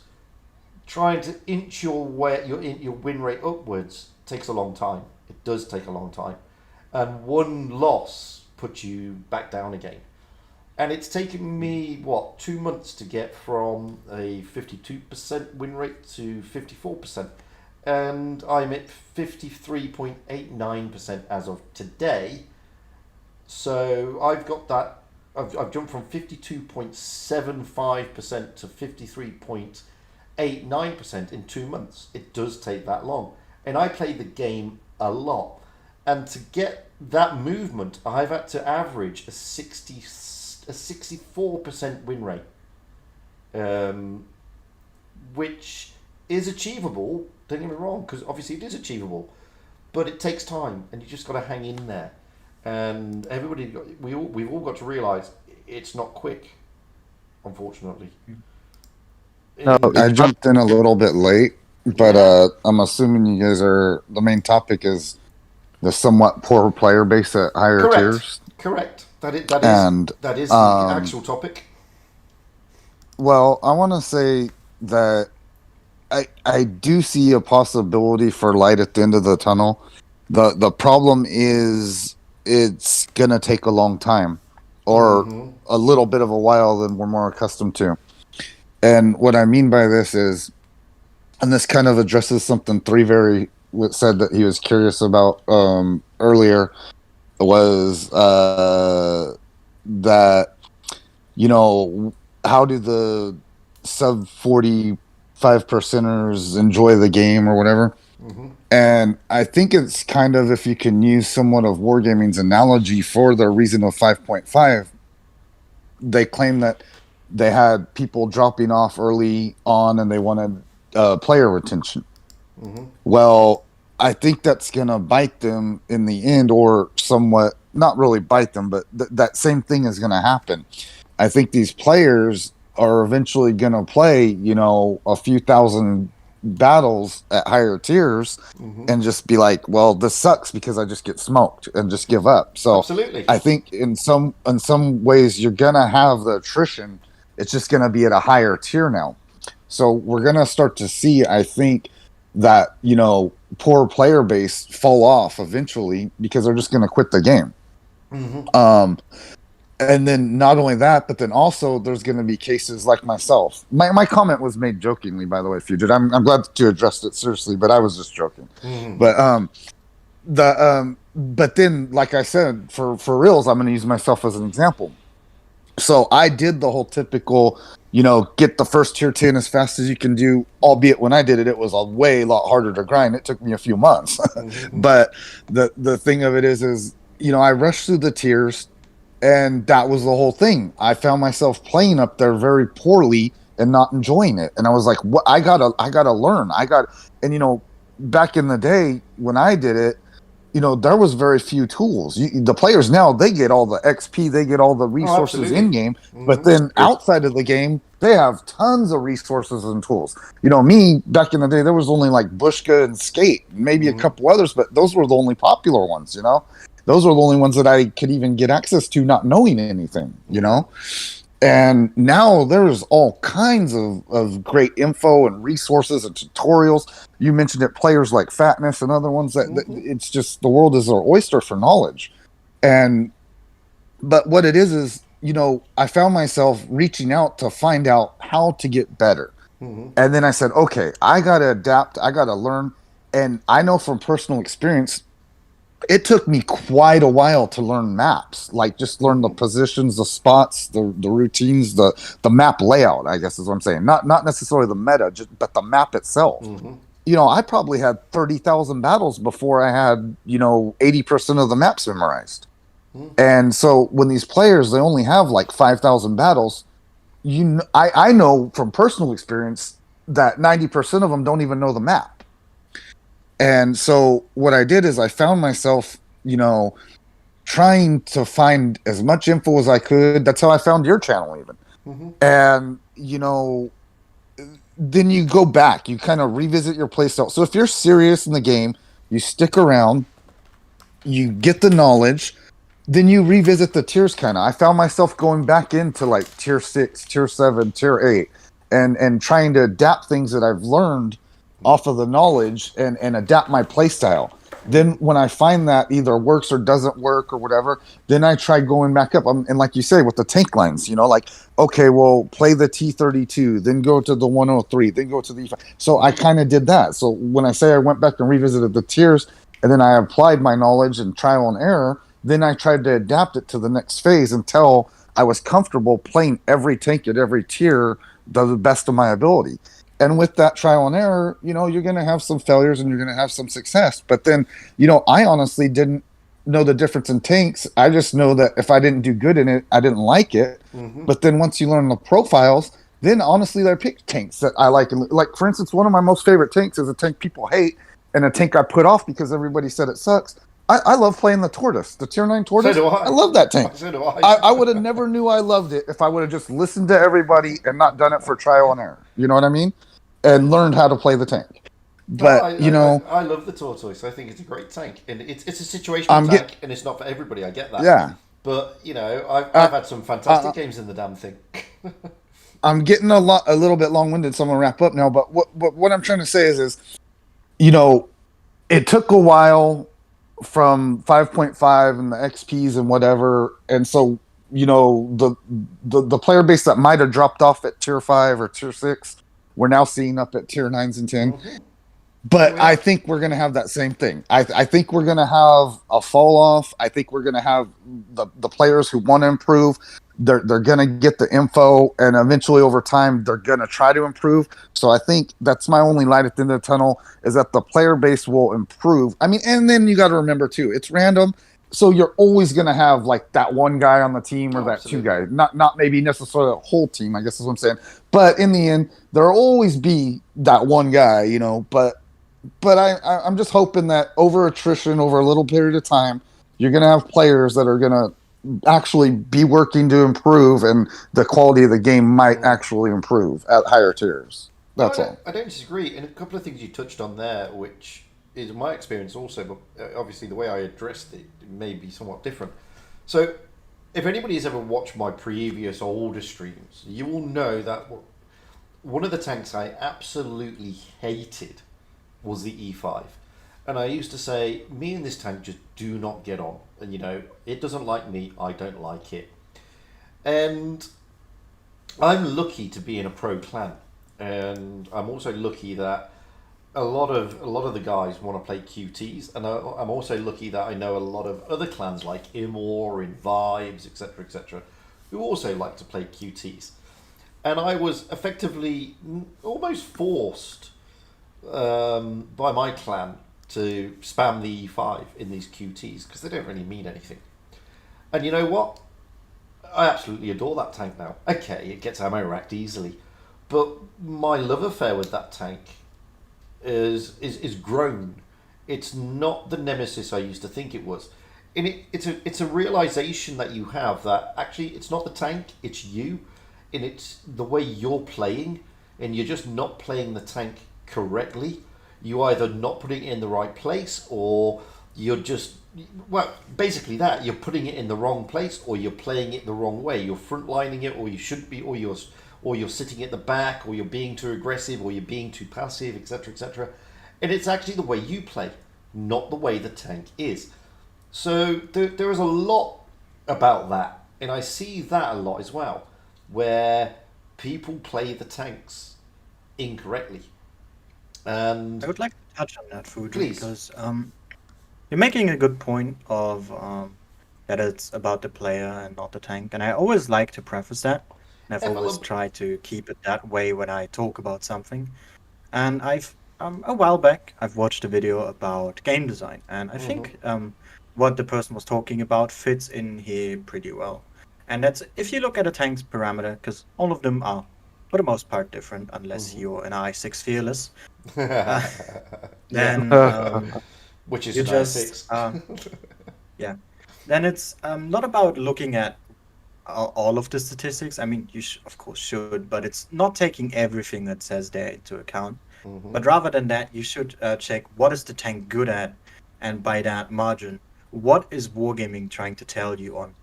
trying to inch your win rate upwards takes a long time. It does take a long time. And one loss puts you back down again. And it's taken me, 2 months to get from a 52% win rate to 54%. And I'm at 53.89% as of today. So I've got that, I've jumped from 52.75% to 53.89% in 2 months. It does take that long. And I play the game a lot. And to get that movement, I've had to average a 64% win rate, which is achievable. Don't get me wrong, because obviously it is achievable, but it takes time, and you just got to hang in there. And we've all got to realise it's not quick, unfortunately. No, I jumped in a little bit late, but I'm assuming you guys are. The main topic is the somewhat poor player base at higher tiers. Correct. That is the actual topic. Well, I want to say that I do see a possibility for light at the end of the tunnel. The problem is it's gonna take a long time, or a little bit of a while than we're more accustomed to. And what I mean by this is, and this kind of addresses something said that he was curious about earlier, was that, how do the sub 45 percenters enjoy the game or whatever? And I think it's kind of, if you can use somewhat of Wargaming's analogy for the reason of 5.5, they claim that they had people dropping off early on and they wanted player retention. Well, I think that's going to bite them in the end, or somewhat, not really bite them, but that same thing is going to happen. I think these players are eventually going to play, a few thousand battles at higher tiers and just be like, well, this sucks because I just get smoked, and just give up. So absolutely, I think in some ways you're going to have the attrition. It's just going to be at a higher tier now. So we're going to start to see, I think, that, poor player base fall off eventually because they're just going to quit the game. And then not only that, but then also there's going to be cases like myself. My comment was made jokingly, by the way, Fugit. I'm glad you addressed it seriously, but I was just joking. But but then, like I said, for reals, I'm going to use myself as an example. So I did the whole typical, get the first tier 10 as fast as you can do, albeit when I did it, it was a lot harder to grind. It took me a few months. But the thing of it is, I rushed through the tiers, and that was the whole thing. I found myself playing up there very poorly and not enjoying it. And I was like, what? I gotta learn. And back in the day when I did it, there was very few tools. The players now, they get all the XP, they get all the resources in game, but then outside of the game, they have tons of resources and tools. Me back in the day, there was only like Bushka and Skate, maybe a couple others, but those were the only popular ones. Those were the only ones that I could even get access to, not knowing anything. And now there's all kinds of great info and resources and tutorials. You mentioned it, players like Fatness and other ones that it's just, the world is our oyster for knowledge. But what it is, I found myself reaching out to find out how to get better. And then I said, okay, I got to adapt. I got to learn. And I know from personal experience, it took me quite a while to learn maps, like just learn the positions, the spots, the routines, the map layout, I guess is what I'm saying. Not necessarily the meta, but the map itself. I probably had 30,000 battles before I had, 80% of the maps memorized. And so when these players, they only have like 5,000 battles, I know from personal experience that 90% of them don't even know the map. And so what I did is I found myself, trying to find as much info as I could. That's how I found your channel even. And, then you go back, you kind of revisit your playstyle. So if you're serious in the game, you stick around, you get the knowledge, then you revisit the tiers kind of. I found myself going back into like tier 6, tier 7, tier 8, and trying to adapt things that I've learned off of the knowledge and adapt my play style. Then when I find that either works or doesn't work or whatever, then I try going back up. And like you say, with the tank lines, like, okay, well, play the T32, then go to the 103, then go to the E5. So I kind of did that. So when I say I went back and revisited the tiers, and then I applied my knowledge and trial and error, then I tried to adapt it to the next phase until I was comfortable playing every tank at every tier to the best of my ability. And with that trial and error, you're going to have some failures and you're going to have some success. But then, I honestly didn't know the difference in tanks. I just know that if I didn't do good in it, I didn't like it. But then once you learn the profiles, then honestly, I pick tanks that I like. Like, for instance, one of my most favorite tanks is a tank people hate and a tank I put off because everybody said it sucks. I love playing the Tortoise, the Tier 9 Tortoise. So do I. I love that tank. So do I. I would have never knew I loved it if I would have just listened to everybody and not done it for trial and error. You know what I mean? And learned how to play the tank. But, I love the Tortoise. I think it's a great tank. And it's a situational tank, and it's not for everybody. I get that. Yeah. But, I've had some fantastic games in the damn thing. I'm getting a little bit long-winded, so I'm going to wrap up now. But what I'm trying to say is, it took a while from 5.5 and the XPs and whatever, and so the player base that might have dropped off at tier 5 or tier 6, we're now seeing up at tier 9s and 10. But I think we're going to have that same thing. I think we're going to have a fall off. I think we're going to have the players who want to improve. They're going to get the info, and eventually over time they're going to try to improve. So I think that's my only light at the end of the tunnel, is that the player base will improve. I mean, and then you got to remember too, it's random. So you're always going to have like that one guy on the team or that two guys, not maybe necessarily the whole team, I guess is what I'm saying. But in the end, there'll always be that one guy, but I'm just hoping that over attrition, over a little period of time, you're going to have players that are going to actually be working to improve, and the quality of the game might actually improve at higher tiers. That's all. I don't disagree. And a couple of things you touched on there, which is my experience also, but obviously the way I addressed it may be somewhat different. So if anybody has ever watched my previous older streams, you will know that one of the tanks I absolutely hated was the E5. And I used to say, me and this tank just do not get on. And, it doesn't like me, I don't like it. And I'm lucky to be in a pro clan. And I'm also lucky that a lot of the guys want to play QTs. And I'm also lucky that I know a lot of other clans like Imor and Vibes, etc., who also like to play QTs. And I was effectively almost forced by my clan to spam the E5 in these QTs because they don't really mean anything. And you know what? I absolutely adore that tank now. Okay, it gets ammo racked easily, but my love affair with that tank is grown. It's not the nemesis I used to think it was. And it's a realization that you have that actually it's not the tank, it's you, and it's the way you're playing, and you're just not playing the tank correctly. You either not putting it in the right place, or you're just, well, basically that, you're putting it in the wrong place, or you're playing it the wrong way. You're frontlining it, or you shouldn't be, or you're sitting at the back, or you're being too aggressive, or you're being too passive, etc. And it's actually the way you play, not the way the tank is. So there is a lot about that, and I see that a lot as well, where people play the tanks incorrectly. And I would like to touch on that, Fugit, please, because you're making a good point of that it's about the player and not the tank, and I always like to preface that, and I've always tried to keep it that way when I talk about something. And I've a while back I've watched a video about game design, and I think what the person was talking about fits in here pretty well. And that's if you look at a tank's parameter, because all of them are for the most part different, unless you're an I6 fearless. Then which is you just yeah. Then it's not about looking at all of the statistics. I mean, you of course should, but it's not taking everything that says there into account. But rather than that, you should check what is the tank good at, and by that margin, what is Wargaming trying to tell you on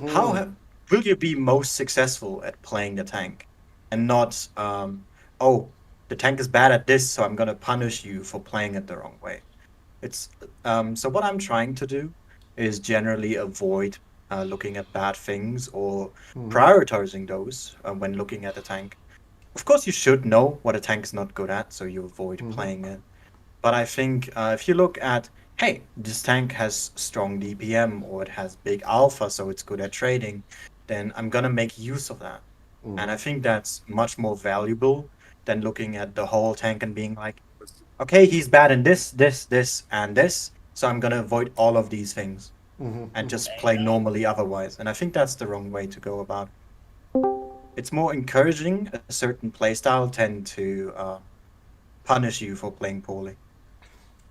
how will you be most successful at playing the tank, and not oh, the tank is bad at this, so I'm gonna punish you for playing it the wrong way. It's so what I'm trying to do is generally avoid looking at bad things or prioritizing those when looking at a tank. Of course, you should know what a tank is not good at, so you avoid playing it. But I think if you look at, hey, this tank has strong DPM or it has big alpha, so it's good at trading, then I'm gonna make use of that. And I think that's much more valuable than looking at the whole tank and being like, okay, he's bad in this, this, and this, so I'm gonna avoid all of these things and just play normally otherwise. And I think that's the wrong way to go about it. It's more encouraging a certain playstyle tend to punish you for playing poorly.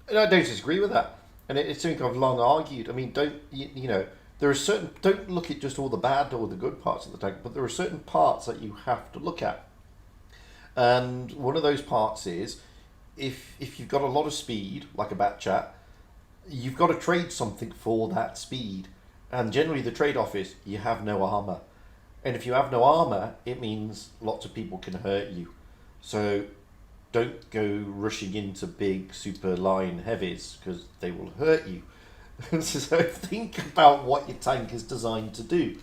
And I don't disagree with that. And it's something I've long argued. I mean, there are certain, don't look at just all the bad or the good parts of the tank, but there are certain parts that you have to look at. And one of those parts is, if you've got a lot of speed, like a bat chat, you've got to trade something for that speed. And generally the trade-off is you have no armor. And if you have no armor, it means lots of people can hurt you. So don't go rushing into big super line heavies because they will hurt you. So think about what your tank is designed to do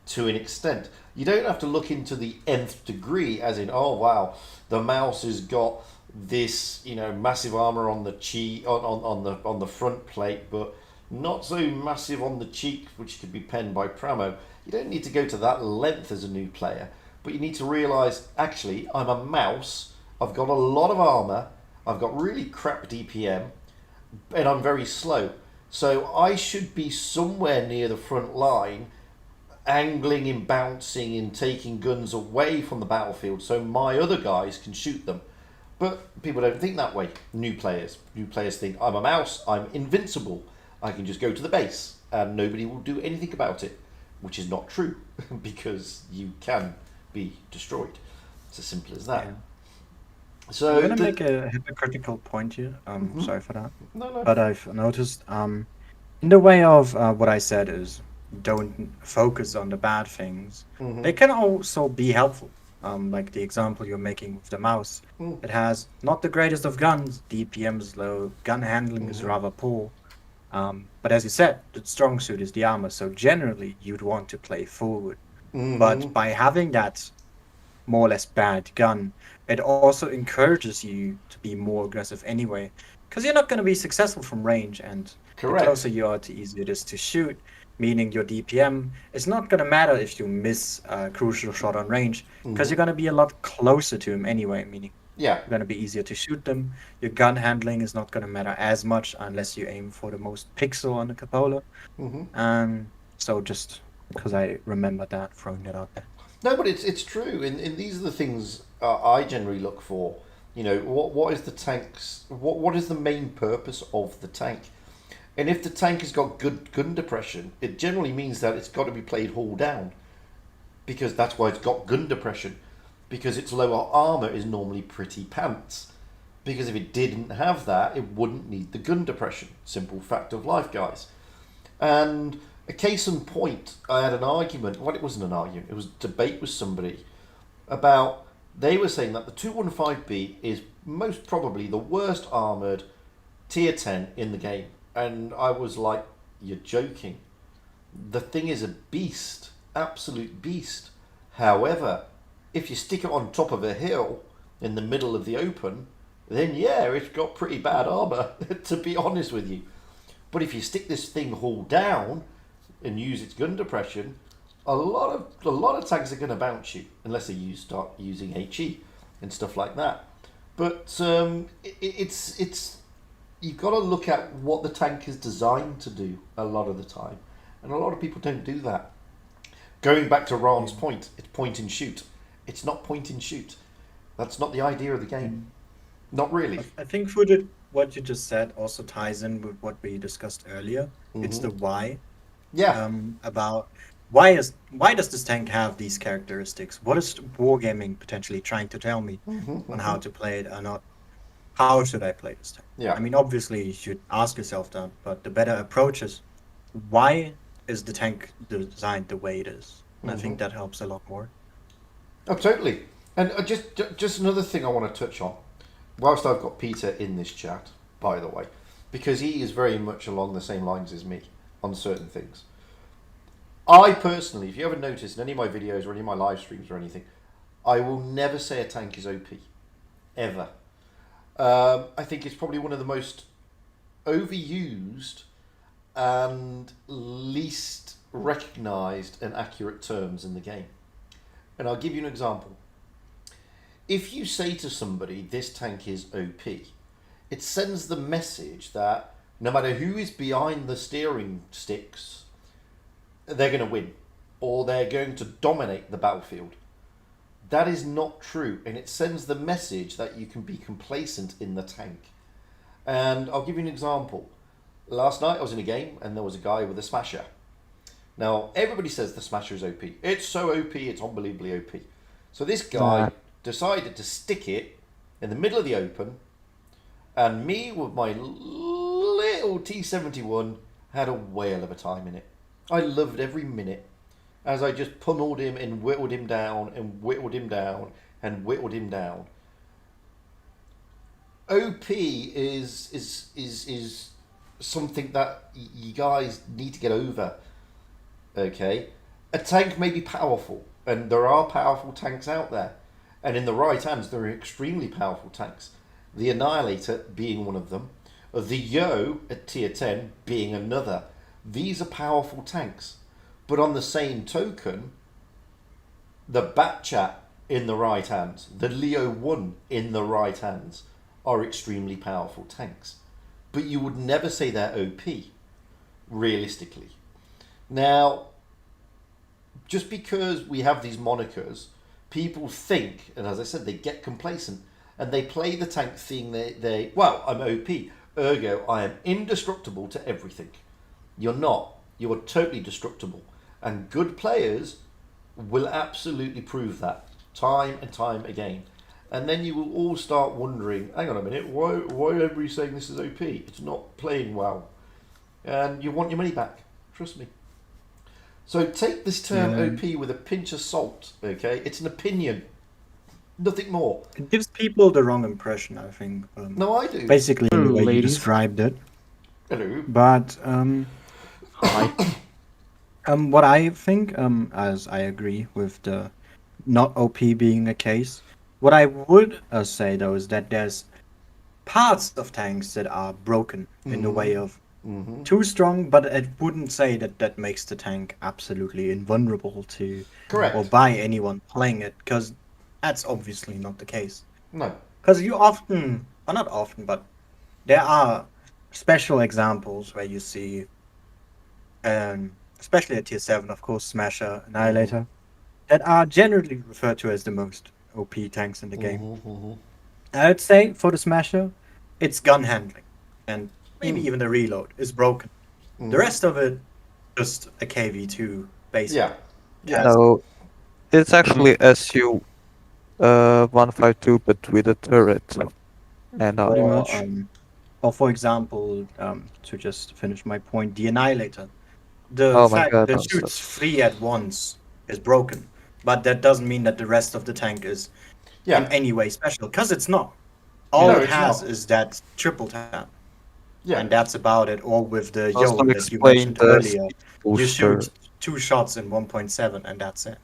to an extent. You don't have to look into the nth degree as in, oh wow, the mouse has got this, massive armor on the cheek, on the front plate, but not so massive on the cheek, which could be penned by Pramo. You don't need to go to that length as a new player, but you need to realize, actually, I'm a mouse, I've got a lot of armor, I've got really crap DPM, and I'm very slow. So I should be somewhere near the front line, angling and bouncing and taking guns away from the battlefield so my other guys can shoot them. But people don't think that way. New players think, I'm a mouse, I'm invincible, I can just go to the base and nobody will do anything about it, which is not true because you can be destroyed. It's as simple as that. Yeah. So I'm gonna make a hypocritical point here. Sorry for that. No. But I've noticed in the way of what I said is don't focus on the bad things. They can also be helpful. Like the example you're making with the mouse. It has not the greatest of guns, DPM is low, gun handling is rather poor. But as you said, the strong suit is the armor, so generally you'd want to play forward. But by having that more or less bad gun, it also encourages you to be more aggressive anyway, because you're not going to be successful from range, and Correct. the closer you are, the easier it is to shoot, meaning your DPM is not going to matter if you miss a crucial shot on range, because you're going to be a lot closer to him anyway, meaning Yeah. it's going to be easier to shoot them. Your gun handling is not going to matter as much unless you aim for the most pixel on the cupola. So just because I remember that, throwing that out there. No, but it's true, and these are the things I generally look for. What is the tank's what is the main purpose of the tank? And if the tank has got good gun depression, it generally means that it's got to be played hull down, because that's why it's got gun depression, because its lower armor is normally pretty pants. Because if it didn't have that, it wouldn't need the gun depression. Simple fact of life, guys. And a case in point, I had an argument. Well, it wasn't an argument. It was a debate with somebody about. They were saying that the 215B is most probably the worst armored tier 10 in the game, and I was like, "You're joking. The thing is a beast, absolute beast. However, if you stick it on top of a hill in the middle of the open, then yeah, it's got pretty bad armor. To be honest with you, but if you stick this thing hull down and use its gun depression, a lot of tanks are going to bounce you unless you start using HE and stuff like that. But it's you've got to look at what the tank is designed to do a lot of the time, and a lot of people don't do that. Going back to Ron's point, it's point and shoot. It's not point and shoot. That's not the idea of the game. Not really. I think Fugit, what you just said also ties in with what we discussed earlier. It's the why. Yeah. About why does this tank have these characteristics? What is wargaming potentially trying to tell me on how to play it or not? How should I play this tank? Yeah. I mean, obviously you should ask yourself that, but the better approach is why is the tank designed the way it is? And I think that helps a lot more. Oh, totally. And just another thing I want to touch on, whilst I've got Peter in this chat, by the way, because he is very much along the same lines as me on certain things. I personally, if you ever notice in any of my videos or any of my live streams or anything, I will never say a tank is OP. Ever. I think it's probably one of the most overused and least recognised and accurate terms in the game. And I'll give you an example. If you say to somebody, this tank is OP, it sends the message that no matter who is behind the steering sticks, they're going to win, or they're going to dominate the battlefield. That is not true, and it sends the message that you can be complacent in the tank. And I'll give you an example. Last night I was in a game, and there was a guy with a smasher. Now, everybody says the smasher is OP. It's so OP, it's unbelievably OP. So this guy decided to stick it in the middle of the open, and me with my little T71 had a whale of a time in it. I loved every minute as I just pummeled him and whittled him down and whittled him down and whittled him down. OP is something that you guys need to get over. Okay, a tank may be powerful, and there are powerful tanks out there, and in the right hands there are extremely powerful tanks. The Annihilator being one of them, the Yo at tier 10 being another. These are powerful tanks, but on the same token, the Batchat in the right hands, the Leo 1 in the right hands are extremely powerful tanks. But you would never say they're OP, realistically. Now, just because we have these monikers, people think, and as I said, they get complacent, and they play the tank thing, well, I'm OP, ergo I am indestructible to everything. You're not. You are totally destructible. And good players will absolutely prove that time and time again. And then you will all start wondering, hang on a minute, why are everybody saying this is OP? It's not playing well. And you want your money back. Trust me. So take this term OP with a pinch of salt, okay? It's an opinion. Nothing more. It gives people the wrong impression, I think. No, I do. Basically, in the way you ladies. described it. Hello. But what I think, as I agree with the not OP being the case, what I would say though is that there's parts of tanks that are broken in the way of too strong, but I wouldn't say that that makes the tank absolutely invulnerable to or by anyone playing it, because that's obviously not the case. No. Because you often, or not often, but there are special examples where you see, especially at tier 7, of course, Smasher, Annihilator, that are generally referred to as the most OP tanks in the game. I would say for the Smasher, it's gun handling, and maybe even the reload is broken. The rest of it, just a KV2 basically. Yeah. No, it's actually SU 152, but with a turret. And Pretty much. Or for example, to just finish my point, the Annihilator. The fact that it shoots 3 at once is broken, but that doesn't mean that the rest of the tank is in any way special, because it's not. All it has is that triple tap. Yeah. And that's about it. Or with the Yo that you mentioned earlier, you shoot 2 shots in 1.7 and that's it.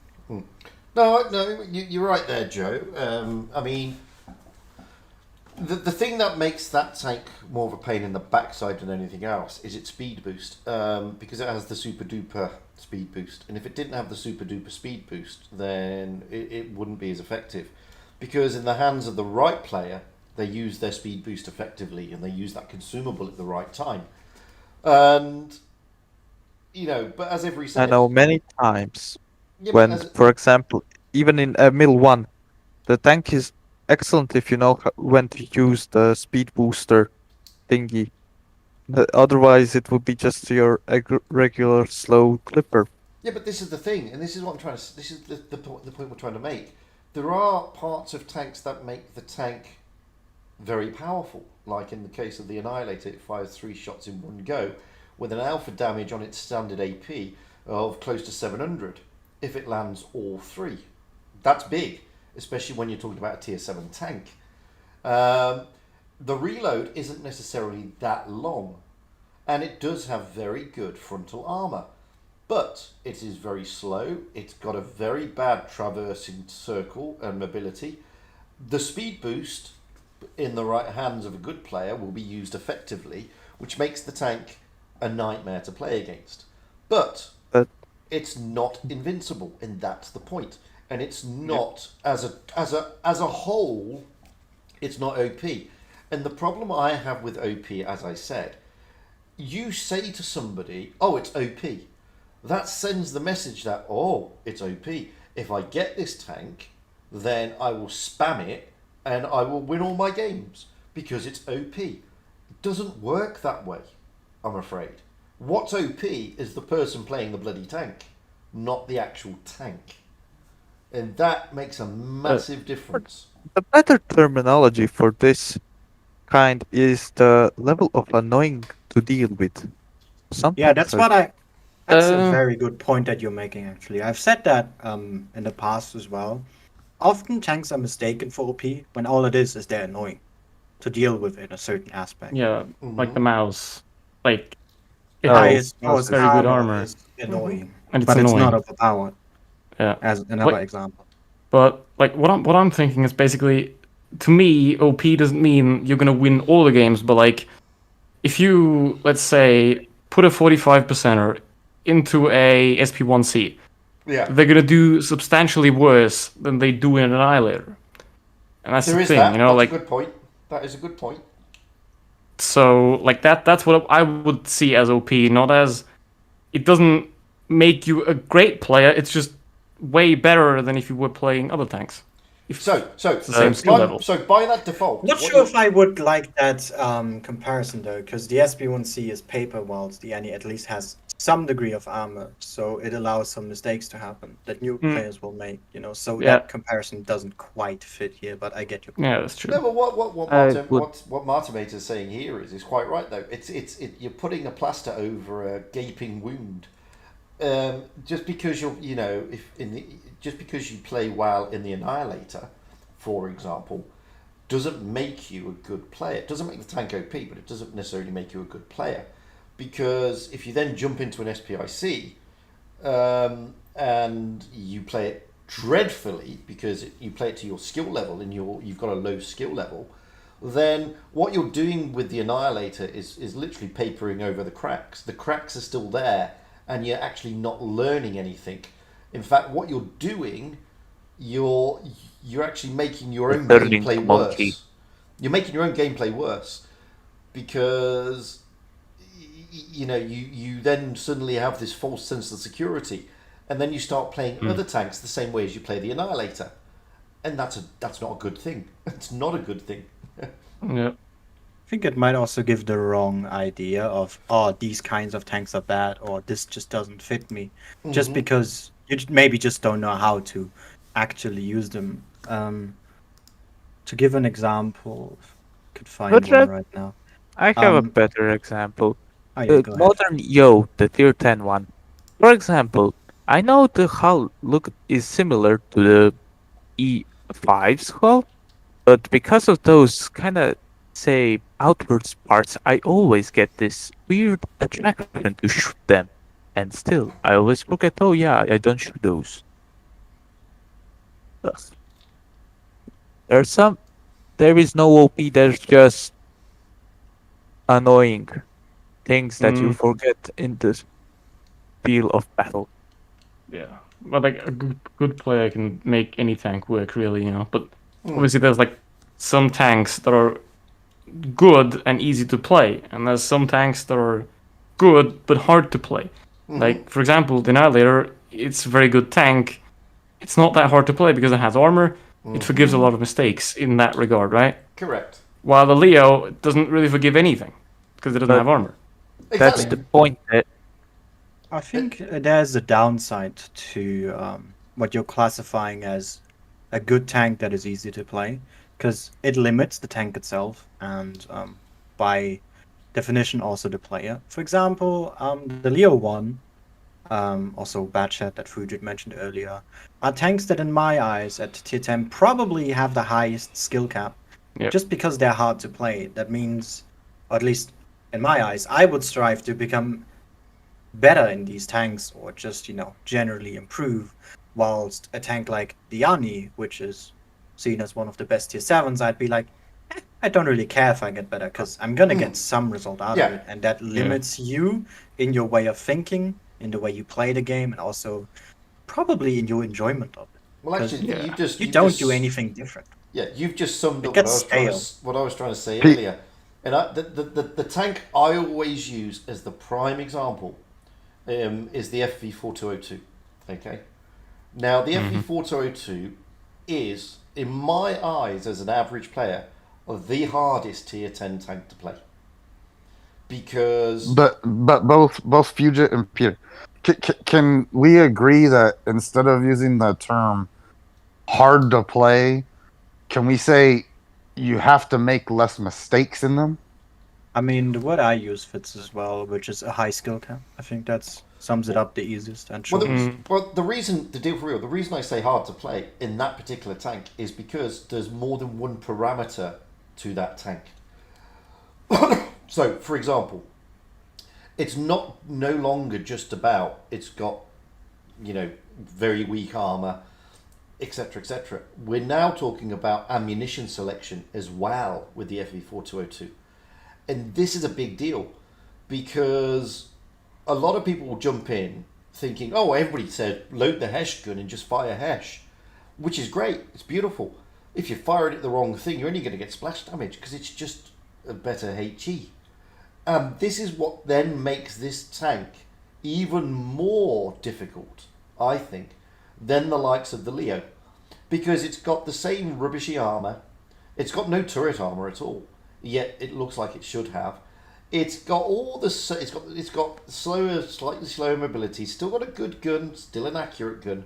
No, you're right there, Joe. I mean, the thing that makes that tank more of a pain in the backside than anything else is its speed boost, because it has the super duper speed boost. And if it didn't have the super duper speed boost, then it wouldn't be as effective. Because in the hands of the right player, they use their speed boost effectively, and they use that consumable at the right time. And, you know, but as every said, I know many times when, for example, even in Mill 1, the tank is excellent if you know when to use the speed booster thingy. Otherwise, it would be just your regular slow clipper. Yeah, but this is the thing, and this is what I'm trying to. This is the point we're trying to make. There are parts of tanks that make the tank very powerful, like in the case of the Annihilator, it fires 3 shots in one go, with an alpha damage on its standard AP of close to 700 if it lands all 3. That's big, especially when you're talking about a tier 7 tank. the reload isn't necessarily that long, and it does have very good frontal armor, but it is very slow. It's got a very bad traversing circle and mobility. The speed boost in the right hands of a good player will be used effectively, which makes the tank a nightmare to play against. But it's not invincible, and that's the point. And it's not as a whole, it's not OP. And the problem I have with OP, as I said, you say to somebody, "Oh, it's OP." That sends the message that, "Oh, it's OP. If I get this tank, then I will spam it and I will win all my games because it's OP." It doesn't work that way, I'm afraid. What's OP is the person playing the bloody tank, not the actual tank. And that makes a massive difference. The better terminology for this kind is the level of annoying to deal with. Yeah, that's That's a very good point that you're making, actually. I've said that in the past as well. Often tanks are mistaken for OP when all it is they're annoying to deal with in a certain aspect. Yeah, like the mouse. Like, it has has very good armor. is annoying, And but annoying. it's not overpowered. Yeah. As another example. But like what I'm thinking is basically, to me, OP doesn't mean you're gonna win all the games, but like, if you, let's say, put a 45%er into a SP1C, they're gonna do substantially worse than they do in an Annihilator. And that's the thing, you know, that's a good point. That is a good point. So like that's what I would see as OP, not as, it doesn't make you a great player, it's just way better than if you were playing other tanks. So it's the same skill level. So by that default, Not sure if I would like that comparison though, because the SP1C is paper, whilst the Annie at least has some degree of armor, so it allows some mistakes to happen that new players will make. You know, so that comparison doesn't quite fit here. But I get your point. Yeah, that's true. No, but what Martimator is saying here is quite right though. You're putting a plaster over a gaping wound. Just because just because you play well in the Annihilator, for example, doesn't make you a good player. It doesn't make the tank OP, but it doesn't necessarily make you a good player. Because if you then jump into an SPIC and you play it dreadfully because you play it to your skill level and you've got a low skill level, then what you're doing with the Annihilator is literally papering over the cracks. The cracks are still there, and you're actually not learning anything. In fact, what you're doing, you're actually making your own gameplay worse. You're making your own gameplay worse because you then suddenly have this false sense of security, and then you start playing other tanks the same way as you play the Annihilator, and that's not a good thing. It's not a good thing. Yeah. I think it might also give the wrong idea of, these kinds of tanks are bad, or this just doesn't fit me, just because you maybe just don't know how to actually use them. To give an example, I could find one right now. I have a better example. Go Modern Yo, the tier 10 one. For example, I know the hull look is similar to the E5's hull, but because of those kind of, say, outwards parts, I always get this weird attraction to shoot them. And still, I always forget, I don't shoot those. Ugh. There is no OP, there's just annoying things that you forget in this field of battle. Yeah, but like a good player can make any tank work, really, you know. But obviously, there's like some tanks that are good and easy to play, and there's some tanks that are good but hard to play. Like, for example, the Annihilator, it's a very good tank. It's not that hard to play because it has armor. It forgives a lot of mistakes in that regard, right? Correct. While the Leo doesn't really forgive anything because it doesn't have armor. Exactly. That's the point. I think there's a downside to what you're classifying as a good tank that is easy to play, because it limits the tank itself and by definition also the player. For example, the Leo one, also Batchat that Fugit mentioned earlier, are tanks that in my eyes at tier 10 probably have the highest skill cap Yep. Just because they're hard to play, that means, or at least in my eyes, I would strive to become better in these tanks, or just, generally improve. Whilst a tank like the Ani, which is seen as one of the best tier 7s, I'd be like, I don't really care if I get better, because I'm gonna get some result out of Yeah. it, and that limits you in your way of thinking, in the way you play the game, and also probably in your enjoyment of it. Well, actually, Yeah. You don't do anything different. Yeah, you've just summed It up gets stale. what I was trying to say Pete. earlier. And the tank I always use as the prime example is the FV4202. Okay. Now, the FV4202 is, in my eyes, as an average player, the hardest tier 10 tank to play. Because But both Fugit and Peter, can we agree that instead of using the term hard to play, can we say you have to make less mistakes in them? I mean, the word I use fits as well, which is a high skill cap. I think that sums it up the easiest and shortest. the reason I say hard to play in that particular tank is because there's more than one parameter to that tank. So, for example, it's no longer just about it's got, very weak armor, etc., etc. We're now talking about ammunition selection as well with the FV4202. And this is a big deal because a lot of people will jump in thinking, oh, everybody said load the Hesh gun and just fire Hesh, which is great. It's beautiful. If you fire it at the wrong thing, you're only going to get splash damage because it's just a better HE. This is what then makes this tank even more difficult, I think, than the likes of the Leo, because it's got the same rubbishy armor. It's got no turret armor at all, yet it looks like it should have. It's got all the it's got slightly slower mobility. Still got a good gun, still an accurate gun,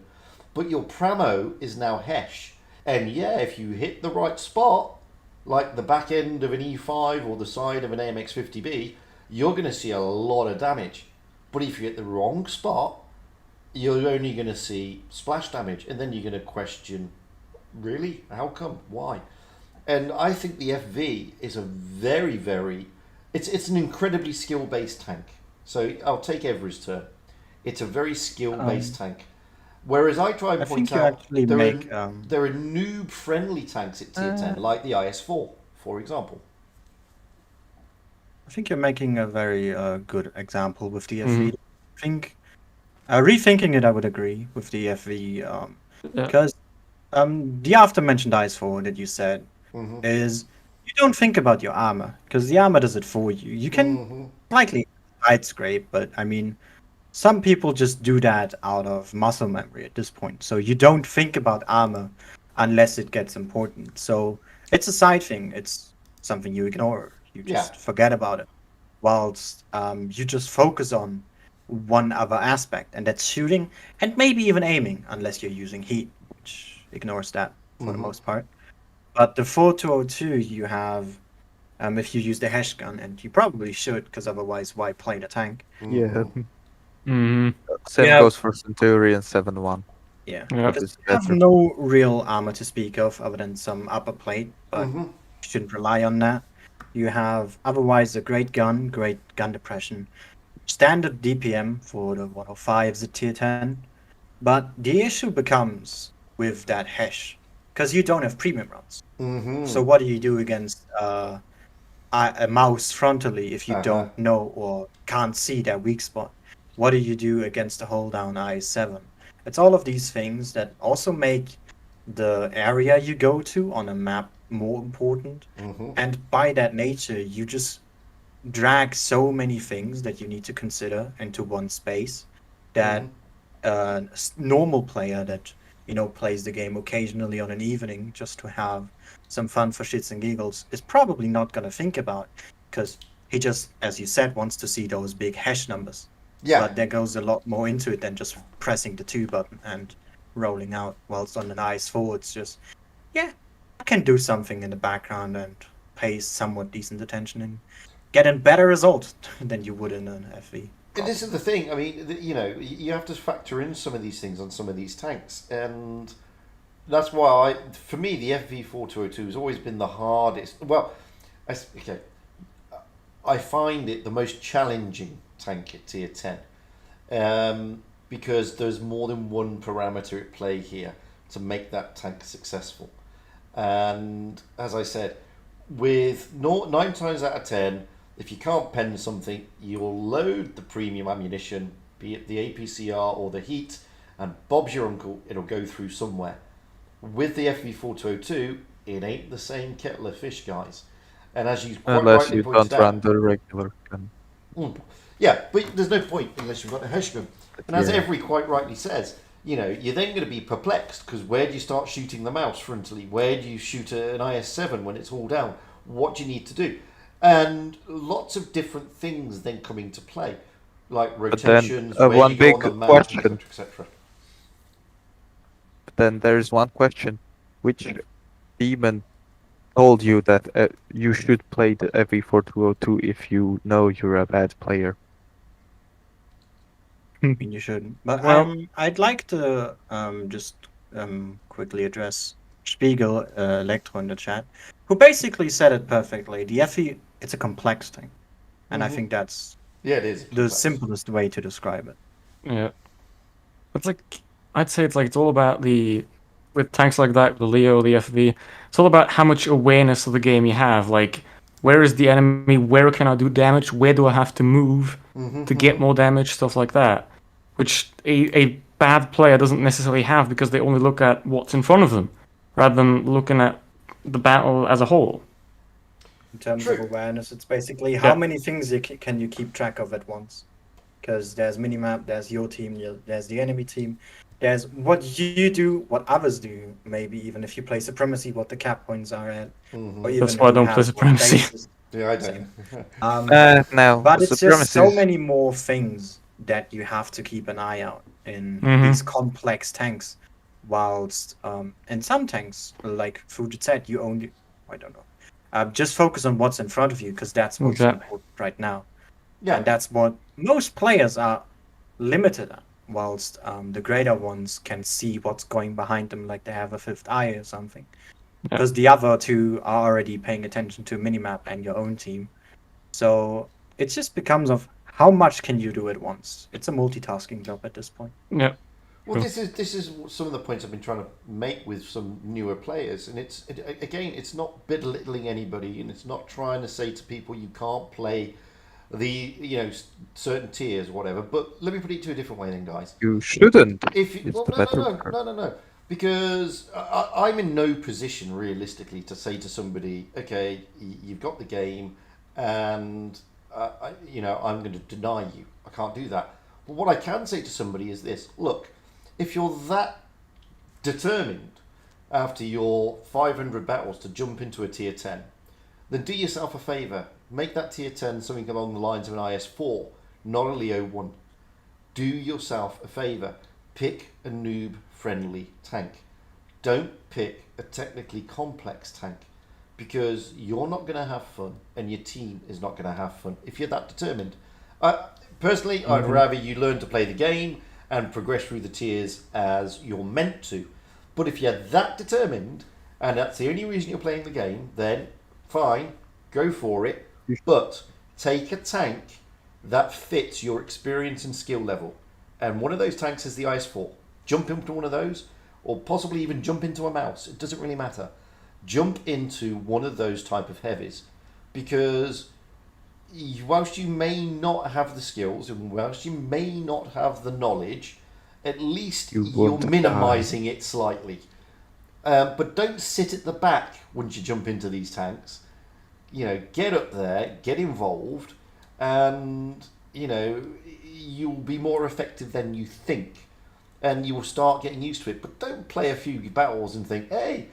but your pramo is now Hesh. And yeah, if you hit the right spot, like the back end of an E5 or the side of an AMX-50B, you're going to see a lot of damage. But if you hit the wrong spot, you're only going to see splash damage, and then you're going to question, really? How come? Why? And I think the FV is a very, very... It's an incredibly skill-based tank. So I'll take Ever's turn. It's a very skill-based tank. Whereas I try and point out there are noob-friendly tanks at tier 10, like the IS-4, for example. I think you're making a very good example with the FV. I think, rethinking it, I would agree with the FV, because the after-mentioned IS-4 that you said is you don't think about your armor, because the armor does it for you. You can slightly side scrape, but I mean, some people just do that out of muscle memory at this point. So you don't think about armor unless it gets important. So it's a side thing. It's something you ignore. You just forget about it. Whilst you just focus on one other aspect, and that's shooting and maybe even aiming, unless you're using heat, which ignores that for the most part. But the 4202 you have, if you use the Hesh gun, and you probably should, because otherwise why play the tank? Yeah. Mm-hmm. Same goes for Centurion 7-1. Yeah, Yeah. because you have no real armor to speak of other than some upper plate, but you shouldn't rely on that. You have otherwise a great gun depression, standard DPM for the 105s at tier 10, but the issue becomes with that Hesh, because you don't have premium rounds. So what do you do against a mouse frontally if you don't know or can't see their weak spot? What do you do against a hold down I7? It's all of these things that also make the area you go to on a map more important. And by that nature, you just drag so many things that you need to consider into one space that a normal player that, plays the game occasionally on an evening just to have some fun for shits and giggles is probably not going to think about, because he just, as you said, wants to see those big Hesh numbers. Yeah. But there goes a lot more into it than just pressing the 2 button and rolling out. Whilst on an IS-4, it's just, I can do something in the background and pay somewhat decent attention and get a better result than you would in an FV. And this is the thing. I mean, you have to factor in some of these things on some of these tanks, and that's why for me, the FV4202 has always been the hardest. Well, okay, I find it the most challenging tank at tier 10, because there's more than one parameter at play here to make that tank successful. And as I said, with 9 times out of 10, if you can't pen something, you'll load the premium ammunition, be it the APCR or the heat, and Bob's your uncle, it'll go through somewhere. With the FV4202, it ain't the same kettle of fish, guys. And as you quite Unless rightly you pointed don't run out, the regular gun. yeah, but there's no point unless you've got a Hesh gun. And as Yeah. Every quite rightly says, you're then going to be perplexed, because where do you start shooting the mouse frontally? Where do you shoot an IS-7 when it's all down? What do you need to do? And lots of different things then come into play, like But then, rotations, where one you go on big the map, question. etc., etc. But then there's one question: which demon told you that you should play the FV4202 if you know you're a bad player? I mean, you shouldn't. But Well- I'd like to just quickly address Spiegel Electro in the chat, who basically said it perfectly. The FE, it's a complex thing, and I think that's Yeah, it is. the simplest way to describe it. Yeah. It's like, I'd say it's all about with tanks like that, the Leo, the FV, it's all about how much awareness of the game you have. Like, where is the enemy? Where can I do damage? Where do I have to move to get more damage? Stuff like that. Which a bad player doesn't necessarily have, because they only look at what's in front of them, rather than looking at the battle as a whole. In terms True. of awareness, it's basically how Yeah. many things can you keep track of at once. Because there's minimap, there's your team, there's the enemy team, there's what you do, what others do, maybe even if you play Supremacy, what the cap points are at. Or even That's why I who don't play has what Supremacy. bases. Yeah, I don't. No, But it's just Supremacy so is- many more things that you have to keep an eye out in Mhm. these complex tanks. Whilst in some tanks, like Fugit said, you only, I don't know, just focus on what's in front of you, because that's what's Exactly. important right now. Yeah, And that's what most players are limited at, whilst the greater ones can see what's going behind them, like they have a fifth eye or something. Yeah. Because the other two are already paying attention to minimap and your own team. So it just becomes of how much can you do at once. It's a multitasking job at this point. Yeah. well, True. this is some of the points I've been trying to make with some newer players, and again, it's not belittling anybody, and it's not trying to say to people you can't play the certain tiers or whatever. But let me put it to a different way, then, guys. You shouldn't. If you, It's well, the no, better no, no, part. no, no, no, because I'm in no position realistically to say to somebody, okay, you've got the game, and I'm going to deny you. I can't do that. But what I can say to somebody is this: look, if you're that determined after your 500 battles to jump into a tier 10, then do yourself a favour. Make that tier 10 something along the lines of an IS-4, not a Leo 1. Do yourself a favour. Pick a noob-friendly tank. Don't pick a technically complex tank, because you're not going to have fun and your team is not going to have fun if you're that determined. Personally, I'd rather you learn to play the game and progress through the tiers as you're meant to. But if you're that determined and that's the only reason you're playing the game, then fine, go for it. But take a tank that fits your experience and skill level. And one of those tanks is the IS-4. Jump into one of those, or possibly even jump into a mouse. It doesn't really matter. Jump into one of those type of heavies, because whilst you may not have the skills and whilst you may not have the knowledge, at least You you're won't minimizing it slightly. But don't sit at the back once you jump into these tanks. Get up there, get involved, and you'll be more effective than you think, and you will start getting used to it. But don't play a few battles and think, hey,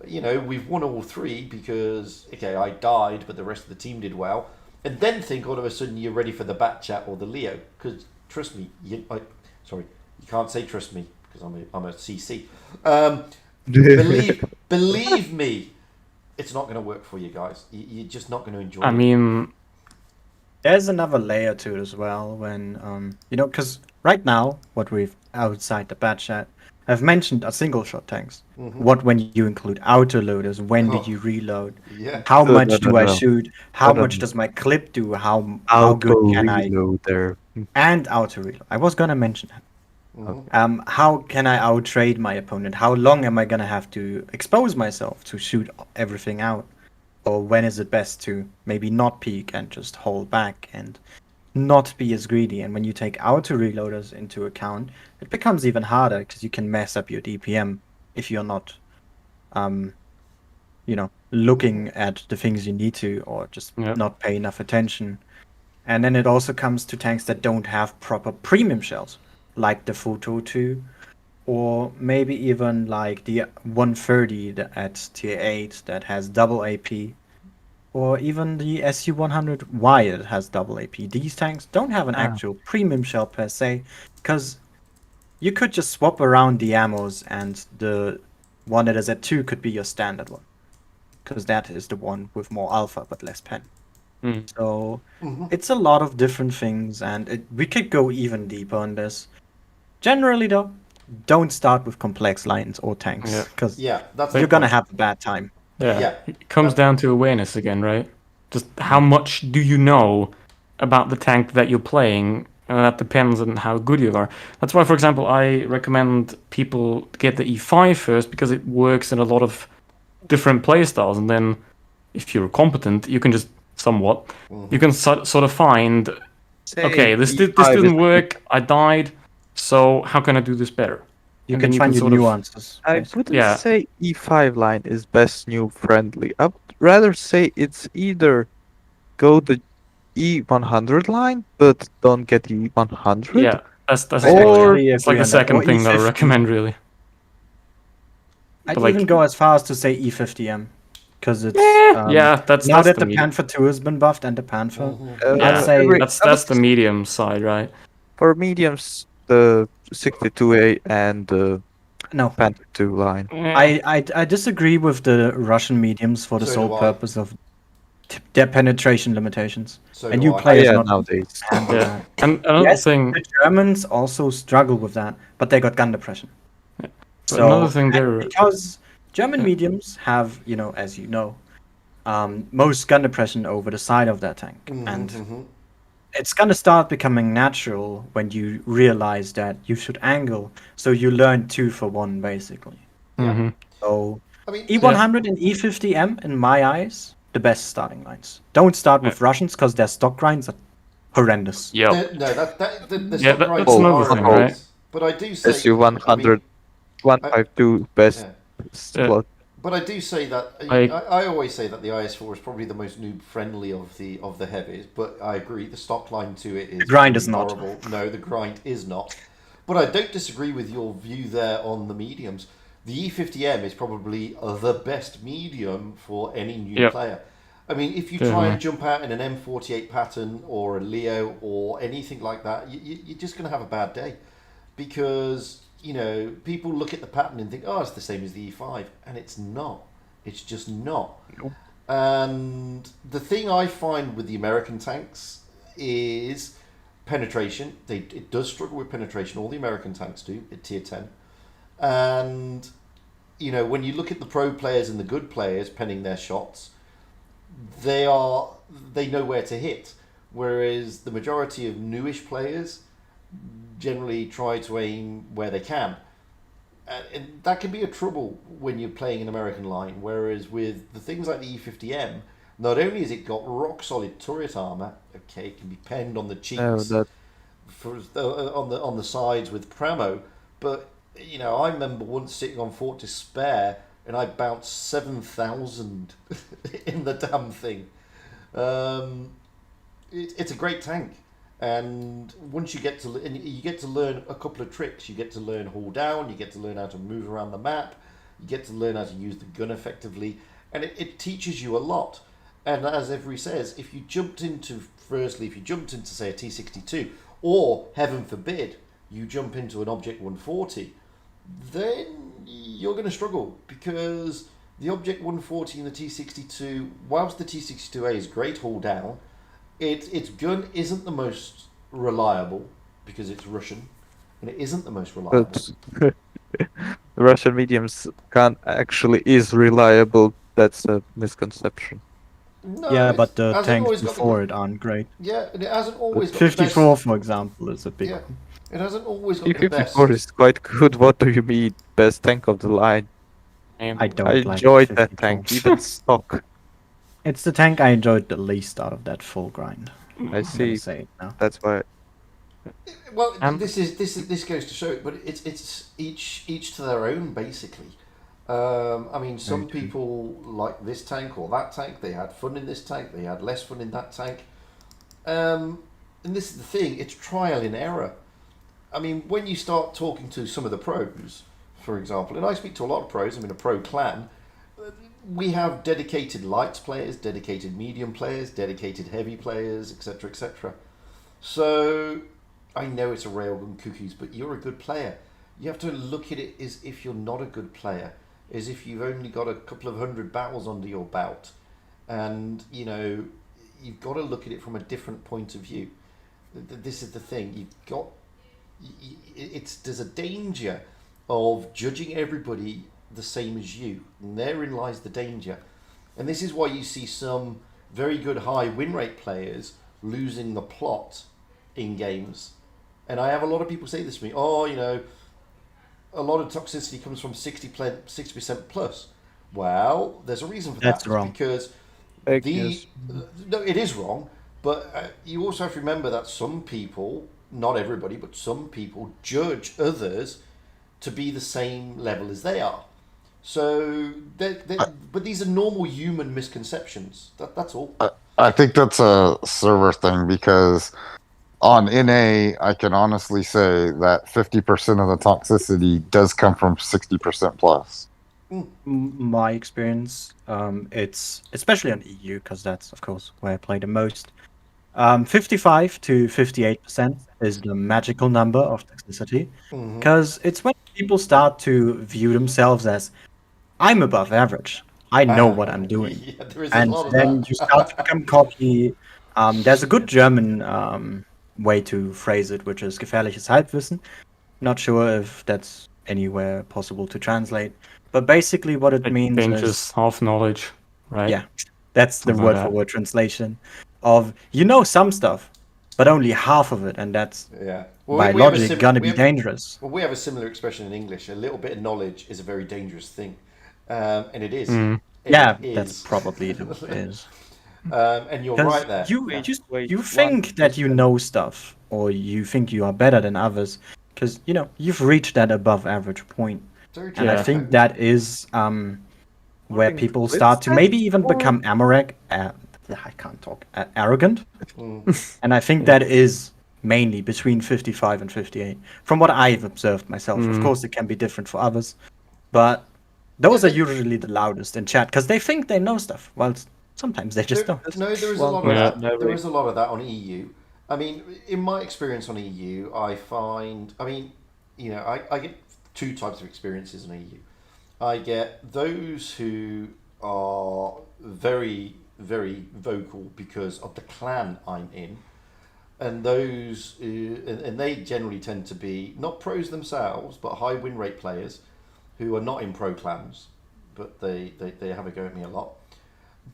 we've won all three because, okay, I died, but the rest of the team did well. And then think all of a sudden you're ready for the Bat Chat or the Leo. Because, trust me, you can't say trust me, because I'm a CC. Believe me, it's not going to work for you guys. You're just not going to enjoy it. I mean, There's another layer to it as well, when because right now, what we've outside the bad chat, I've mentioned a single shot tanks. Mhm. What when you include autoloaders? When do Oh. you reload? Yeah. How No, much no, do no, I no. shoot? How No, much no. does my clip do? How Auto good can I? reloader. And auto reload. I was gonna mention that. Mhm. How can I outtrade my opponent? How long am I gonna have to expose myself to shoot everything out? Or when is it best to maybe not peek and just hold back and not be as greedy? And when you take auto reloaders into account, it becomes even harder because you can mess up your DPM if you're not, looking at the things you need to, or just Yep. not pay enough attention. And then it also comes to tanks that don't have proper premium shells, like the Photo 2, or maybe even like the 130 at tier 8 that has double AP, or even the SU-100 Wired has double AP. These tanks don't have an actual premium shell per se, because you could just swap around the ammos and the one that is at 2 could be your standard one, because that is the one with more alpha but less pen. Mm. So Mhm. it's a lot of different things, and we could go even deeper on this. Generally, though, don't start with complex lines or tanks, Yeah. because Yeah, that's you're the gonna point. have a bad time. Yeah. Yeah. It comes down to awareness again, right? Just how much do you know about the tank that you're playing? And that depends on how good you are. That's why, for example, I recommend people get the E5 first because it works in a lot of different playstyles. And then if you're competent, you can just somewhat, you can sort of find, okay, this didn't work. I died. So how can I do this better? You And can then find your sort of, nuances. I basically. wouldn't Yeah. say E5 line is best new friendly. I would rather say it's either go the E100 line, but don't get E100, yeah, that's I or actually it's like agree the on that. Or second thing that I E50. recommend, really. I'd But like, even go as far as to say E50M, because it's yeah, that's now that the the medium. Panther 2 has been buffed and the Panther. uh, Yeah, I'd say agree. that's the medium side, right? For mediums, the 62A and the no. Panther 2 line. I disagree with the Russian mediums for the So sole do I. purpose of their penetration limitations. So And do you I. players Yeah, not nowadays. handle Yeah, that. and another Yes, thing, the Germans also struggle with that, but they got gun depression. but So another thing and there, because German Yeah. mediums have, as you know, most gun depression over the side of that tank, and it's gonna start becoming natural when you realize that you should angle. So you learn 2-for-1 basically. Mm-hmm. So I mean, E100 and E50M, in my eyes, the best starting lines. Don't start with Russians because their stock grinds are horrendous. Yeah, no, the Yeah, stock that- grinds that's another are thing, right? immense. But I do say, SU100, I mean, 152 best yeah. slot. But I do say that I- I always say that the IS4 is probably the most noob friendly of the heavies. But I agree, the stock line to it is The grind is pretty not. horrible. No, the grind is not. But I don't disagree with your view there on the mediums. The E50M is probably the best medium for any new Yep. player. I mean, if you try and jump out in an M48 pattern or a Leo or anything like that, you're just going to have a bad day, because people look at the pattern and think, oh, it's the same as the E5, and it's not. It's just not. Nope. And the thing I find with the American tanks is penetration. It does struggle with penetration. All the American tanks do at tier 10. And when you look at the pro players and the good players penning their shots, they know where to hit, whereas the majority of newish players generally try to aim where they can, and that can be a trouble when you're playing an American line. Whereas with the things like the E50M, not only has it got rock solid turret armor, okay, it can be penned on the cheeks, on the sides with Pramo, but I remember once sitting on Fort Despair and I bounced 7,000 in the damn thing. It's a great tank, and once you get to learn a couple of tricks. You get to learn hold down, you get to learn how to move around the map, you get to learn how to use the gun effectively, and it teaches you a lot. And as Every says, if you jumped into say a T62, or heaven forbid you jump into an Object 140, then you're going to struggle, because the Object 140 and the T62, whilst the T62A is great hold down, its gun isn't the most reliable because it's Russian, and it isn't the most reliable. Russian mediums can't actually is reliable. That's a misconception. No, Yeah, it but the hasn't tanks always got the before it aren't great. yeah, and it hasn't But always got the 54, best. for example, is a big Yeah, one. it hasn't always got the T-54 best. is quite good. What do you mean? Best tank of the line. I I don't like enjoyed the that 54. tank, even stock. It's the tank I enjoyed the least out of that full grind. I I'm gonna see. say it now. That's why. Well, Um, this goes to show it, but it's each to their own basically. I mean, some true. people like this tank or that tank. They had fun in this tank. They had less fun in that tank. And this is the thing: it's trial and error. I mean, when you start talking to some of the pros, for example, and I speak to a lot of pros. I'm in a pro clan. We have dedicated light players, dedicated medium players, dedicated heavy players, etc., etc. So I know it's a railgun cookies, but you're a good player. You have to look at it as if you're not a good player, as if you've only got a couple of 100 battles under your belt, and you know you've got to look at it from a different point of view. This is the thing. You've got there's a danger of judging everybody the same as you, and therein lies the danger. And this is why you see some very good high win rate players losing the plot in games. And I have a lot of people say this to me, oh, you know, a lot of toxicity comes from 60% plus. Well, there's a reason for That's that. wrong. Because Fake news. no, it is wrong, but you also have to remember that some people, not everybody, but some people judge others to be the same level as they are. So, but these are normal human misconceptions. That's all. I think that's a server thing because on NA, I can honestly say that 50% of the toxicity does come from 60% plus. My experience, it's especially on EU because that's of course where I play the most. 55 to 58% is the magical number of toxicity because it's when people start to view themselves as I'm above average. I know what I'm doing. Yeah, there is a And lot of then that. you start to become cocky. There's a good German way to phrase it, which is gefährliches Halbwissen. Not sure if that's anywhere possible to translate. But basically what it Like means dangerous is, half knowledge, right? yeah, that's the Something like word that. for word translation of you know some stuff, but only half of it, and that's Yeah. by we have a logic gonna be dangerous. Well, we have a similar expression in English. A little bit of knowledge is a very dangerous thing, and it is. Mm. And Yeah, it that's is. probably the is. And you're Because right there. you think that you know stuff, or you think you are better than others, because you know you've reached that above average point, Very and I Yeah. think that is where According to people Blitz start to stats, maybe even or- become I can't talk arrogant, Mm. and I think that is mainly between 55 and 58, from what I've observed myself. Of Mm. course, it can be different for others, but those are Yeah, usually the loudest in chat because they think they know stuff. Well, sometimes they just don't. No, there is a One lot of person that. There every- is a lot of that on EU. I mean, in my experience on EU, I find, I mean, you know, I get two types of experiences on EU. I get those who are very, very vocal because of the clan I'm in, and those and they generally tend to be not pros themselves, but high win rate players who are not in pro clans, but they have a go at me a lot.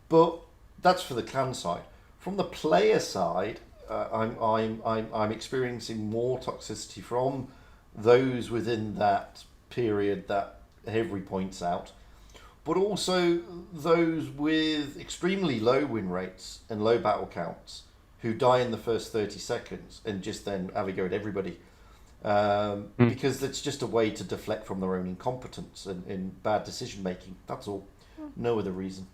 But that's for the clan side. From the player side, I'm experiencing more toxicity from those within that period that Henry points out, but also those with extremely low win rates and low battle counts who die in the first 30 seconds and just then have a go at everybody. Because it's just a way to deflect from their own incompetence and bad decision making. That's all. No other reason.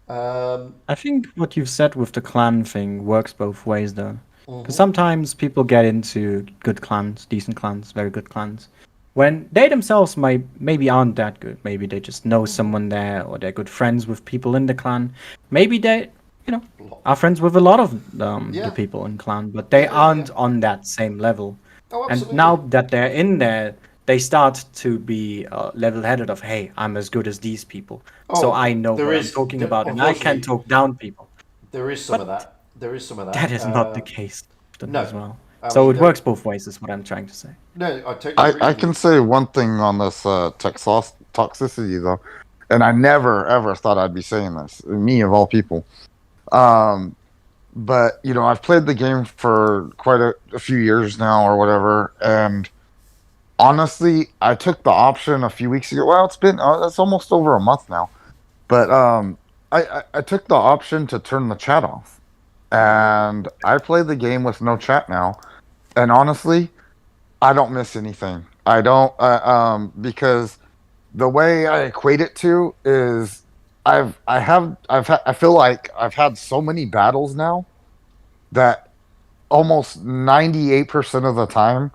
I think what you've said with the clan thing works both ways, though. Because sometimes people get into good clans, decent clans, very good clans, when they themselves maybe aren't that good. Maybe they just know someone there, or they're good friends with people in the clan. Maybe they, you know, are friends with a lot of Yeah. the people in clan, but they aren't on that same level. Oh, And absolutely. now that they're in there, they start to be level-headed of, hey, I'm as good as these people, so Oh, I know there what is- I'm talking there- about, and I can unfortunately, talk down people. There is some of But that. There is some of that. That is not the case no. as well. So it works both ways, is what I'm trying to say. No, I totally agree. I can say one thing on this toxicity though, and I never ever thought I'd be saying this. Me of all people. But you know, I've played the game for quite a few years now, or whatever, and honestly, I took the option a few weeks ago. Well, it's almost over a month now, but I took the option to turn the chat off, and I play the game with no chat now, and honestly, I don't miss anything. I don't because the way I equate it to is I feel like I've had so many battles now that almost 98% of the time,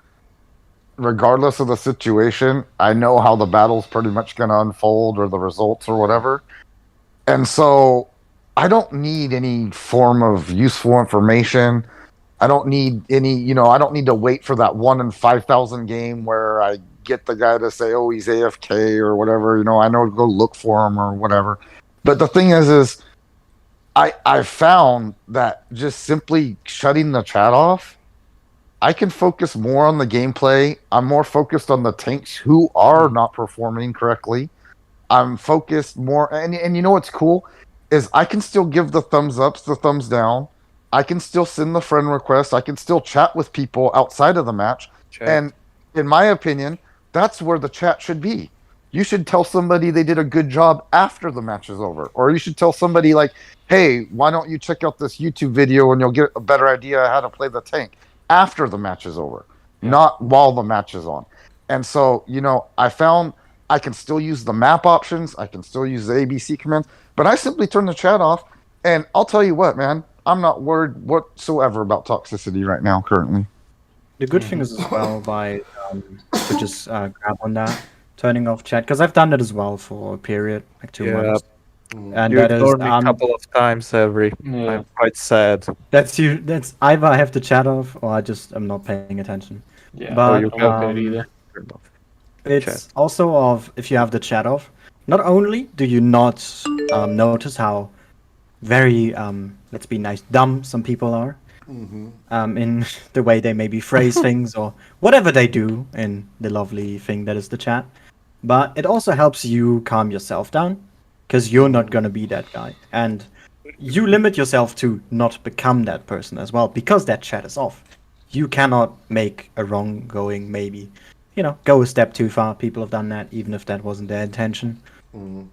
regardless of the situation, I know how the battle's pretty much going to unfold or the results or whatever. And so I don't need any form of useful information. I don't need I don't need to wait for that 1 in 5,000 game where I get the guy to say, oh, he's AFK or whatever. I know to go look for him or whatever. But the thing is I found that just simply shutting the chat off, I can focus more on the gameplay. I'm more focused on the tanks who are not performing correctly. I'm focused more, and you know what's cool is I can still give the thumbs ups, the thumbs down. I can still send the friend request. I can still chat with people outside of the match. Chat. And in my opinion, that's where the chat should be. You should tell somebody they did a good job after the match is over. Or you should tell somebody like, hey, why don't you check out this YouTube video and you'll get a better idea how to play the tank after the match is over, not while the match is on. And so, I found I can still use the map options. I can still use the ABC commands, but I simply turn the chat off. And I'll tell you what, man, I'm not worried whatsoever about toxicity right now currently. The good thing is as well to just grab on that, turning off chat, because I've done that as well for a period, like 2 months. And you that is ignored me a couple of times every. Yeah. I'm quite sad. That's either I have the chat off or I just am not paying attention. Yeah, But you don't get it either. it's also if you have the chat off, not only do you not notice how very let's be nice, dumb some people are in the way they maybe phrase things or whatever they do in the lovely thing that is the chat, but it also helps you calm yourself down because you're not going to be that guy, and you limit yourself to not become that person as well because that chat is off. You cannot make a wrong going, maybe go a step too far. People have done that even if that wasn't their intention.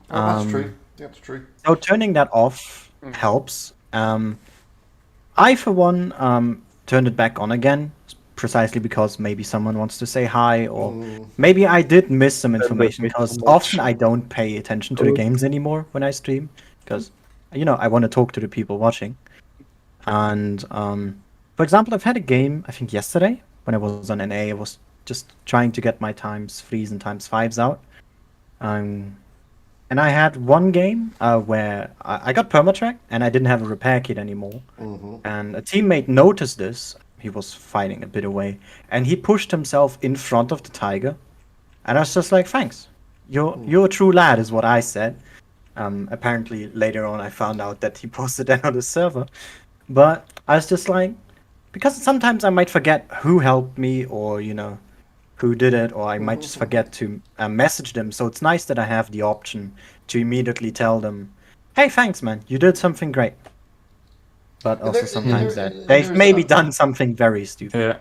That's true. That's true. So turning that off helps. I, for one, turned it back on again, precisely because maybe someone wants to say hi, or maybe I did miss some information, because often I don't pay attention to the games anymore when I stream, because, I want to talk to the people watching. And, for example, I've had a game, I think yesterday, when I was on NA, I was just trying to get my times 3s and times 5s out. And I had one game where I got permatrack and I didn't have a repair kit anymore. And a teammate noticed this. He was fighting a bit away, and he pushed himself in front of the tiger. And I was just like, "Thanks, you're a true lad," is what I said. Apparently, later on, I found out that he posted that on the server. But I was just like, because sometimes I might forget who helped me, or who did it, or I might just forget to message them. So it's nice that I have the option to immediately tell them, hey, thanks, man, you did something great. But also sometimes that they've maybe done something very stupid. Yeah,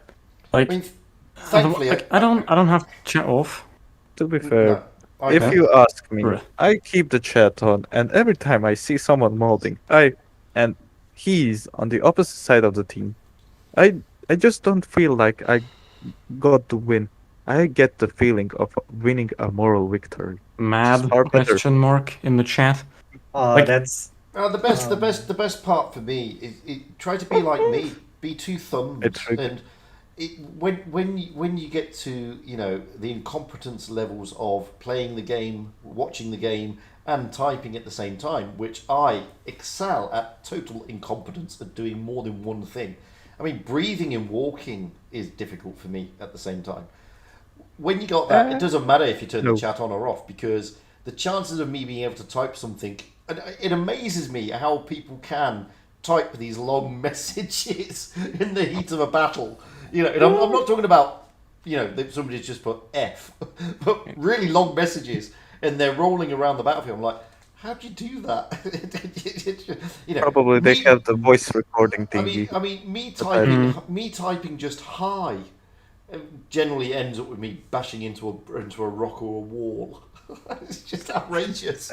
like, thankfully, I don't have chat off. To be fair, no, if you ask me, I keep the chat on, and every time I see someone molding, and he's on the opposite side of the team, I just don't feel like I got to win. I get the feeling of winning a moral victory. Mad question mark in the chat. That's the best part for me is try to be like me. Be two thumbs. And when you get to the incompetence levels of playing the game, watching the game, and typing at the same time, which I excel at total incompetence at doing more than one thing. I mean, breathing and walking is difficult for me at the same time. When you got that, it doesn't matter if you turn the chat on or off, because the chances of me being able to type something, it amazes me how people can type these long messages in the heat of a battle. You know, and I'm not talking about, you know, that somebody's just put F, but really long messages, and they're rolling around the battlefield. I'm like, how'd you do that? You know, Probably they have the voice recording thingy. I mean, me typing just hi, generally ends up with me bashing into a rock or a wall. It's just outrageous.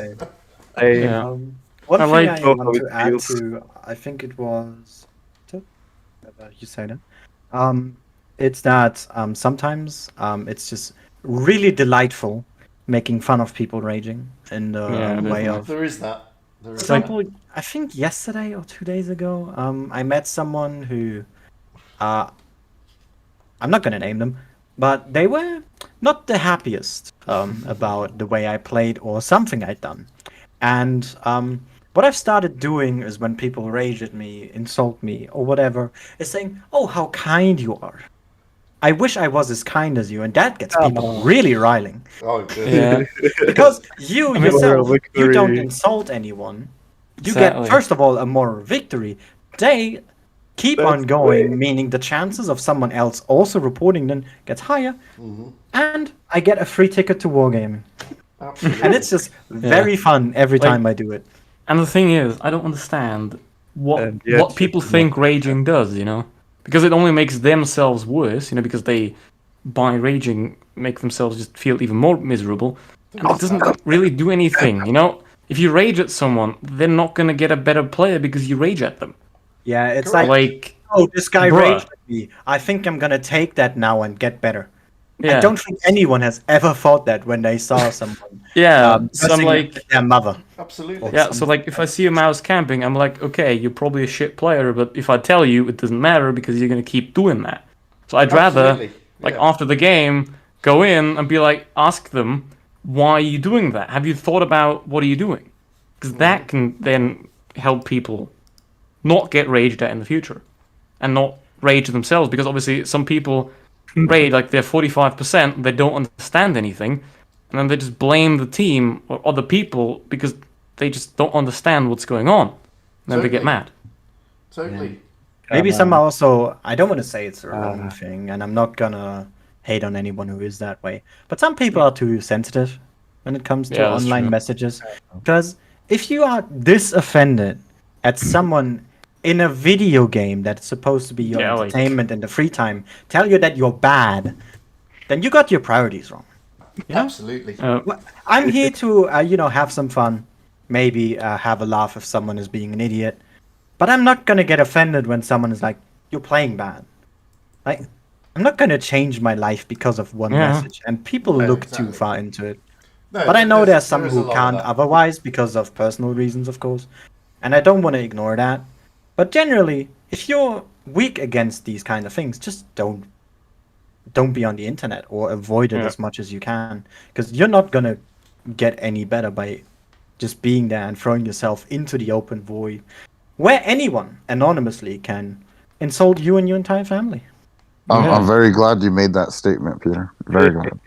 One I thing like I both want of to it add feels. to, I think it was, you say that. It's that sometimes it's just really delightful making fun of people raging in the way of. There is that. For example, I think yesterday or 2 days ago, I met someone who, I'm not gonna name them, but they were not the happiest about the way I played or something I'd done. And what I've started doing is when people rage at me, insult me, or whatever, is saying, "Oh, how kind you are. I wish I was as kind as you," and that gets people really riling. Oh, good. Yeah. Because you yourself, you don't victory. insult anyone. You Exactly. get, first of all, a moral victory. They keep on going, meaning the chances of someone else also reporting them gets higher. And I get a free ticket to Wargaming. Absolutely. And it's just very fun every time I do it. And the thing is, I don't understand what people think raging does, you know? Because it only makes themselves worse, you know, because they, by raging, make themselves just feel even more miserable. And it doesn't really do anything, you know? If you rage at someone, they're not going to get a better player because you rage at them. Yeah, it's Like, oh, this guy bruh. raged at me. I think I'm gonna take that now and get better. Yeah. I don't think anyone has ever thought that when they saw someone. some cussing like... their mother. Absolutely. Yeah, so like if I see a mouse camping, I'm like, okay, you're probably a shit player, but if I tell you, it doesn't matter because you're gonna keep doing that. So I'd rather, Absolutely. like Yeah. after the game, go in and be like, ask them, why are you doing that? Have you thought about what are you doing? Because that can then help people not get raged at in the future, and not rage themselves. Because obviously some people rage like they're 45%, they don't understand anything, and then they just blame the team or other people because they just don't understand what's going on. And then they get Totally. mad. Totally. Maybe some are also, I don't want to say it's a wrong thing, and I'm not gonna hate on anyone who is that way. But some people are too sensitive when it comes to Yeah, that's online true. messages. Because if you are this offended at someone in a video game that's supposed to be your Yeah, like- entertainment in the free time tell you that you're bad, then you got your priorities wrong. You know? Absolutely. Well, I'm here to, have some fun, maybe have a laugh if someone is being an idiot, but I'm not gonna get offended when someone is like, "You're playing bad." Like, I'm not gonna change my life because of one Yeah. message, and people No, look exactly. too far into it. No, But I know there's some there is a who lot of can't that. otherwise because of personal reasons, of course, and I don't want to ignore that. But generally, if you're weak against these kind of things, just don't be on the internet or avoid it as much as you can, because you're not gonna get any better by just being there and throwing yourself into the open void where anyone anonymously can insult you and your entire family. I'm very glad you made that statement, Peter. Very glad.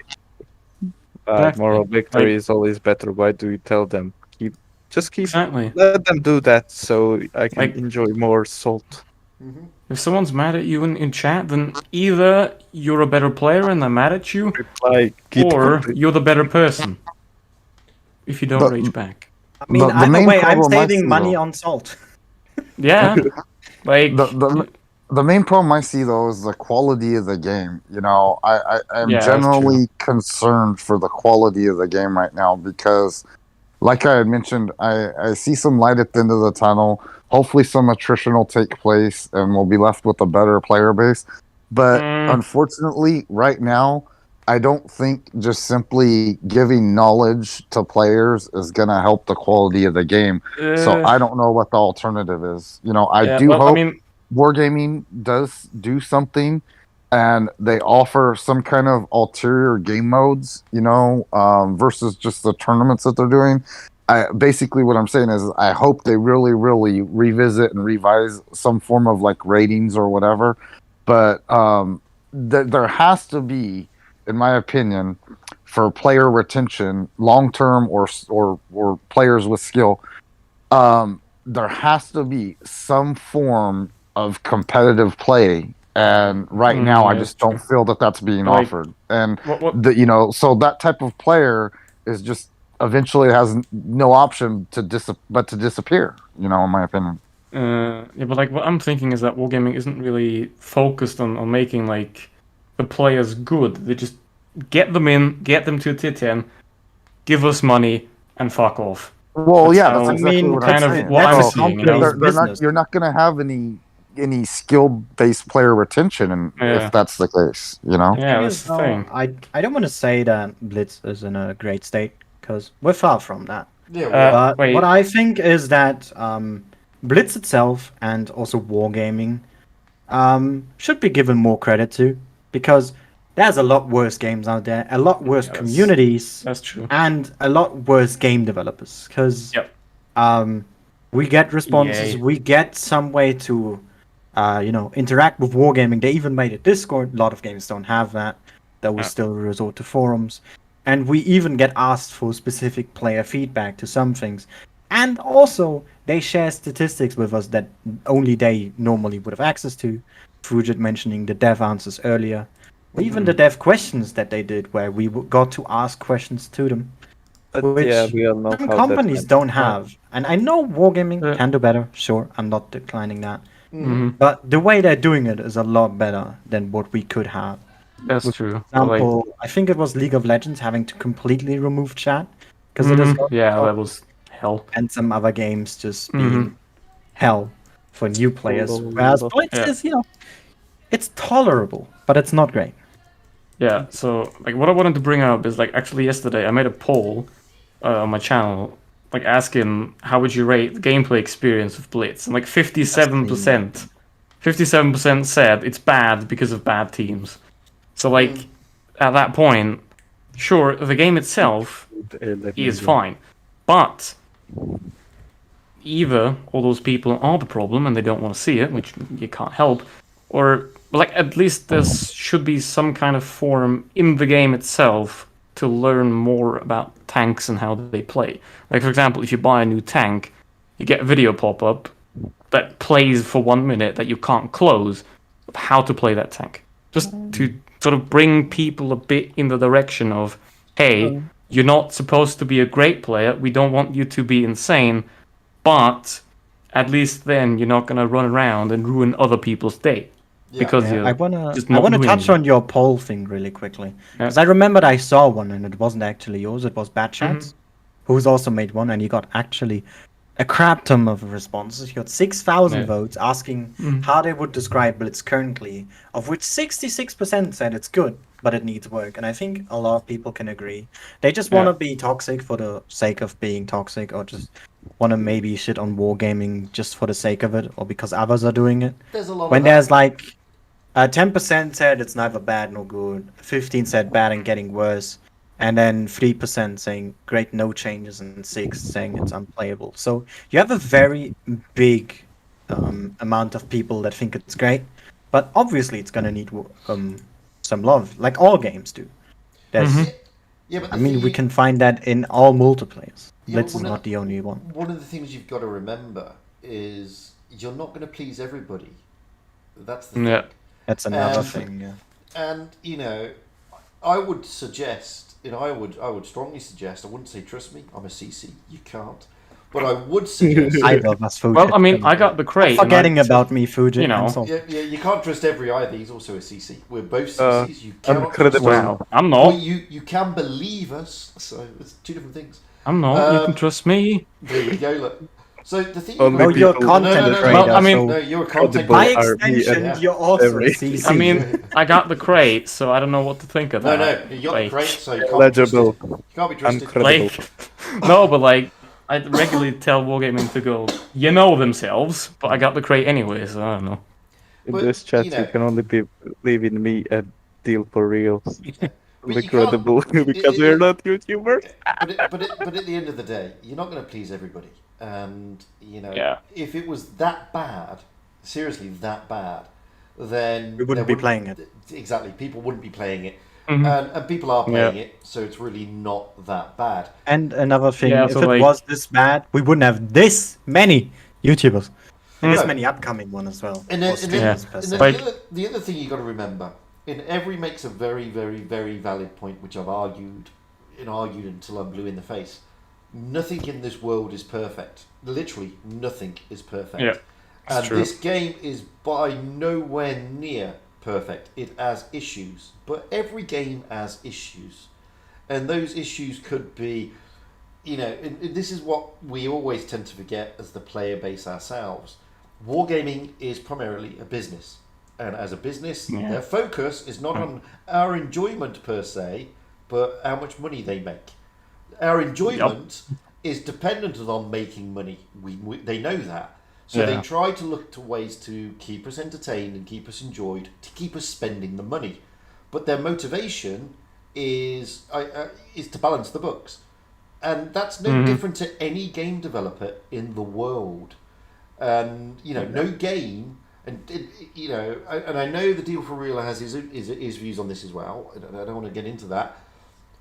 Exactly. Moral victory Like- is always better. Why do you tell them? Keep Exactly. let them do that so I can Like- enjoy more salt. If someone's mad at you in chat, then either you're a better player and they're mad at you, Reply, or you're the better person. If you don't But- rage back. I mean, The either main way, I'm problem I saving see, money though- on salt. Yeah. Like, The main problem I see though is the quality of the game. You know, I'm Yeah, that's generally concerned for the quality of the game right now because, like I had mentioned, I see some light at the end of the tunnel. Hopefully, some attrition will take place, and we'll be left with a better player base. But unfortunately, right now, I don't think just simply giving knowledge to players is going to help the quality of the game. So I don't know what the alternative is. You know, I hope Wargaming does do something and they offer some kind of ulterior game modes, you know, versus just the tournaments that they're doing. Basically what I'm saying is I hope they really, really revisit and revise some form of like ratings or whatever. But there has to be, in my opinion, for player retention, long term or players with skill, there has to be some form of competitive play And right now, I yeah, just that's don't feel that that's being Like, offered. And what so that type of player is just eventually has no option but to disappear. In my opinion. yeah, but like what I'm thinking is that wargaming isn't really focused on making like the players good. They just get them in, get them to tier 10, give us money, and fuck off. Well, That's yeah, how- that's exactly what kind I'm of saying. what I'm That's a seeing, company's They're not. business. You're not going to have any skill-based player retention, and Yeah. if that's the case, Yeah, Thing that's is, the though, thing. I don't want to say that Blitz is in a great state because we're far from that. Yeah, But wait. what I think is that Blitz itself and also Wargaming should be given more credit to because there's a lot worse games out there, a lot worse Yeah, communities, that's true. and a lot worse game developers. Because Yep. we get responses, Yay. we get some way to interact with Wargaming. They even made a Discord. A lot of games don't have that. That will Yeah. still resort to forums. And we even get asked for specific player feedback to some things. And also, they share statistics with us that only they normally would have access to. Fugit mentioning the dev answers earlier. Or even the dev questions that they did, where we got to ask questions to them. But Which yeah, we all know some how companies that don't have. And I know Wargaming Yeah. can do better, sure, I'm not declining that. Mhm. But the way they're doing it is a lot better than what we could have. That's true. For But, like, example, I think it was League of Legends having to completely remove chat because it is yeah, that was hell. and some other games just being hell for new players. Oh, Whereas yeah. Blitz Yeah. is, it's tolerable, but it's not great. Yeah, so like what I wanted to bring up is like actually yesterday I made a poll on my channel, like asking how would you rate the gameplay experience of Blitz, and like 57% said it's bad because of bad teams. So like at that point, sure, the game itself is fine, but either all those people are the problem and they don't want to see it, which you can't help, or like at least there should be some kind of forum in the game itself to learn more about tanks and how they play. Like for example, if you buy a new tank, you get a video pop-up that plays for 1 minute that you can't close of how to play that tank. Just to sort of bring people a bit in the direction of, hey, you're not supposed to be a great player, we don't want you to be insane, but at least then you're not gonna run around and ruin other people's day. Because you're I wanna just not doing touch it. on your poll thing really quickly Yeah. because I remembered I saw one and it wasn't actually yours. It was Bad Chats, who's also made one, and he got actually a crap ton of responses. He got 6,000 Yeah. votes asking how they would describe Blitz currently, of which 66% said it's good, but it needs work. And I think a lot of people can agree. They just want to be toxic for the sake of being toxic, or just want to maybe shit on wargaming just for the sake of it, or because others are doing it. There's a lot When of that. there's like 10% said it's neither bad nor good, 15 said bad and getting worse, and then 3% saying great, no changes, and 6 saying it's unplayable. So you have a very big amount of people that think it's great, but obviously it's gonna need some love, like all games do. There's, Yeah, but I mean, we can find that in all multiplayers. Yeah, Blitz but is not the only one. One of the things you've got to remember is you're not going to please everybody. That's the thing. Yeah. That's another And- thing. Yeah. And I would suggest, I would strongly suggest. I wouldn't say trust me. I'm a CC. You can't. But I would suggest. Either of us, Fugit. Well, I mean, I got the crate. and Forgetting I- about me, Fugit. you know. I'm sorry. Yeah, you can't trust every either. He's also a CC. We're both CCs. You cannot incredible. trust us. Wow, I'm Well, not. you can believe us. So it's two different things. I'm not. You Um, can trust me. There you go. Look. So the thing. Only Oh, you're a people- content No, no, no, creator. Well, I mean- so No, you're a content. by are me extension, and you're also every- a CC. I mean, I got the crate, so I don't know what to think of No, that. no, you got Like- the crate, so you can't Legible. be trusted. You can't be trusted. Incredible. Like, no, but like, I regularly tell Wargaming to go, you know themselves, but I got the crate anyway, so I don't know. In But, this chat, you you, know- can only believe in me and deal for real. But you can't- Incredible, because we're not YouTubers. But at the end of the day, you're not going to please everybody. And Yeah. if it was that bad, seriously that bad, then We wouldn't there be playing it. Exactly, people wouldn't be playing it, Mhm. and people are playing it, so it's really not that bad. And another thing, Yeah, if so it like- was this bad, we wouldn't have this many YouTubers. And there's No. many upcoming ones as well. And or then, streamers per and se. then the other thing you got to remember, and Every makes a very, very, very valid point, which I've argued until I'm blue in the face. Nothing in this world is perfect. Literally, nothing is perfect. Yeah, and true. this game is by nowhere near perfect. It has issues, but every game has issues, and those issues could be, and this is what we always tend to forget as the player base ourselves. Wargaming is primarily a business, and as a business, their focus is not on our enjoyment per se, but how much money they make. Our enjoyment is dependent on making money. They know that. So they try to look to ways to keep us entertained and keep us enjoyed, to keep us spending the money. But their motivation is to balance the books. And that's no different to any game developer in the world. And, no game... And I know the Deal for Real has his views on this as well. And I don't want to get into that,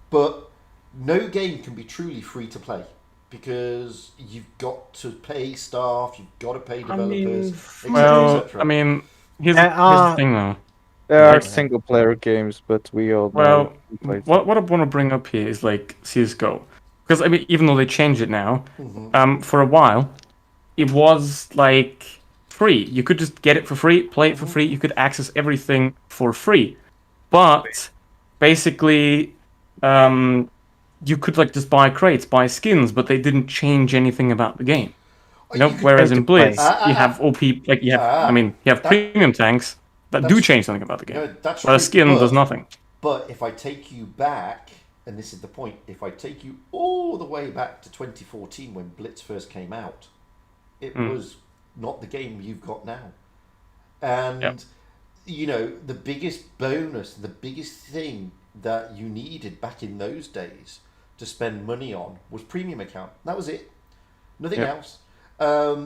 but no game can be truly free to play because you've got to pay staff, you've got to pay developers, etc. I mean, here's the thing though. There are single player games, but we all know. What I want to bring up here is like CS:GO, because I mean, even though they changed it now, for a while, it was like free. You could just get it for free, play it for free. You could access everything for free, but basically, you could like just buy crates, buy skins, but they didn't change anything about the game. Whereas in Blitz, you have OP, like you have premium tanks that do change something about the game. That's but a skin does nothing. But if I take you back, and this is the point, if I take you all the way back to 2014 when Blitz first came out, it was not the game you've got now. And, the biggest bonus, the biggest thing that you needed back in those days to spend money on was premium account. That was it. Nothing else.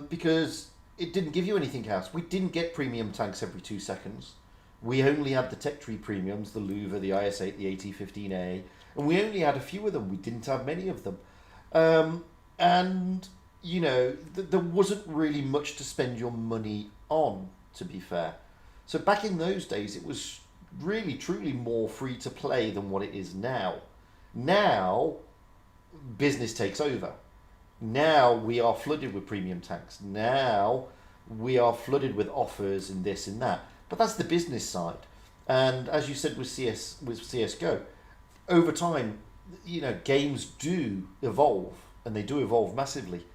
Because it didn't give you anything else. We didn't get premium tanks every 2 seconds. We only had the tech tree premiums, the Louva, the IS-8, the AT-15A, and we only had a few of them. We didn't have many of them. There wasn't really much to spend your money on, to be fair. So back in those days, it was really, truly more free to play than what it is now. Now, business takes over. Now we are flooded with premium tanks. Now we are flooded with offers and this and that. But that's the business side. And as you said with CS:GO, over time, games do evolve, and they do evolve massively.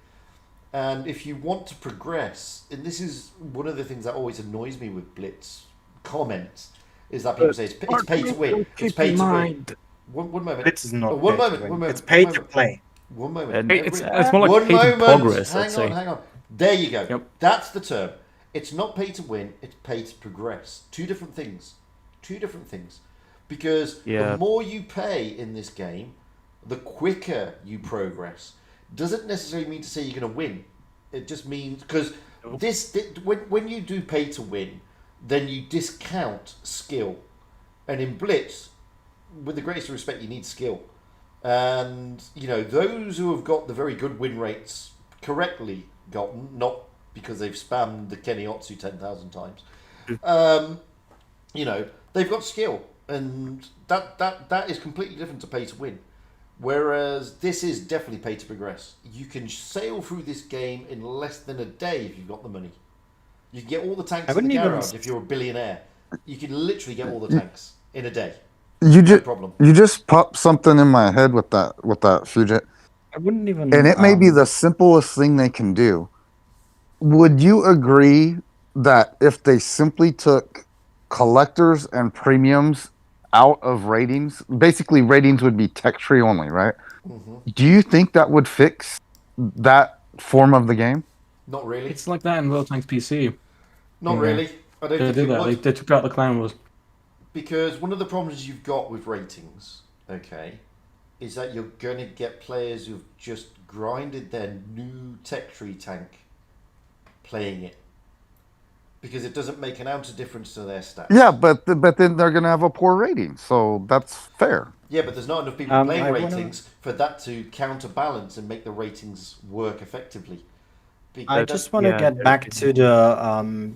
And if you want to progress, and this is one of the things that always annoys me with Blitz comments, is that people say it's pay to win. It's pay to win. One moment. Blitz is not one pay moment. to win. One moment. It's pay to play. One moment. It's more like pay to progress. Hang on. There you go. Yep. That's the term. It's not pay to win. It's pay to progress. Two different things. Because the more you pay in this game, the quicker you progress. Doesn't necessarily mean to say you're going to win. It just means because when you do pay to win, then you discount skill. And in Blitz, with the greatest respect, you need skill. And, those who have got the very good win rates correctly gotten, not because they've spammed the Kenny Otsu 10,000 times, they've got skill. And that is completely different to pay to win. Whereas this is definitely pay to progress. You can sail through this game in less than a day if you've got the money. You can get all the tanks in the garage if you're a billionaire. You can literally get all the tanks in a day. You just popped something in my head with that Fugit. I wouldn't even. And it may be the simplest thing they can do. Would you agree that if they simply took collectors and premiums out of ratings, basically ratings would be tech tree only, right? Mm-hmm. Do you think that would fix that form of the game? Not really. It's like that in World Tanks PC. Not really. I don't think it would. They took out the clan wars. Because one of the problems you've got with ratings, is that you're going to get players who've just grinded their new tech tree tank playing it. Because it doesn't make an ounce of difference to their stats. Yeah, but then they're going to have a poor rating, so that's fair. Yeah, but there's not enough people playing ratings for that to counterbalance and make the ratings work effectively. I just want to get back to the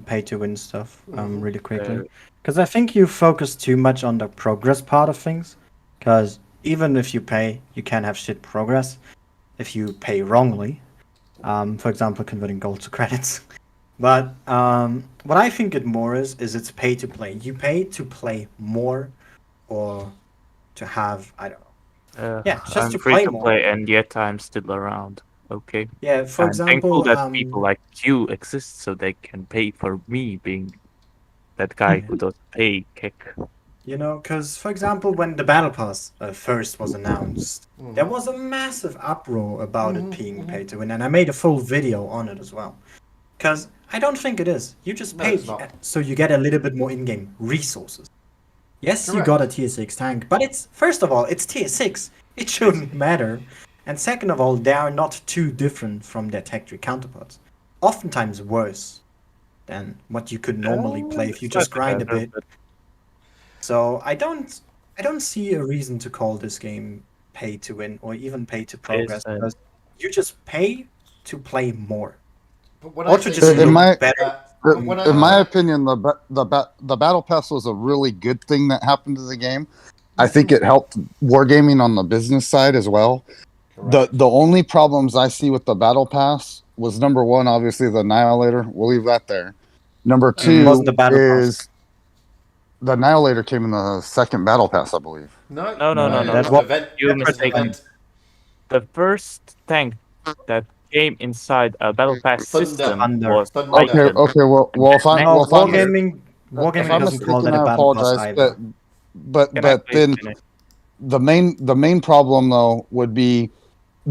pay to win stuff really quickly, because I think you focus too much on the progress part of things. Because even if you pay, you can have shit progress if you pay wrongly. For example, converting gold to credits. But what I think it more is it's pay to play. You pay to play more, or to have, I don't know. Yeah, just I'm to free play to more. play, and yet I'm still around. Okay. Yeah, for I'm thankful example, that people like you exist, so they can pay for me being that guy who doesn't pay kick. you know, because for example, when the Battle Pass first was announced, there was a massive uproar about it being pay to win, and I made a full video on it as well. Because I don't think it is. You just No, pay it's not. so you get a little bit more in-game resources. Yes, you Correct. got a tier 6 tank, but it's, first of all, it's tier 6. It shouldn't matter. And second of all, they are not too different from their tech tree counterparts. Oftentimes worse than what you could normally play if you just grind a bit. So I don't see a reason to call this game pay to win or even pay to progress, because you just pay to play more. But when Or I to say just so, look better. In my opinion, the battle pass was a really good thing that happened to the game. I think it helped wargaming on the business side as well. The only problems I see with the battle pass was, number one, obviously the Annihilator. We'll leave that there. Number two wasn't the battle pass. is the Annihilator came in the second battle pass, I believe. No. That was You mistaken. The first tank that came inside a battle pass system was Okay. Well, Wargaming if I'm doesn't call mistaken, that a I battle pass apologize. either. But then the main problem though would be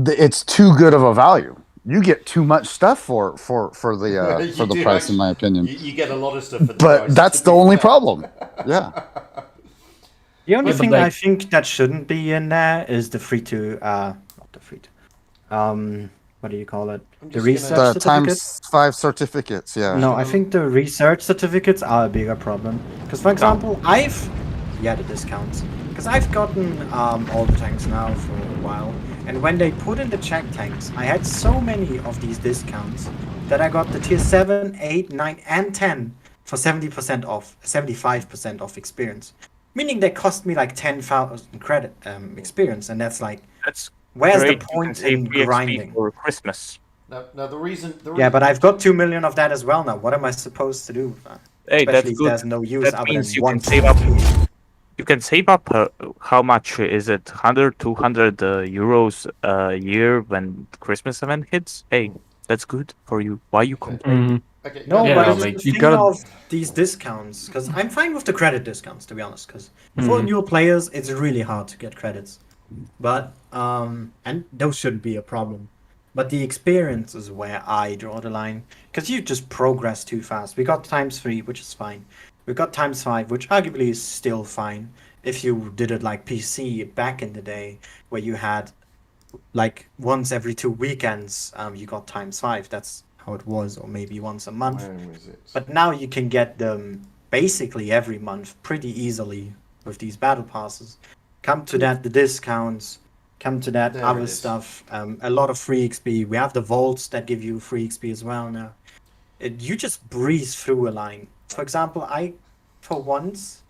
it's too good of a value. You get too much stuff for the price, in my opinion. You get a lot of stuff for the but price. that's the only problem. Yeah. The only thing I think that shouldn't be in there is the free to not the free to what do you call it? The research the certificates? ×5 certificates, yeah. No, I think the research certificates are a bigger problem. Because for example, the discounts. Because I've gotten all the tanks now for a while. And when they put in the check tanks, I had so many of these discounts that I got the tier 7, 8, 9, and 10 for 70% off, 75% off experience. Meaning they cost me like 10,000 credit experience, and that's like, where's the point in grinding? For Christmas. Now the reason. Yeah, but I've got 2 million of that as well now. What am I supposed to do with that? Hey, Especially that's if good. there's no use That other means than you one can save up. You can save up. How much is it? 100, 200 euros a year when Christmas event hits. Hey, that's good for you. Why you complain? Okay. No, Yeah, but like, it's you the thing gotta- of these discounts, because I'm fine with the credit discounts, to be honest, because for new players, it's really hard to get credits. But, and those shouldn't be a problem. But the experience is where I draw the line, because you just progress too fast. We got ×3, which is fine. We got ×5, which arguably is still fine. If you did it like PC back in the day, where you had like once every 2 weekends, you got ×5. That's how it was, or maybe once a month. When was it? But now you can get them basically every month pretty easily with these battle passes. Come to that, the discounts. Come to that, There other it is. stuff. A lot of free XP. We have the vaults that give you free XP as well now. You just breeze through a line. For example, for once,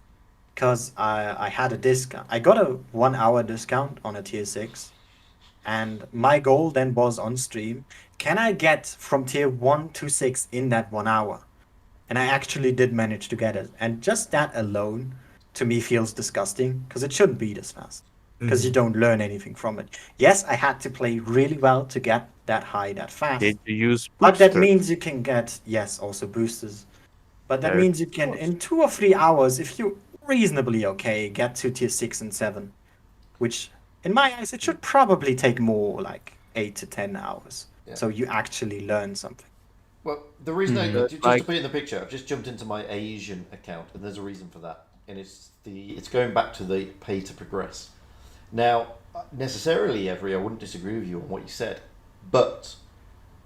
because I had a discount, I got a 1 hour discount on a tier 6. And my goal then was on stream, can I get from tier 1 to 6 in that 1 hour? And I actually did manage to get it. And just that alone, to me, feels disgusting, because it shouldn't be this fast. Because you don't learn anything from it. Yes, I had to play really well to get that high that fast. Did you use boosters? But that means you can get, yes, also boosters. But that means you can, in 2 or 3 hours, if you're reasonably okay, get to tier 6 and 7. Which, in my eyes, it should probably take more like 8 to 10 hours. Yeah. So you actually learn something. Well, the reason just to put it in the picture, I've just jumped into my Asian account, and there's a reason for that, and it's going back to the pay to progress. Now, necessarily, Every, I wouldn't disagree with you on what you said, but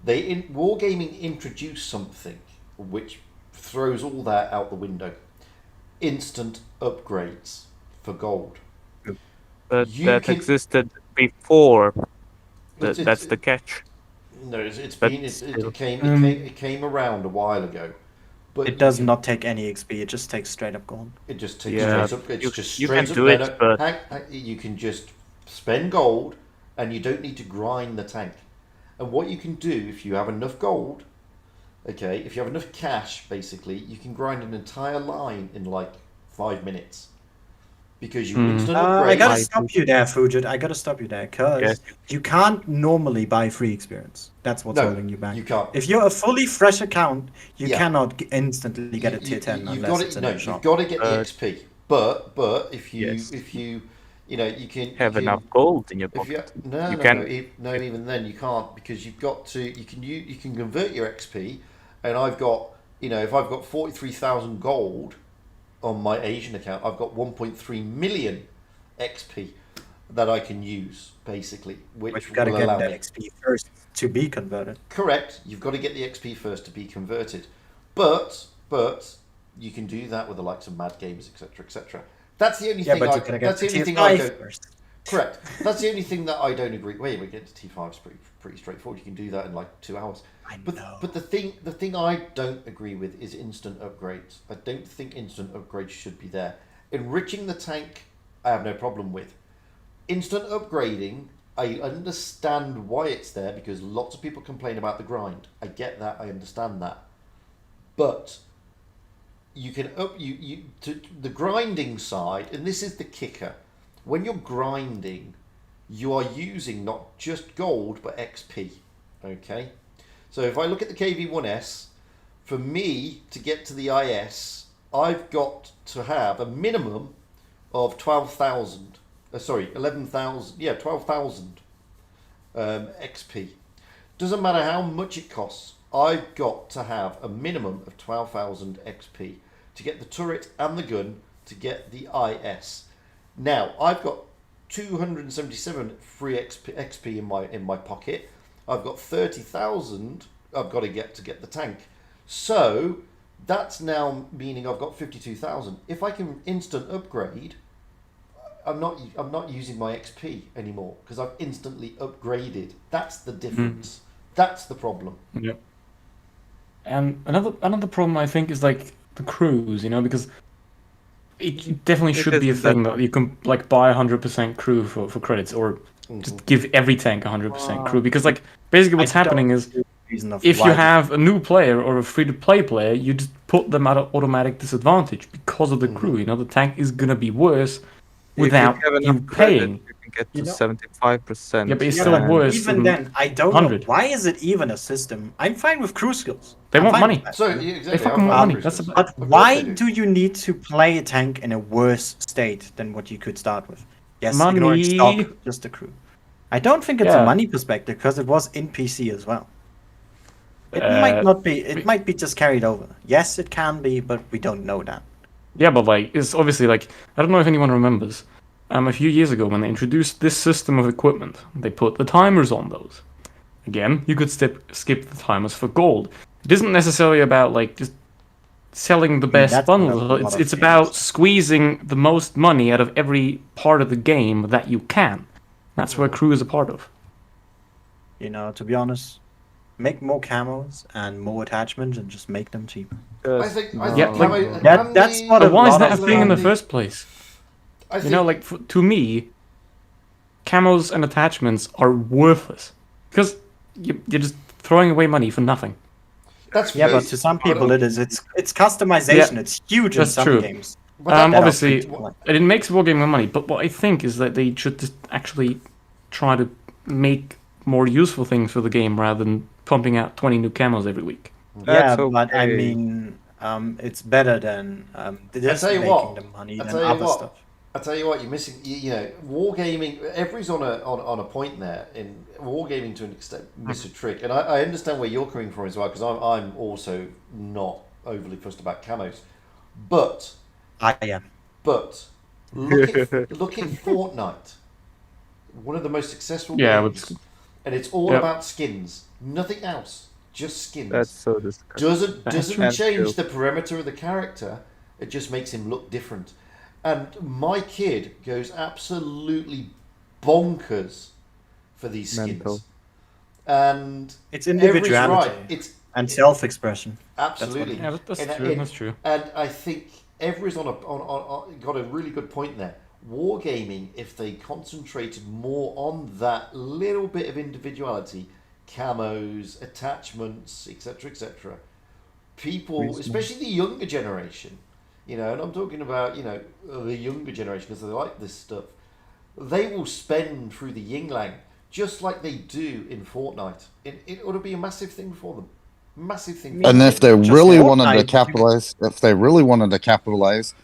Wargaming introduced something which throws all that out the window: instant upgrades for gold. But that existed before. That's the catch. No, it's But been still. it came around a while ago, but It does not take any XP. It just takes straight up gold. It just takes Yeah, straight up. It's just you can straight up. do it, but You can just spend gold, and you don't need to grind the tank. And what you can do if you have enough gold, okay, if you have enough cash, basically, you can grind an entire line in like 5 minutes. Because you instant upgrade. I gotta stop you there, Fugit. I gotta stop you there, because Yes. you can't normally buy free experience. That's what's holding you back. You can't. If you're a fully fresh account, you Yeah. cannot instantly get a tier 10 You've unless got it's to, in no, a shop. you've got to get the XP. But if you Yes. you know you can have you can, enough gold in your if you, pocket. no, You no, can- no, even then you can't, because you've got to you can convert your XP, and I've got, you know, if I've got 43,000 gold on my Asian account, I've got 1.3 million XP that I can use, basically, which But you gotta will get allow that me. XP first to be converted. Correct. You've got to get the XP first to be converted, but you can do that with the likes of Mad Games, etc., etc. That's the only Yeah, thing. but I, you gotta get that's the the only tier thing I 5 don't. first. Correct. That's the only thing that I don't agree. Wait, we get to T5 is pretty straightforward. You can do that in like 2 hours. I But know. but the thing I don't agree with is instant upgrades. I don't think instant upgrades should be there. Enriching the tank, I have no problem with. Instant upgrading, I understand why it's there, because lots of people complain about the grind. I get that. I understand that. But you can to the grinding side, and this is the kicker. When you're grinding, you are using not just gold but XP. Okay, so if I look at the KV1S, for me to get to the IS, I've got to have a minimum of 12,000. 11,000. Yeah, 12,000 XP. Doesn't matter how much it costs. I've got to have a minimum of 12,000 XP to get the turret and the gun to get the IS. Now I've got 277 free XP in my pocket. I've got 30,000 I've got to get the tank. So that's now meaning I've got 52,000. If I can instant upgrade, I'm not using my XP anymore because I've instantly upgraded. That's the difference. That's the problem. Yep. And another problem I think is like the crews, you know, because it definitely should be a thing that you can like buy 100% crew for credits, or just give every tank 100% crew, because like basically what's happening is if you have a new player or a free-to-play player, you just put them at an automatic disadvantage because of the crew. You know, the tank is gonna be worse without you paying. You can get to 75%. Yeah, but it's still worse. Even than then, I don't 100. know. Why is it even a system? I'm fine with crew skills. They I'm want fine money. with that. So exactly, They fucking I'm want fine money. with That's this. a- But Of course why they do you need to play a tank in a worse state than what you could start with? Yes, Money. ignoring stock, just the crew. I don't think it's Yeah. a money perspective, because it was in PC as well. It might not be. It might be just carried over. Yes, it can be, but we don't know that. Yeah, but like it's obviously like I don't know if anyone remembers. A few years ago when they introduced this system of equipment, they put the timers on those. Again, you could skip the timers for gold. It isn't necessarily about like just selling the best that's what a bundle. lot It's of it's games about do. squeezing the most money out of every part of the game that you can. That's where crew is a part of. You know, to be honest, make more camos and more attachments and just make them cheaper. I think Yeah, camo- like- can that's be- what But why is lot that a of thing in the the- first place? I You know, think- like to me, camos and attachments are worthless because you're just throwing away money for nothing. that's Yeah, fair. but to some people it is. It's customization. Yeah, It's huge in that's some true. games. But that- that are Obviously, free to play. it makes wargaming money, but what I think is that they should just actually try to make more useful things for the game rather than pumping out 20 new camos every week. Yeah, That's but I okay. mean, it's better than this tell you making what, the money I than tell you other what, stuff. I tell you what, you're missing. You know, wargaming. Everybody's on a point there. In wargaming, to an extent, miss a trick, and I understand where you're coming from as well, because I'm also not overly fussed about camos, but I am. look at Fortnite, one of the most successful Yeah, games, and it's all Yep. about skins, nothing else, just skins. That's so disgusting. doesn't That's change true. the perimeter of the character. It just makes him look different. And my kid goes absolutely bonkers for these skins. Mental. And It's Every's individuality right. It's and self-expression. absolutely. Yeah, that's And- true. and- That's true. And I think Every's on got a really good point there. Wargaming, if they concentrated more on that little bit of individuality, camos, attachments, etc., people, especially the younger generation, and I'm talking about, the younger generation because they like this stuff, they will spend through the yin yang just like they do in Fortnite. It ought to be a massive thing for them. Massive thing. For And them. if they Just really Fortnite, wanted to you- capitalize,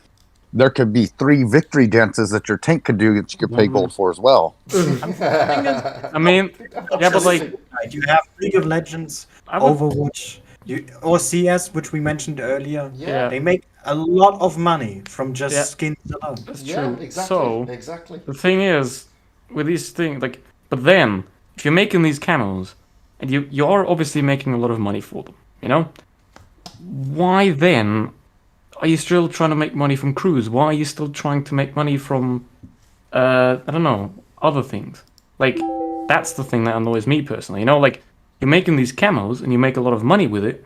there could be 3 victory dances that your tank could do that you could pay gold for as well. I mean, yeah, but like, Fortnite. You have League of Legends, I would- Overwatch, or CS, which we mentioned earlier. Yeah. They make a lot of money from just Yeah. skins alone. that's Yeah, true. exactly. So Exactly. the thing is, with these things, like, but then if you're making these camos, and you are obviously making a lot of money for them, why then are you still trying to make money from crews? Why are you still trying to make money from, I don't know, other things? Like, that's the thing that annoys me personally. Like, you're making these camos and you make a lot of money with it,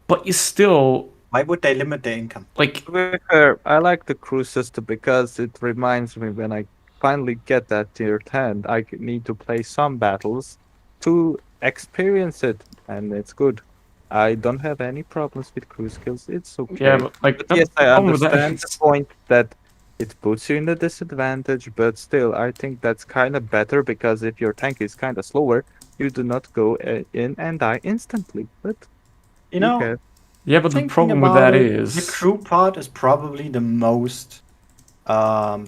but you still, Why would they limit their income? like, To be fair, I like the crew system because it reminds me when I finally get that tier 10, I need to play some battles to experience it, and it's good. I don't have any problems with crew skills. It's okay. yeah, but like, But that's yes, the I problem with that understand the is- point that it puts you in a disadvantage, but still, I think that's kind of better because if your tank is kind of slower, you do not go in and die instantly. But You know, okay. Yeah, but the thinking problem with about that it, is, the crew part is probably the most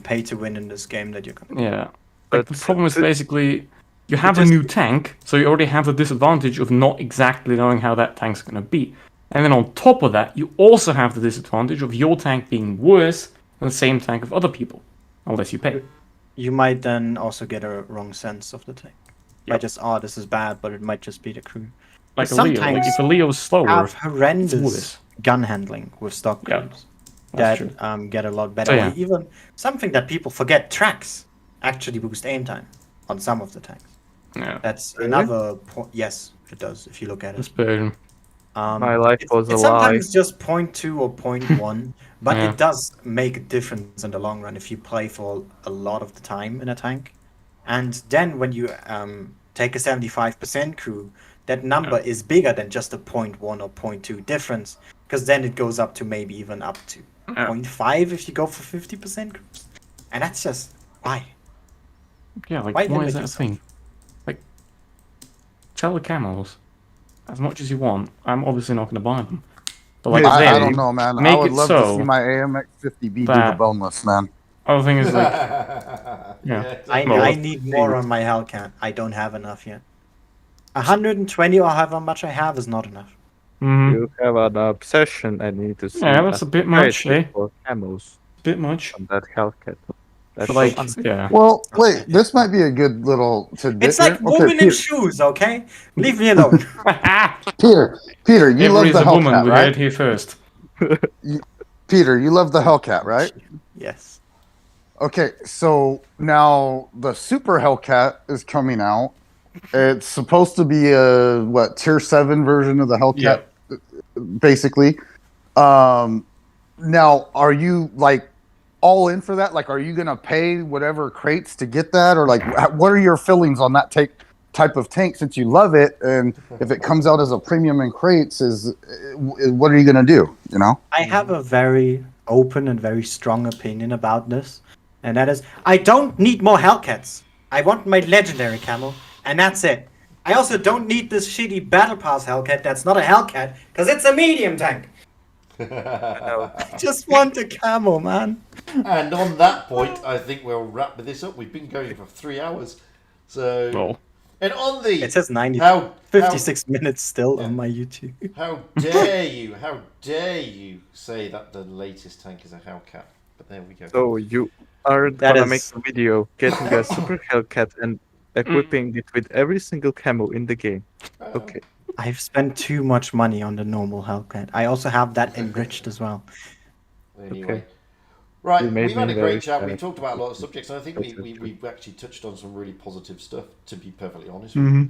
pay to win in this game that you can. yeah, like the But problem is it- basically you have a just- new tank, so you already have the disadvantage of not exactly knowing how that tank's going to be. And then on top of that, you also have the disadvantage of your tank being worse than the same tank of other people, unless you pay. You might then also get a wrong sense of the tank. By Yep. just, this is bad, but it might just be the crew. Like a Some Leo, like tanks if a Leo's slower, Have it's horrendous worse. gun handling with stock Yeah, crews That's that true. get a lot better. So, yeah. Or even something that people forget: tracks actually boost aim time on some of the tanks. Yeah, That's Really? another point. Yes, it does. If you look at that's it, bad. My life was a it's lie. sometimes just 0.2 or 0.1, but Yeah. it does make a difference in the long run if you play for a lot of the time in a tank. And then when you take a 75% crew, that number is bigger than just a 0.1 or 0.2 difference, because then it goes up to maybe even up to Yeah. 0.5 if you go for 50% crews. And that's just why. Yeah, like Why why limit is that a yourself? thing? Like, tell the camels as much as you want. I'm obviously not going to buy them. But like, I then, don't know, man. I make would it love so to see my AMX 50B do the that- boneless, man. other thing is like, yeah. I Well, need more on my Hellcat. I don't have enough yet. 120 or however much I have is not enough. mhm, You have an obsession. I need to see. Yeah, that's a bit much, rate eh? For camos bit much. on that Hellcat. That's But like, so unfair. yeah, Well, wait, this might be a good little tidbit. It's like here. Okay, women in shoes, okay? Leave me alone. Peter, you love every the is a woman. Hellcat, We heard right? here first. Peter, you love the Hellcat, right? Yes. Okay, so now the Super Hellcat is coming out. It's supposed to be a tier 7 version of the Hellcat, basically. Now, are you like all in for that? Like, are you gonna pay whatever crates to get that, or like, what are your feelings on that type of tank since you love it? And if it comes out as a premium in crates, what are you gonna do? You know? I have a very open and very strong opinion about this. And that is, I don't need more Hellcats. I want my legendary camo, and that's it. I also don't need this shitty Battle Pass Hellcat that's not a Hellcat, because it's a medium tank. I just want a camo, man. And on that point, I think we'll wrap this up. We've been going for 3 hours. So, Well, and on the It says 90, how 56 minutes still on my YouTube. how dare you say that the latest tank is a Hellcat? But there we go. So you are That gonna make is- a video getting a Super Hellcat and equipping it with every single camo in the game. Okay. I've spent too much money on the normal Hellcat. I also have that enriched as well. Anyway. Okay. Right, You made we've had me a very great chat. We've sad. talked about a lot of subjects, and I think That's we've actually touched on some really positive stuff, to be perfectly honest mhm. with you.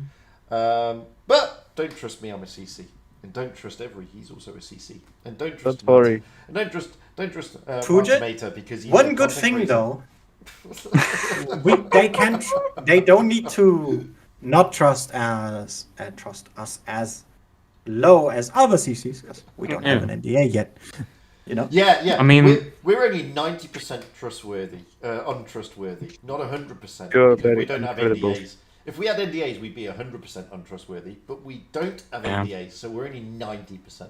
But don't trust me, I'm a CC. And don't trust Every, he's also a CC. And don't trust Don't worry. And don't trust Fugit? Mater because he's a One good content thing creator. though, they don't need to not trust us as low as other CCs. 'Cause we don't have an NDA yet. You know. Yeah. I mean- we're only 90% trustworthy, untrustworthy, not 100%. You're Because we very don't have incredible. NDAs. If we had NDAs, we'd be 100% untrustworthy, but we don't have NDAs, so we're only 90%.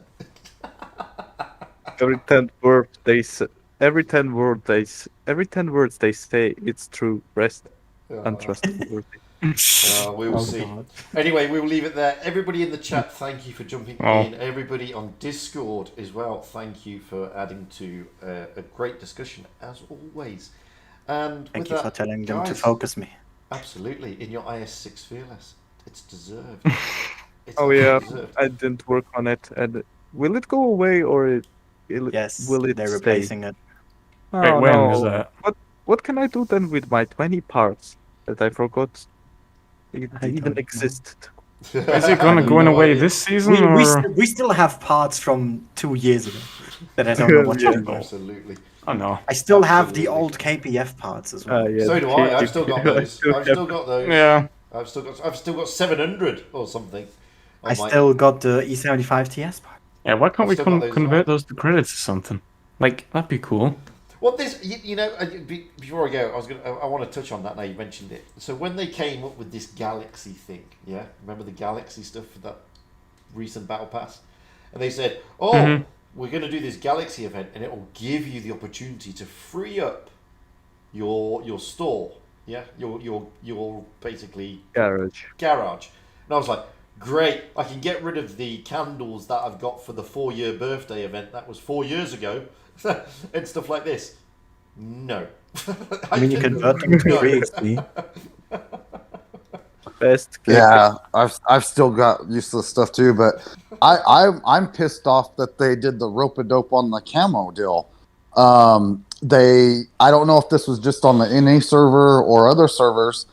Every 10 words they say, every 10 words they say, it's true. Rest untrustworthy. We'll see. God. Anyway, we'll leave it there. Everybody in the chat, thank you for jumping Oh. in. Everybody on Discord as well, thank you for adding to a great discussion as always. And Thank with you that, for telling them to guys, focus me. Absolutely, in your IS6 Fearless, it's deserved. It's Oh yeah, absolutely deserved. I didn't work on it. And will it go away or Yes, will it they're stay? replacing it. Oh, Wait, when no. is that? What can I do then with my 20 parts that I forgot it I even don't know. existed? Is it gonna go away this season or? We still have parts from 2 years ago that I don't know what to do. Absolutely. Oh no. I still have the Absolutely. old KPF parts as well. Yeah, So do I. I've still got those. I I've still got those. Yeah. I've still got 700 or something. I still got the E75 TS part. Yeah. Why can't I've we still got those as convert well. those to credits or something? Like that'd be cool. Well, this, you know, before I go, I want to touch on that now. You mentioned it. So when they came up with this Galaxy thing, yeah, remember the Galaxy stuff for that recent Battle Pass, and they said, "Oh, we're going to do this Galaxy event, and it will give you the opportunity to free up your store, yeah, your basically garage. And I was like, great, I can get rid of the candles that I've got for the 4-year birthday event that was 4 years ago and stuff like this. No. I mean, you convert them to No. 3XP. Best case. Yeah, I've still got useless stuff too, but I'm pissed off that they did the rope-a-dope on the camo deal. I don't know if this was just on the NA server or other servers,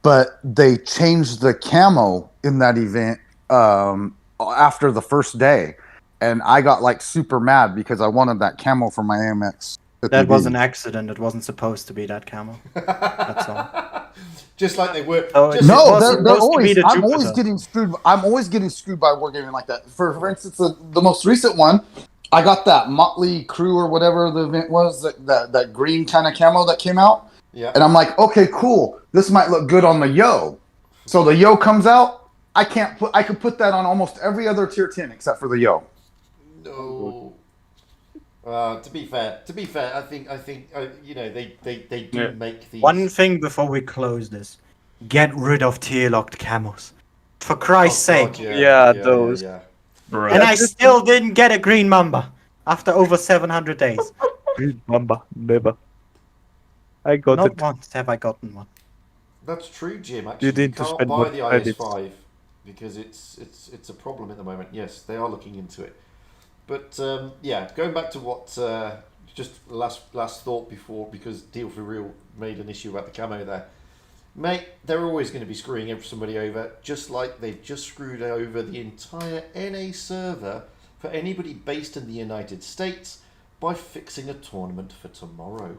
but they changed the camo in that event after the first day, and I got like super mad because I wanted that camo for my AMX. That was an accident. It wasn't supposed to be that camo. That's all. Just like they were. Oh, just, No, was they're supposed to be always. the I'm always Jupiter. getting screwed. I'm always getting screwed by wargaming like that. For instance, the most recent one, I got that Motley Crew or whatever the event was, that green kind of camo that came out. Yeah. And I'm like, okay, cool. This might look good on the Yo. So the Yo comes out. I could put that on almost every other tier 10 except for the Yo. No. To be fair, I think you know they do make these. One thing before we close this: get rid of tier locked camos, for Christ's God, sake. Yeah, those. Yeah. And I still didn't get a green mamba after over 700 days. Green Mamba, never. I got Not it. once have I gotten one. That's true, Jim. Actually, You need to can't spend buy more the credits. IS5 because it's a problem at the moment. Yes, they are looking into it. But yeah, going back to what just last thought before, because Deal for Real made an issue about the camo there. Mate, they're always going to be screwing somebody over, just like they've just screwed over the entire NA server for anybody based in the United States by fixing a tournament for tomorrow.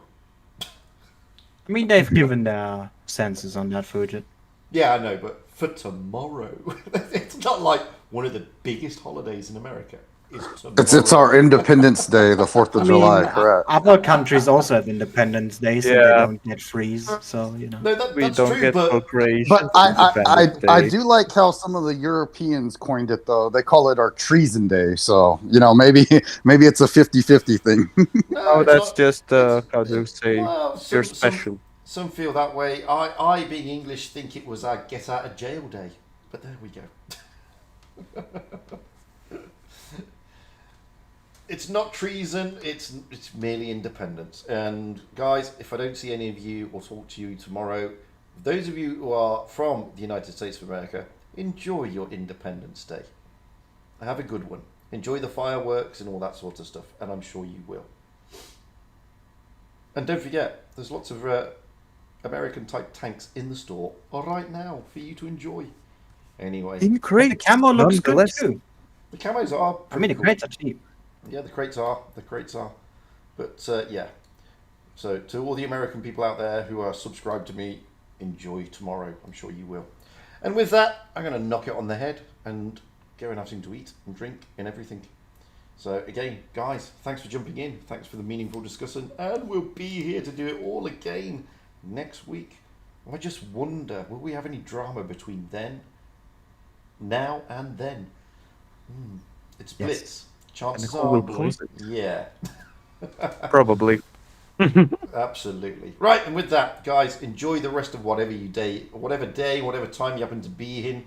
I mean, they've given their senses on that, Fugit. Yeah, I know, but for tomorrow. It's not like one of the biggest holidays in America. It's our Independence Day, the 4th of July, correct? Other countries also have Independence Days, and they don't get freeze. So you know. No, We that's don't true, get but procreation. But I Independence Day. do like how some of the Europeans coined it though. They call it our Treason Day. So maybe it's a 50-50 thing. no, Oh, it's that's not- just it's- how do you say? well, You're special. Some feel that way. I, being English, think it was our get out of jail day. But there we go. It's not treason. It's merely independence. And guys, if I don't see any of you or talk to you tomorrow, those of you who are from the United States of America, enjoy your Independence Day. Have a good one. Enjoy the fireworks and all that sort of stuff, and I'm sure you will. And don't forget, there's lots of American type tanks in the store right now for you to enjoy. Anyway, In But the crates, camo looks good nonetheless. too. the camos are. I mean, the pretty cool. crates are cheap. Yeah, the crates are. The crates are. But yeah. So to all the American people out there who are subscribed to me, enjoy tomorrow. I'm sure you will. And with that, I'm going to knock it on the head and go and have something to eat and drink and everything. So again, guys, thanks for jumping in. Thanks for the meaningful discussion. And we'll be here to do it all again next week. I just wonder, will we have any drama between now and then? It's Blitz. Yes. Chances And who will are, close it? yeah. Probably. Absolutely. Right, and with that, guys, enjoy the rest of whatever time you happen to be in.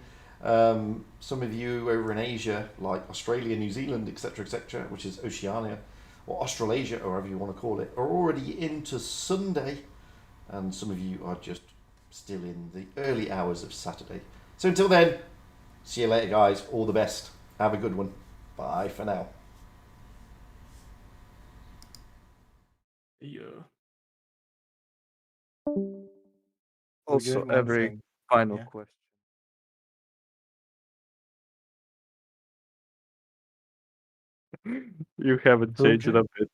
Some of you over in Asia, like Australia, New Zealand, etc., which is Oceania, or Australasia, or however you want to call it, are already into Sunday, and some of you are just still in the early hours of Saturday. So until then, see you later, guys. All the best. Have a good one. Bye for now. Yeah. Also, Good one every thing. final Yeah. question. You haven't changed it Okay. a bit.